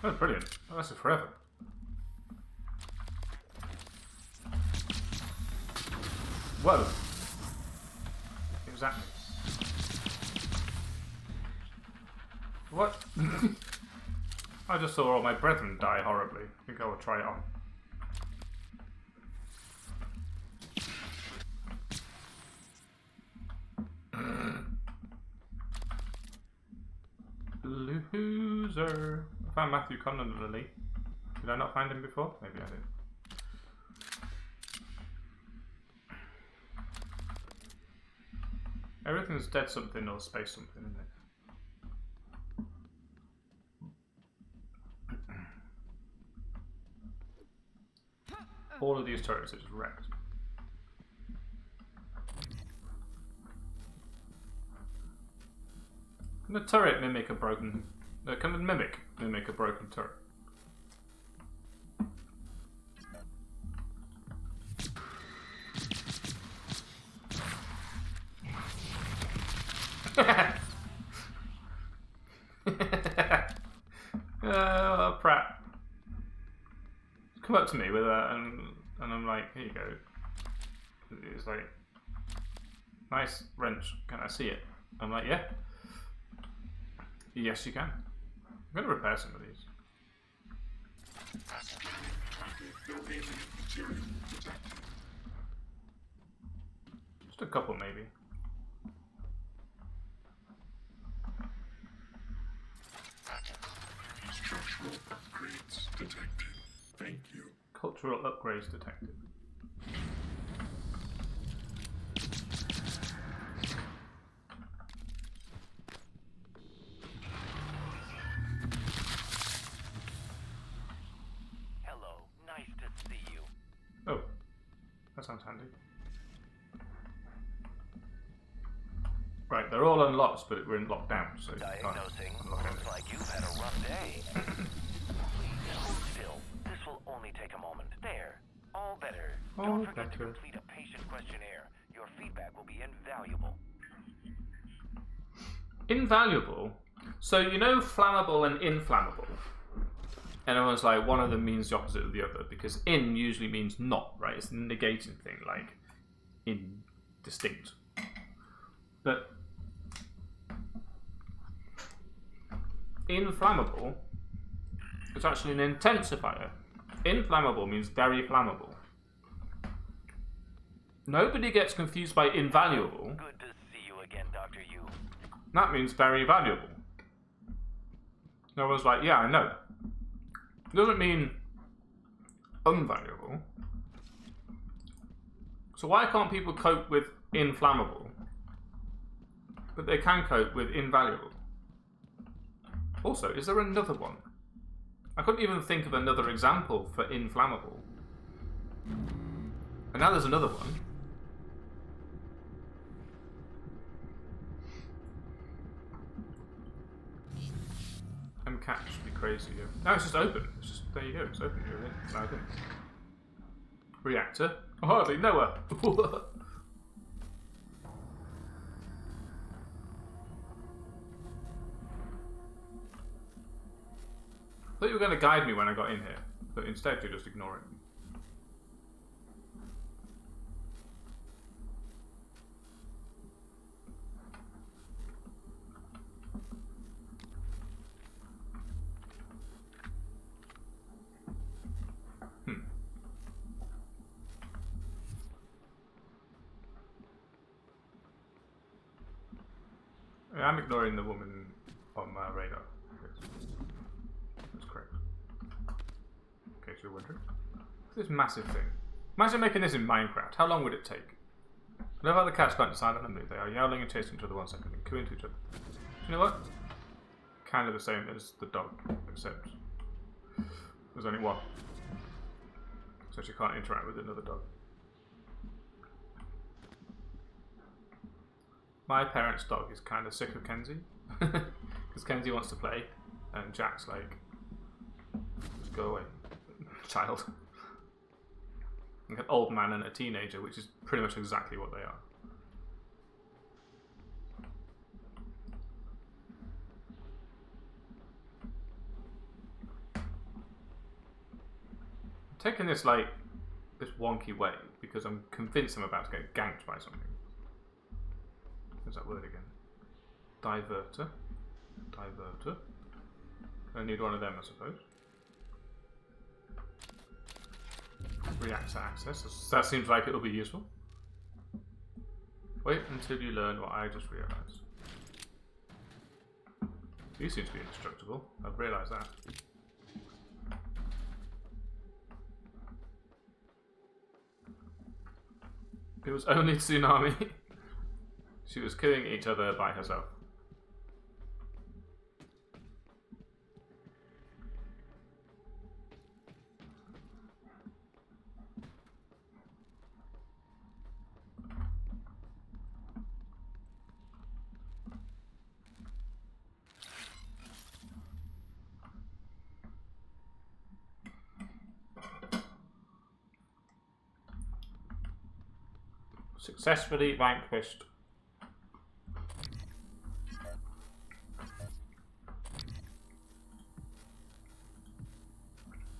Oh, brilliant. Oh, that's forever. Whoa. Exactly. What? I just saw all my brethren die horribly. I think I will try it on. Loser. I found Matthew Conlon in the league. Did I not find him before? Maybe I did. Everything's dead something or space something, isn't it? All of these turrets are just wrecked. Can the turret mimic a broken... can the mimic a broken turret? Pratt. Come up to me with that and I'm like, here you go. It's like, nice wrench, can I see it? I'm like, yeah. Yes, you can. I'm going to repair some of these. Just a couple, maybe. Structural upgrades detected. Thank you. Cultural upgrades detected. Hello, nice to see you. Oh, that sounds handy. Right, they're all unlocked, but we're in lockdown, so Diagnosing. Looks like you've had a rough day. Please hold still. This will only take a moment. There. All better. Don't forget to complete a patient questionnaire. Your feedback will be invaluable. Invaluable? So you know flammable and inflammable? And everyone's like, one of them means the opposite of the other, because in usually means not, right? It's the negating thing, like indistinct. But inflammable is actually an intensifier. Inflammable means very flammable. Nobody gets confused by invaluable. Good to see you again, Dr. Yu. That means very valuable. No one's like, yeah, I know. It doesn't mean unvaluable. So why can't people cope with inflammable, but they can cope with invaluable? Also, is there another one? I couldn't even think of another example for inflammable. And now there's another one. MCAT should be crazy. No, it's just open. It's just, there you go, it's open. You're in. No, I didn't. Reactor? I hardly know her. I thought you were going to guide me when I got in here, but instead you're just ignoring me. I'm ignoring the woman on my radar. That's correct. In case you're wondering. This massive thing. Imagine making this in Minecraft. How long would it take? I love how the cats can't decide on the move. They are yowling and chasing each other 1 second and cooing to each other. You know what? Kind of the same as the dog, except there's only one. So she can't interact with another dog. My parents' dog is kind of sick of Kenzie. Because Kenzie wants to play, and Jack's like, just go away, child. Like an old man and a teenager, which is pretty much exactly what they are. I'm taking this like this wonky way because I'm convinced I'm about to get ganked by something. What's that word again? Diverter. Diverter. I need one of them, I suppose. Reactor access. That seems like it'll be useful. Wait until you learn what I just realised. You seem to be indestructible. I've realised that. It was only Tsunami. She was killing each other by herself. Successfully vanquished.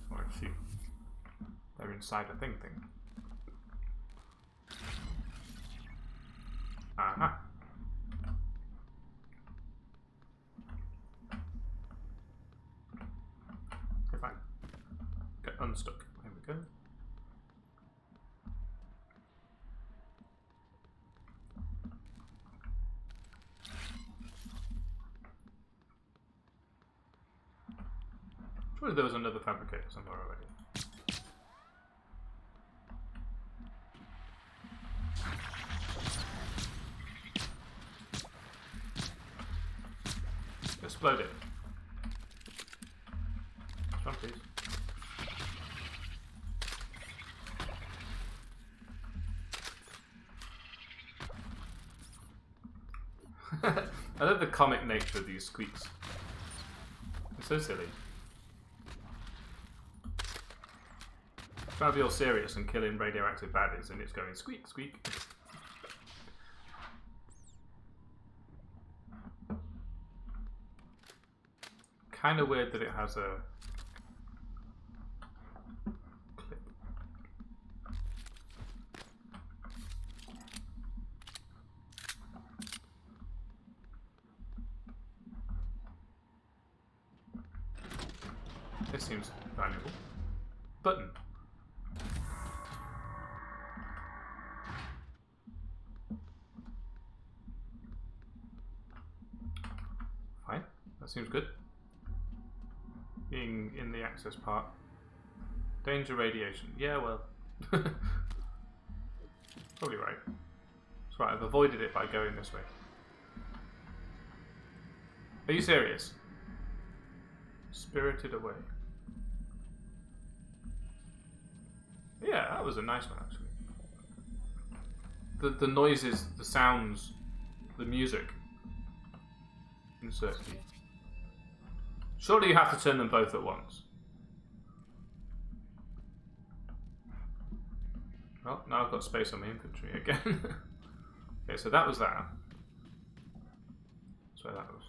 Or I see. They're inside a thing. Aha. Okay, fine. Get unstuck. There we go. Surely there was another fabricator somewhere already. Explode it. This one, please. I love the comic nature of these squeaks. It's so silly. Trying to be all serious and killing radioactive baddies, and it's going squeak, squeak. Kind of weird that it has a clip. This seems valuable. Button. Fine, that seems good. Being in the access part. Danger radiation. Yeah, well. Probably right. That's right, I've avoided it by going this way. Are you serious? Spirited Away. Yeah, that was a nice one actually. The noises, the sounds, the music. Insert key. Surely you have to turn them both at once. Well, now I've got space on my inventory again. Okay, so that was that. That's where that was.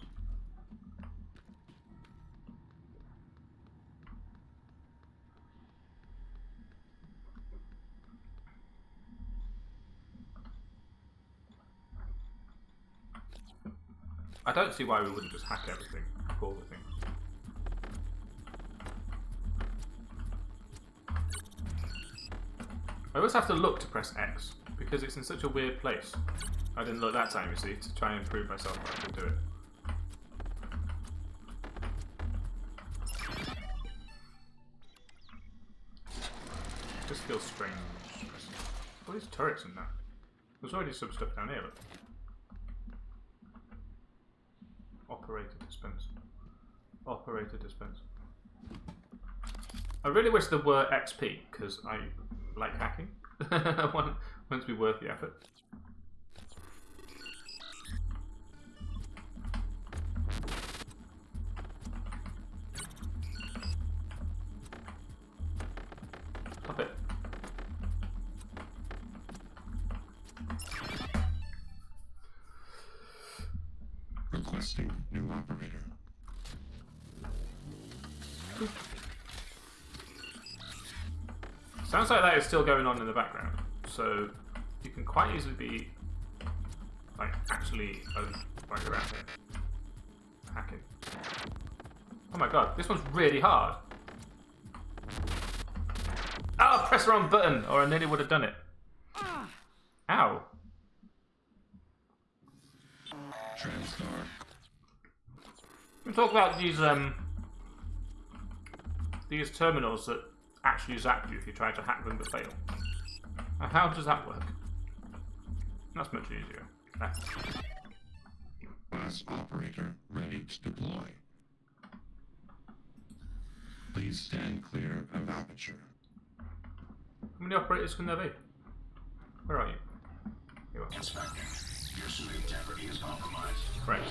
I don't see why we wouldn't just hack everything, all the things. always have to look to press X because it's in such a weird place. I didn't look that time, you see, to try and prove myself that I could do it. Just feels strange. All these turrets in that. There's already some stuff down here, look. Operator dispenser. Operator dispenser. I really wish there were XP, because I like hacking. I want it to be worth the effort. Stop it. Requesting new operator. Sounds like that is still going on in the background, so you can quite easily be like actually right around here hacking. Oh my god, this one's really hard. Oh, press the wrong button, or I nearly would have done it. Ow. We talk about these terminals that actually zap you if you try to hack them but fail. Now, how does that work? That's much easier. Bus operator ready to deploy. Please stand clear of aperture. How many operators can there be? Where are you? Here you are. Inspector, your suit integrity is compromised. Right.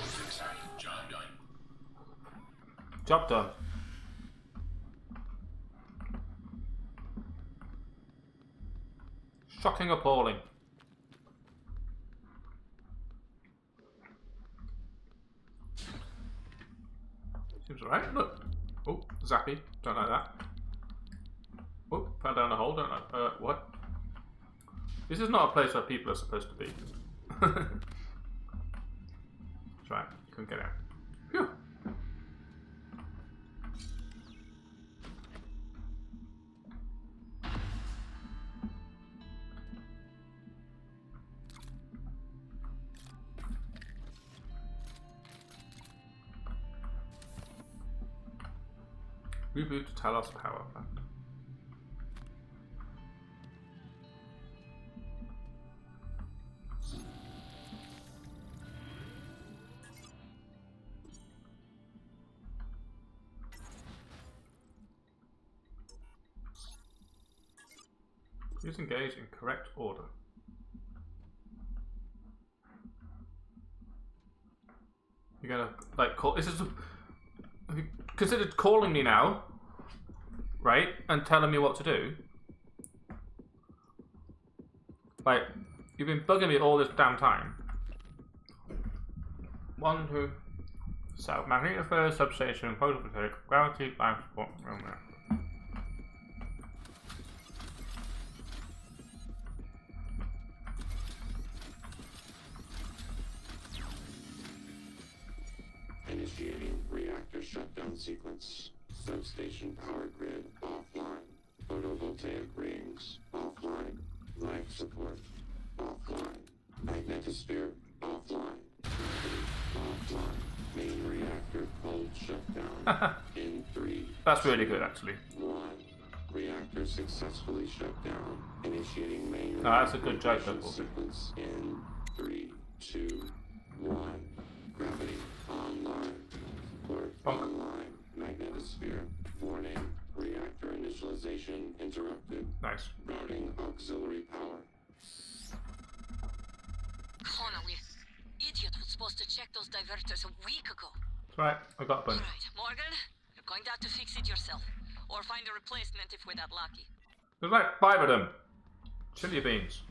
Job done. Job done. Shocking, appalling. Seems alright. Look. Oh, zappy. Don't like that. Oh, fell down a hole. Don't like. What? This is not a place where people are supposed to be. That's right. Couldn't get out. Phew. Reboot to Talos power plant. Please engage in correct order. You're gonna like call. This is. Have you considered calling me now, right, and telling me what to do? Like, you've been bugging me all this damn time. 1, 2, South Magnetosphere substation, photovoltaic, gravity, life support, room there. Initiating reactor shutdown sequence. Substation power grid offline. Photovoltaic rings offline. Life support offline. Magnetosphere offline. Offline. Main reactor cold shutdown. In 3. That's really good, actually. 1. Reactor successfully shut down. Initiating main reactor. That's a good joke, though. Sequence in 3, 2, 1. Gravity online. Port online. Magnetosphere. Warning. Reactor initialization interrupted. Nice. Routing auxiliary power. Connolly, idiot was supposed to check those diverters a week ago. That's right. I got a bunch. Alright, Morgan, you're going to have to fix it yourself. Or find a replacement if we're that lucky. There's like 5 of them. Chili beans.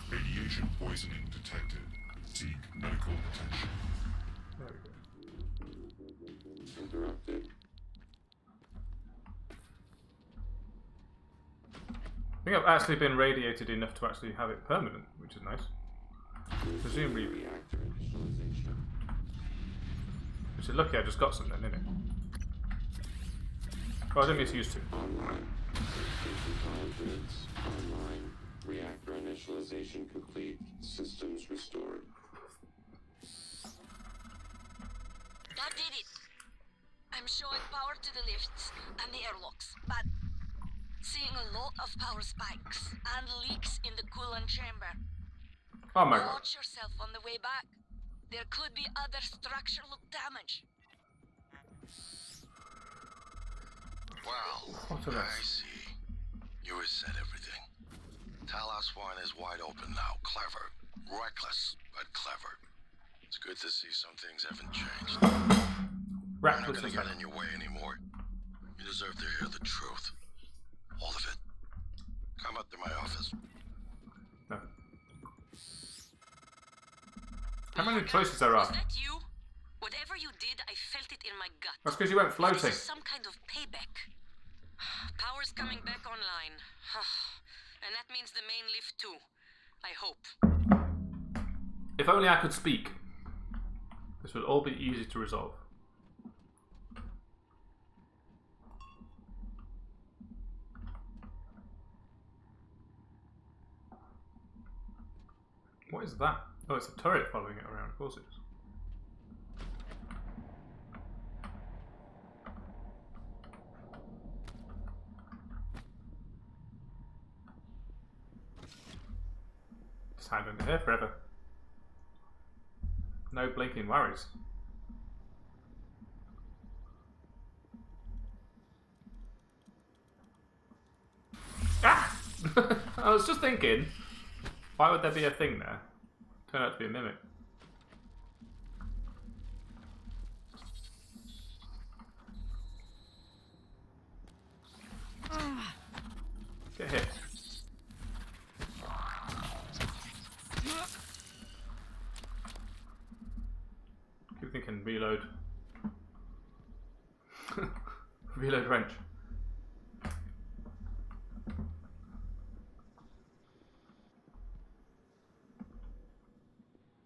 Radiation poisoning detected. Seek medical attention. There we go. Interrupted. I think I've actually been radiated enough to actually have it permanent, which is nice. Presumably. Which is lucky I just got something, innit? Oh, I didn't get used to. Online. Reactor initialization complete. Systems restored. That did it. I'm showing power to the lifts and the airlocks, but seeing a lot of power spikes and leaks in the coolant chamber. Oh my god. Watch yourself on the way back. There could be other structural damage. Well, I see. You reset everything. Talos 1 is wide open now. Clever. Reckless, but clever. It's good to see some things haven't changed. We're not gonna get in your way anymore. You deserve to hear the truth. All of it. Come up to my office. No. How many choices there are? Was that you? Whatever you did, I felt it in my gut. That's because you went floating. This is some kind of payback. Power's coming back online. And that means the main lift too. I hope. If only I could speak. This would all be easy to resolve. What is that? Oh, it's a turret following it around. Of course it is. Just hang under here forever. No blinking worries. Ah! I was just thinking, why would there be a thing there? Turned out to be a mimic. Get hit. Keep thinking reload. Reload wrench.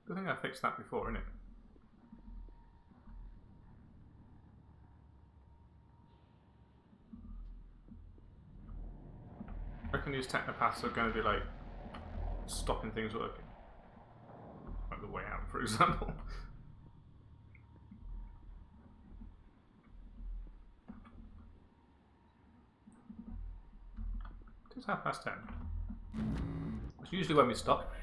I think I fixed that before, innit? I reckon these technopaths are going to be like stopping things working. Like the way out, for example. It's 10:30. That's usually when we stop.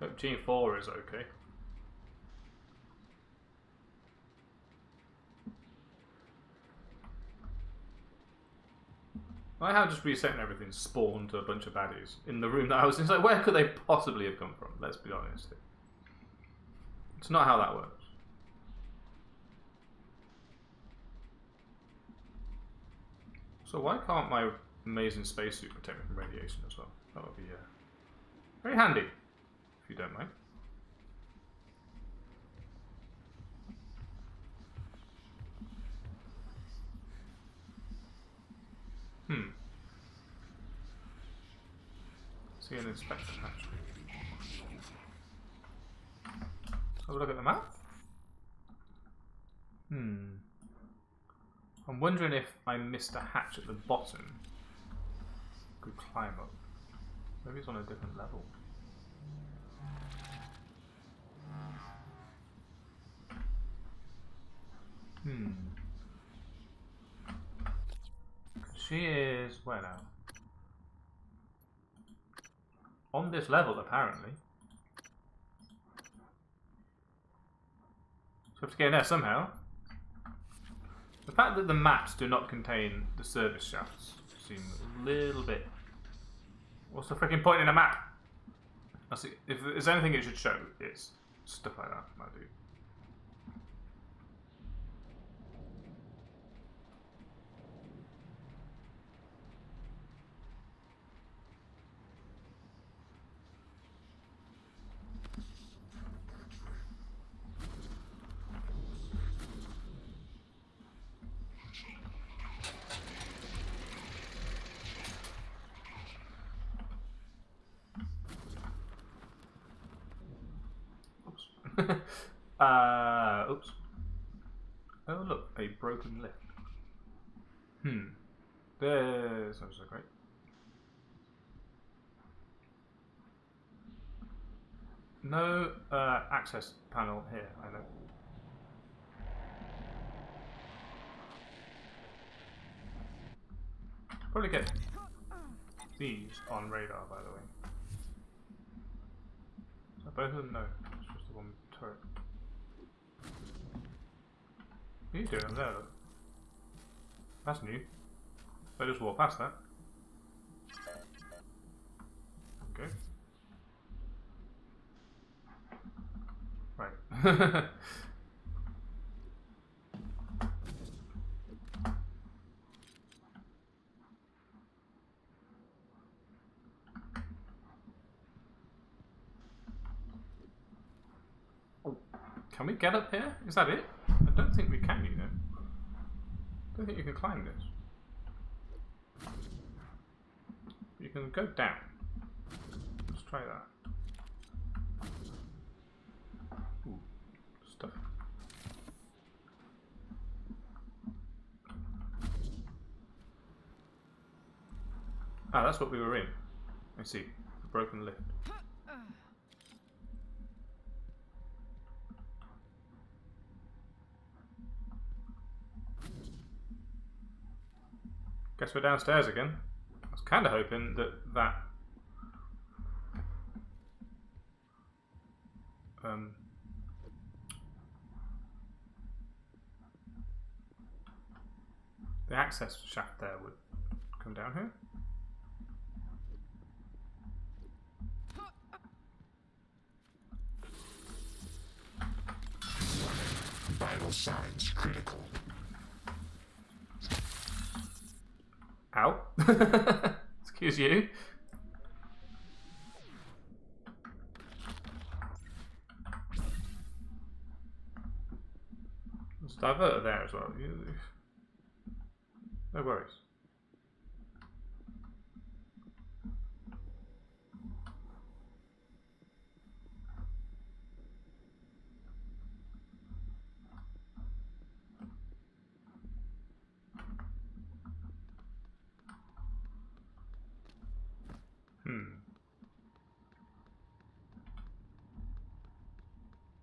Hope Team 4 is okay. I like how just resetting everything spawned a bunch of baddies in the room that I was in. It's like, where could they possibly have come from? Let's be honest. It's not how that works. So why can't my amazing spacesuit protect me from radiation as well? That would be very handy, if you don't mind. See an inspection hatch. Have a look at the map. I'm wondering if I missed a hatch at the bottom. Could climb up. Maybe it's on a different level. She is where now? On this level, apparently. So we have to get in there somehow. The fact that the maps do not contain the service shafts seems a little bit... What's the freaking point in a map? If there's anything it should show, it's stuff like that, my dude. Oops. Oh look, a broken lift. There's not so great. No access panel here, I know. Probably get these on radar, by the way. So both of them? No, it's just the one turret. What are you doing up there? Look? That's new. I just walk past that. Okay. Right. Can we get up here? Is that it? I don't think we can, you know. I don't think you can climb this. You can go down. Let's try that. Ooh, stuff. Ah, that's what we were in. I see. The broken lift. Guess we're downstairs again. I was kind of hoping that the access shaft there would come down here. Vital signs critical. Ow. Excuse you. There's a diverter there as well. No worries.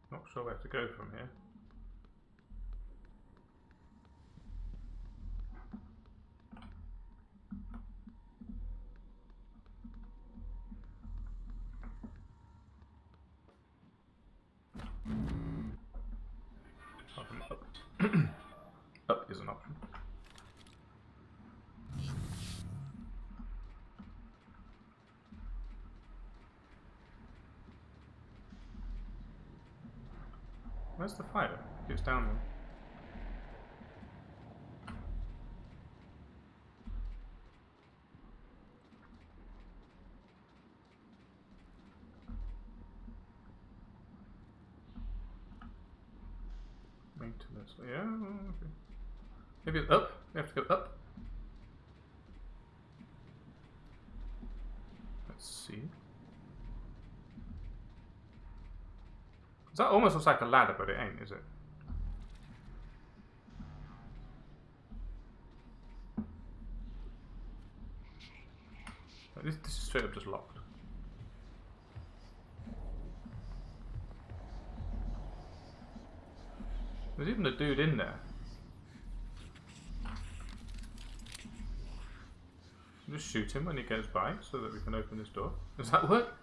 Not sure where to go from here. Up. Up is an option. Where's the fire? It's down there. Maintenance. Yeah, okay. Maybe it's up. We have to go up. Let's see. That almost looks like a ladder, but it ain't, is it? This is straight up just locked. There's even a dude in there. Just shoot him when he goes by so that we can open this door. Does that work?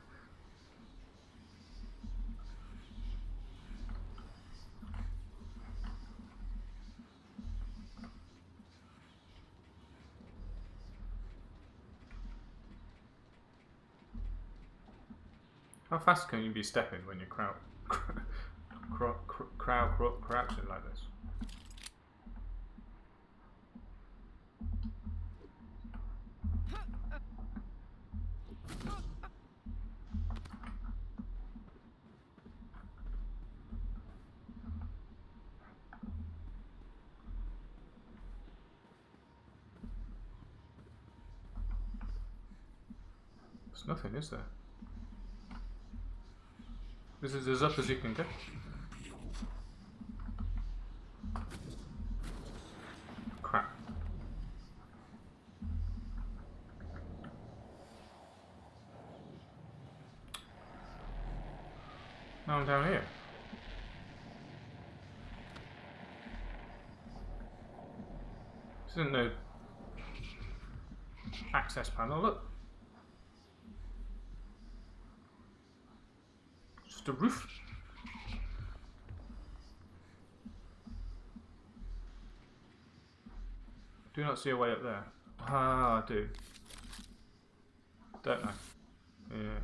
How fast can you be stepping when you're crouching like this? There's nothing, is there? This is as up as you can get. Crap. Now I'm down here. This isn't no access panel, look. Just a roof. Do not see a way up there. Ah, I do. Don't I? Yeah.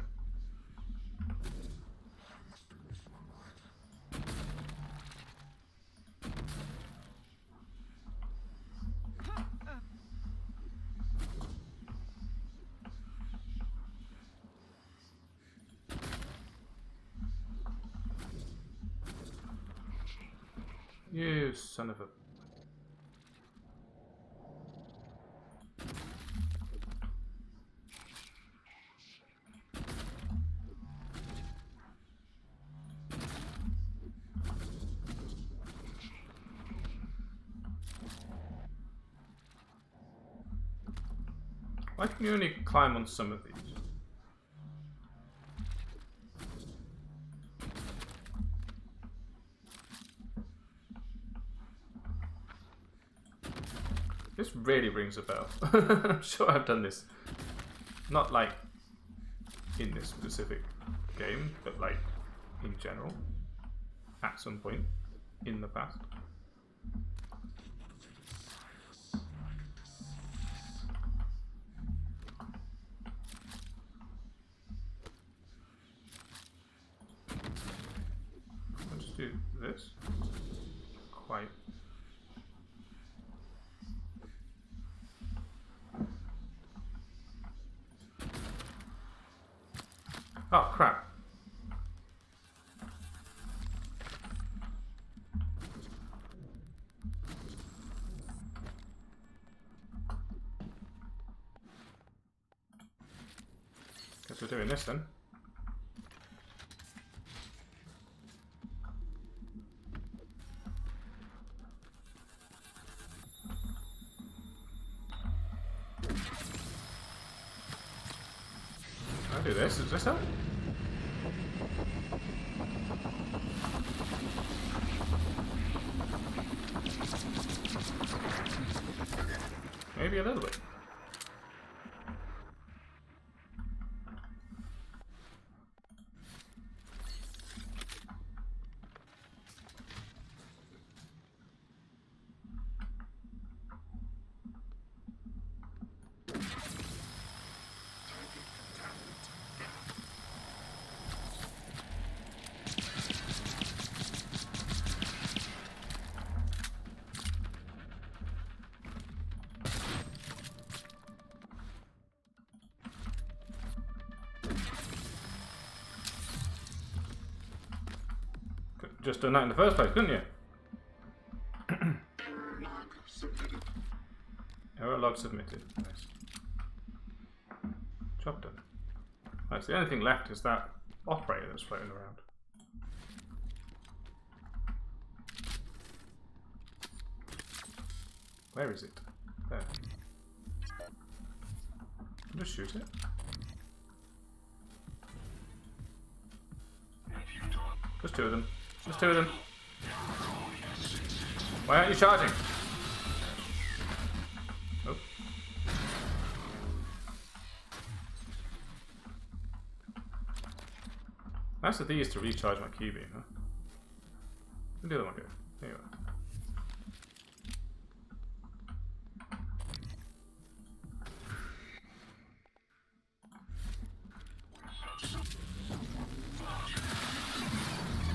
You son of a... Why can you only climb on some of these? This really rings a bell. I'm sure I've done this. Not like in this specific game, but like in general. At some point in the past. Let's do this. Quite. Oh, crap. Guess we're doing this then. I'll do this. Does this help? Maybe a little bit. Just done that in the first place, couldn't you? Error log submitted. Nice. Job done. Right, so the only thing left is that operator that's floating around. Where is it? There. Just shoot it. Just two of them. Just two of them. Why aren't you charging? Oh. Nice of these to recharge my Q beam, huh? Where'd the other one go? There you are.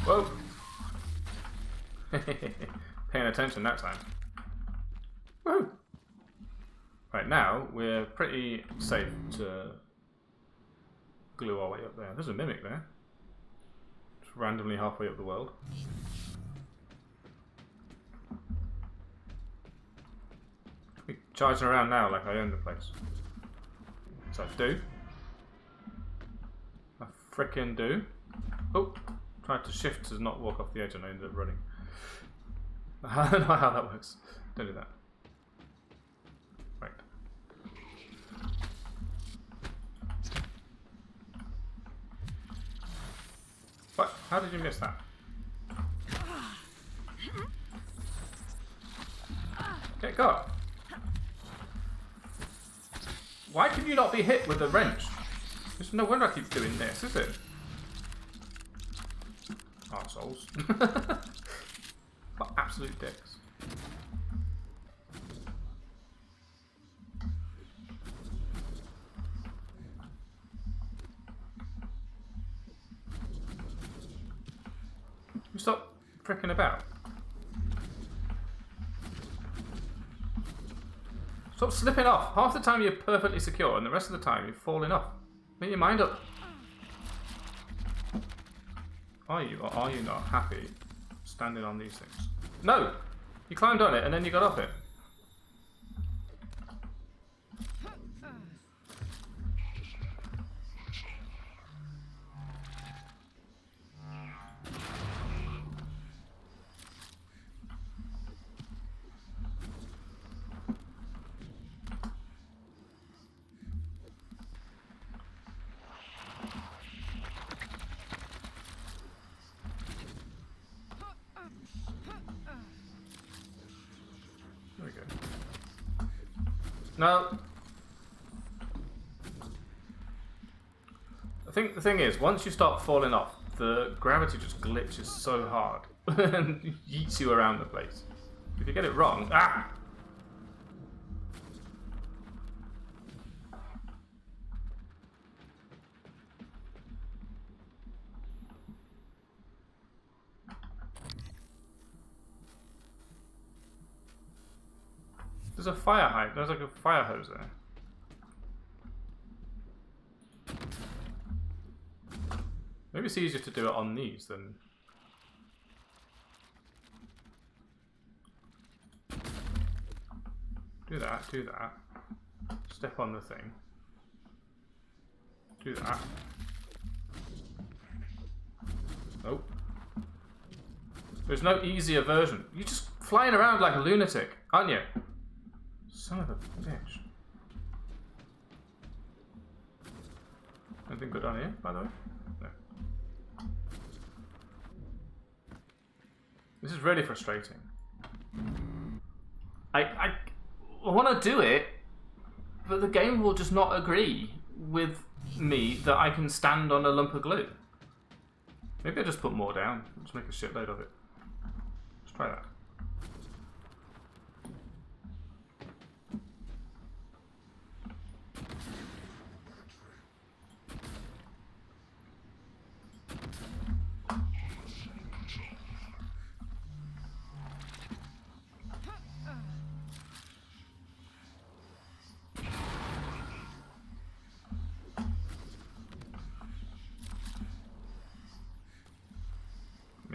Whoa! Paying attention that time. Woo! Right now, we're pretty safe to glue our way up there. There's a mimic there. Just randomly halfway up the world. Be charging around now like I own the place. So I do. I frickin' do. Oh! Tried to shift to not walk off the edge and I ended up running. I don't know how that works. Don't do that. Right. What? How did you miss that? Okay, go. Why can you not be hit with a wrench? There's no wonder I keep doing this, is it? Arseholes. What absolute dicks. You stop fricking about. Stop slipping off. Half the time you're perfectly secure and the rest of the time you're falling off. Make your mind up. Are you or are you not happy standing on these things? No! You climbed on it and then you got off it. There we go. No. I think the thing is, once you start falling off, the gravity just glitches so hard and yeets you around the place. If you get it wrong, ah! There's a fire hydrant. There's like a fire hose there. Maybe it's easier to do it on these than... Do that, do that. Step on the thing. Do that. Nope. There's no easier version. You're just flying around like a lunatic, aren't you? Son of a bitch. Anything good on here, by the way? No. This is really frustrating. I want to do it, but the game will just not agree with me that I can stand on a lump of glue. Maybe I'll just put more down. Just make a shitload of it. Let's try that.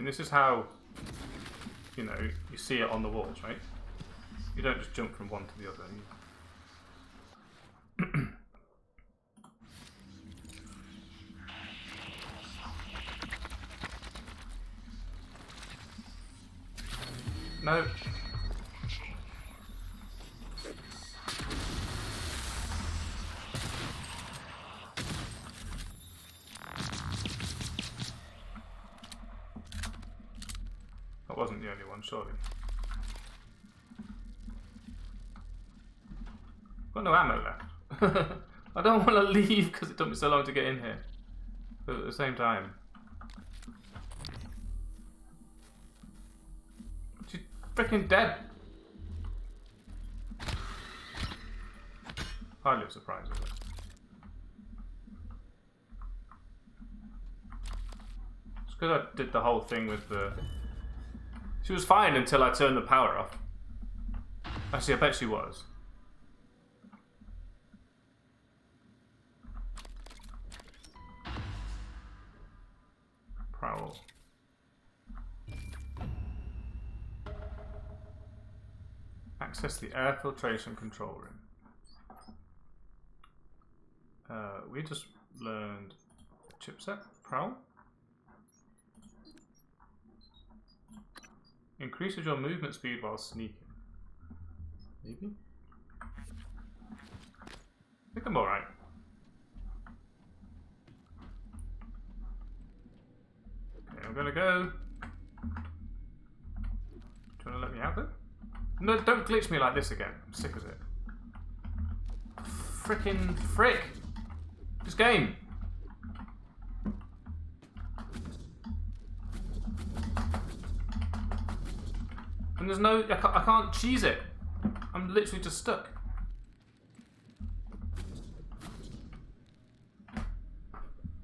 This is how, you know, you see it on the walls, right? You don't just jump from one to the other. No. That wasn't the only one, surely. Got no ammo left. I don't want to leave because it took me so long to get in here. But at the same time, she's freaking dead. Hardly a surprise, is it? It's because I did the whole thing with the... She was fine until I turned the power off. Actually, I bet she was. Prowl. Access the air filtration control room. We just learned chipset. Prowl. Increases your movement speed while sneaking. Maybe? I think I'm alright. Okay, I'm gonna go. Do you wanna let me out there? No, don't glitch me like this again. I'm sick of it. Frickin' frick! This game! And there's no, I can't cheese it. I'm literally just stuck.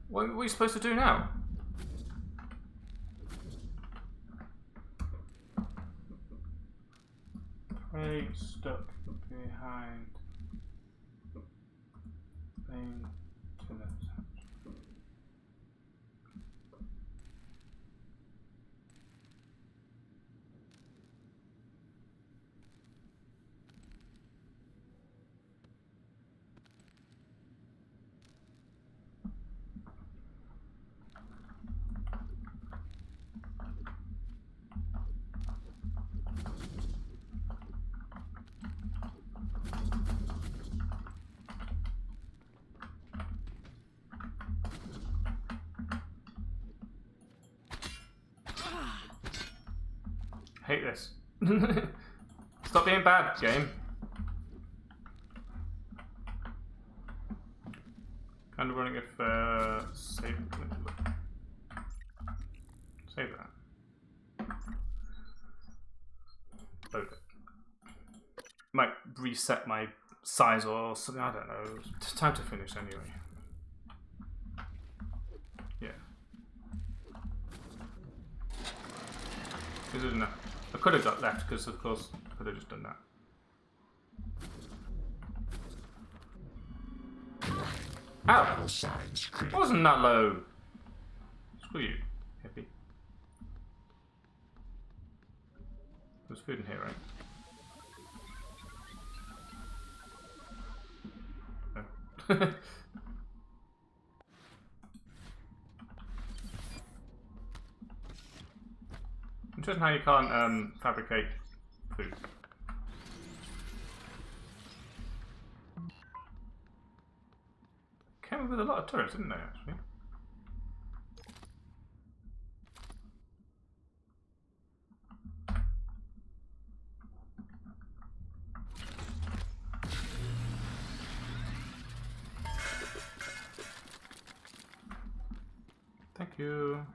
What are we supposed to do now? Prey stuck behind maintenance. Hate this. Stop being bad, game. Kind of wondering if save that. Load it. Might reset my size or something. I don't know. It's time to finish anyway. Yeah. This is enough. I could have got left because, of course, I could have just done that. Ow! It wasn't that low. Screw you, hippie. There's food in here, right? No. Interesting how you can't fabricate food. Came with a lot of turrets, didn't they, actually? Thank you.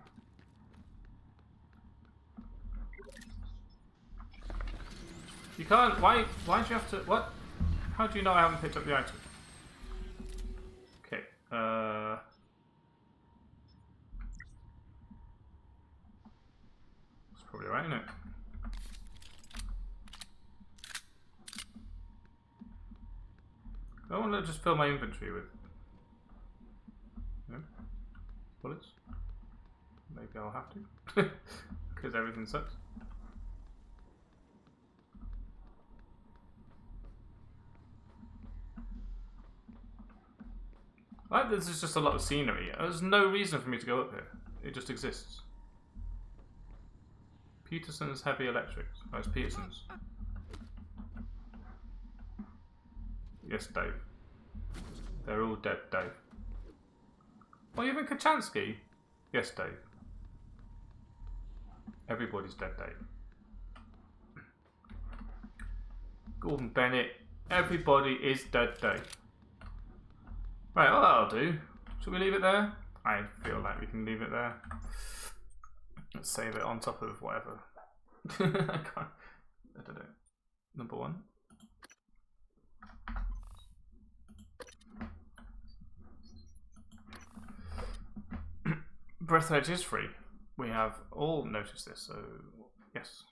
You can't. Why do you have to? What? How do you know I haven't picked up the item? Okay. That's probably right, isn't it? I want to just fill my inventory with bullets. Maybe I'll have to, because everything sucks. Like, this is just a lot of scenery. There's no reason for me to go up here. It just exists. Peterson's Heavy Electrics. Oh, it's Peterson's. Yes, Dave. They're all dead, Dave. Oh, even Kachansky? Yes, Dave. Everybody's dead, Dave. Gordon Bennett. Everybody is dead, Dave. Right, well, that'll do. Should we leave it there? I feel like we can leave it there. Let's save it on top of whatever. I don't know. Number 1. Breath Edge is free. We have all noticed this, so yes.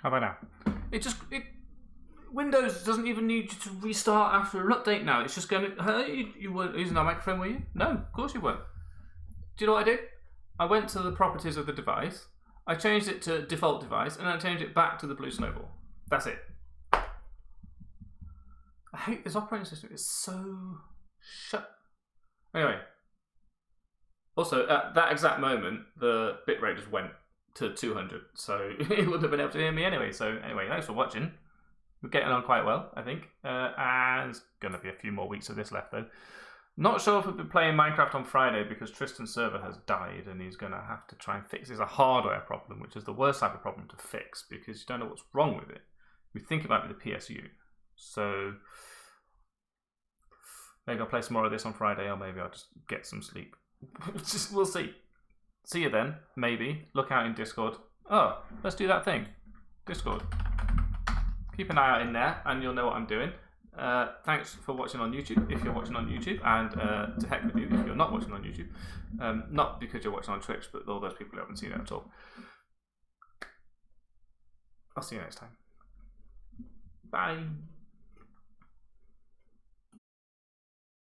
How about now? Windows doesn't even need you to restart after an update now. It's just going to... Hey, you weren't using our microphone, were you? No, of course you weren't. Do you know what I did? I went to the properties of the device, I changed it to default device, and I changed it back to the blue snowball. That's it. I hate this operating system. It's so... Anyway. Also, at that exact moment, the bitrate just went to 200, so it wouldn't have been able to hear me anyway. So anyway, thanks for watching. We're getting on quite well, I think. And there's going to be a few more weeks of this left, though. Not sure if we'll be playing Minecraft on Friday because Tristan's server has died and he's going to have to try and fix it. It's a hardware problem, which is the worst type of problem to fix because you don't know what's wrong with it. We think it might be the PSU. So maybe I'll play some more of this on Friday, or maybe I'll just get some sleep. We'll see. See you then, maybe. Look out in Discord. Oh, let's do that thing. Discord. Keep an eye out in there and you'll know what I'm doing. Thanks for watching on YouTube, if you're watching on YouTube, and to heck with you if you're not watching on YouTube. Not because you're watching on Twitch, but all those people who haven't seen it at all. I'll see you next time. Bye.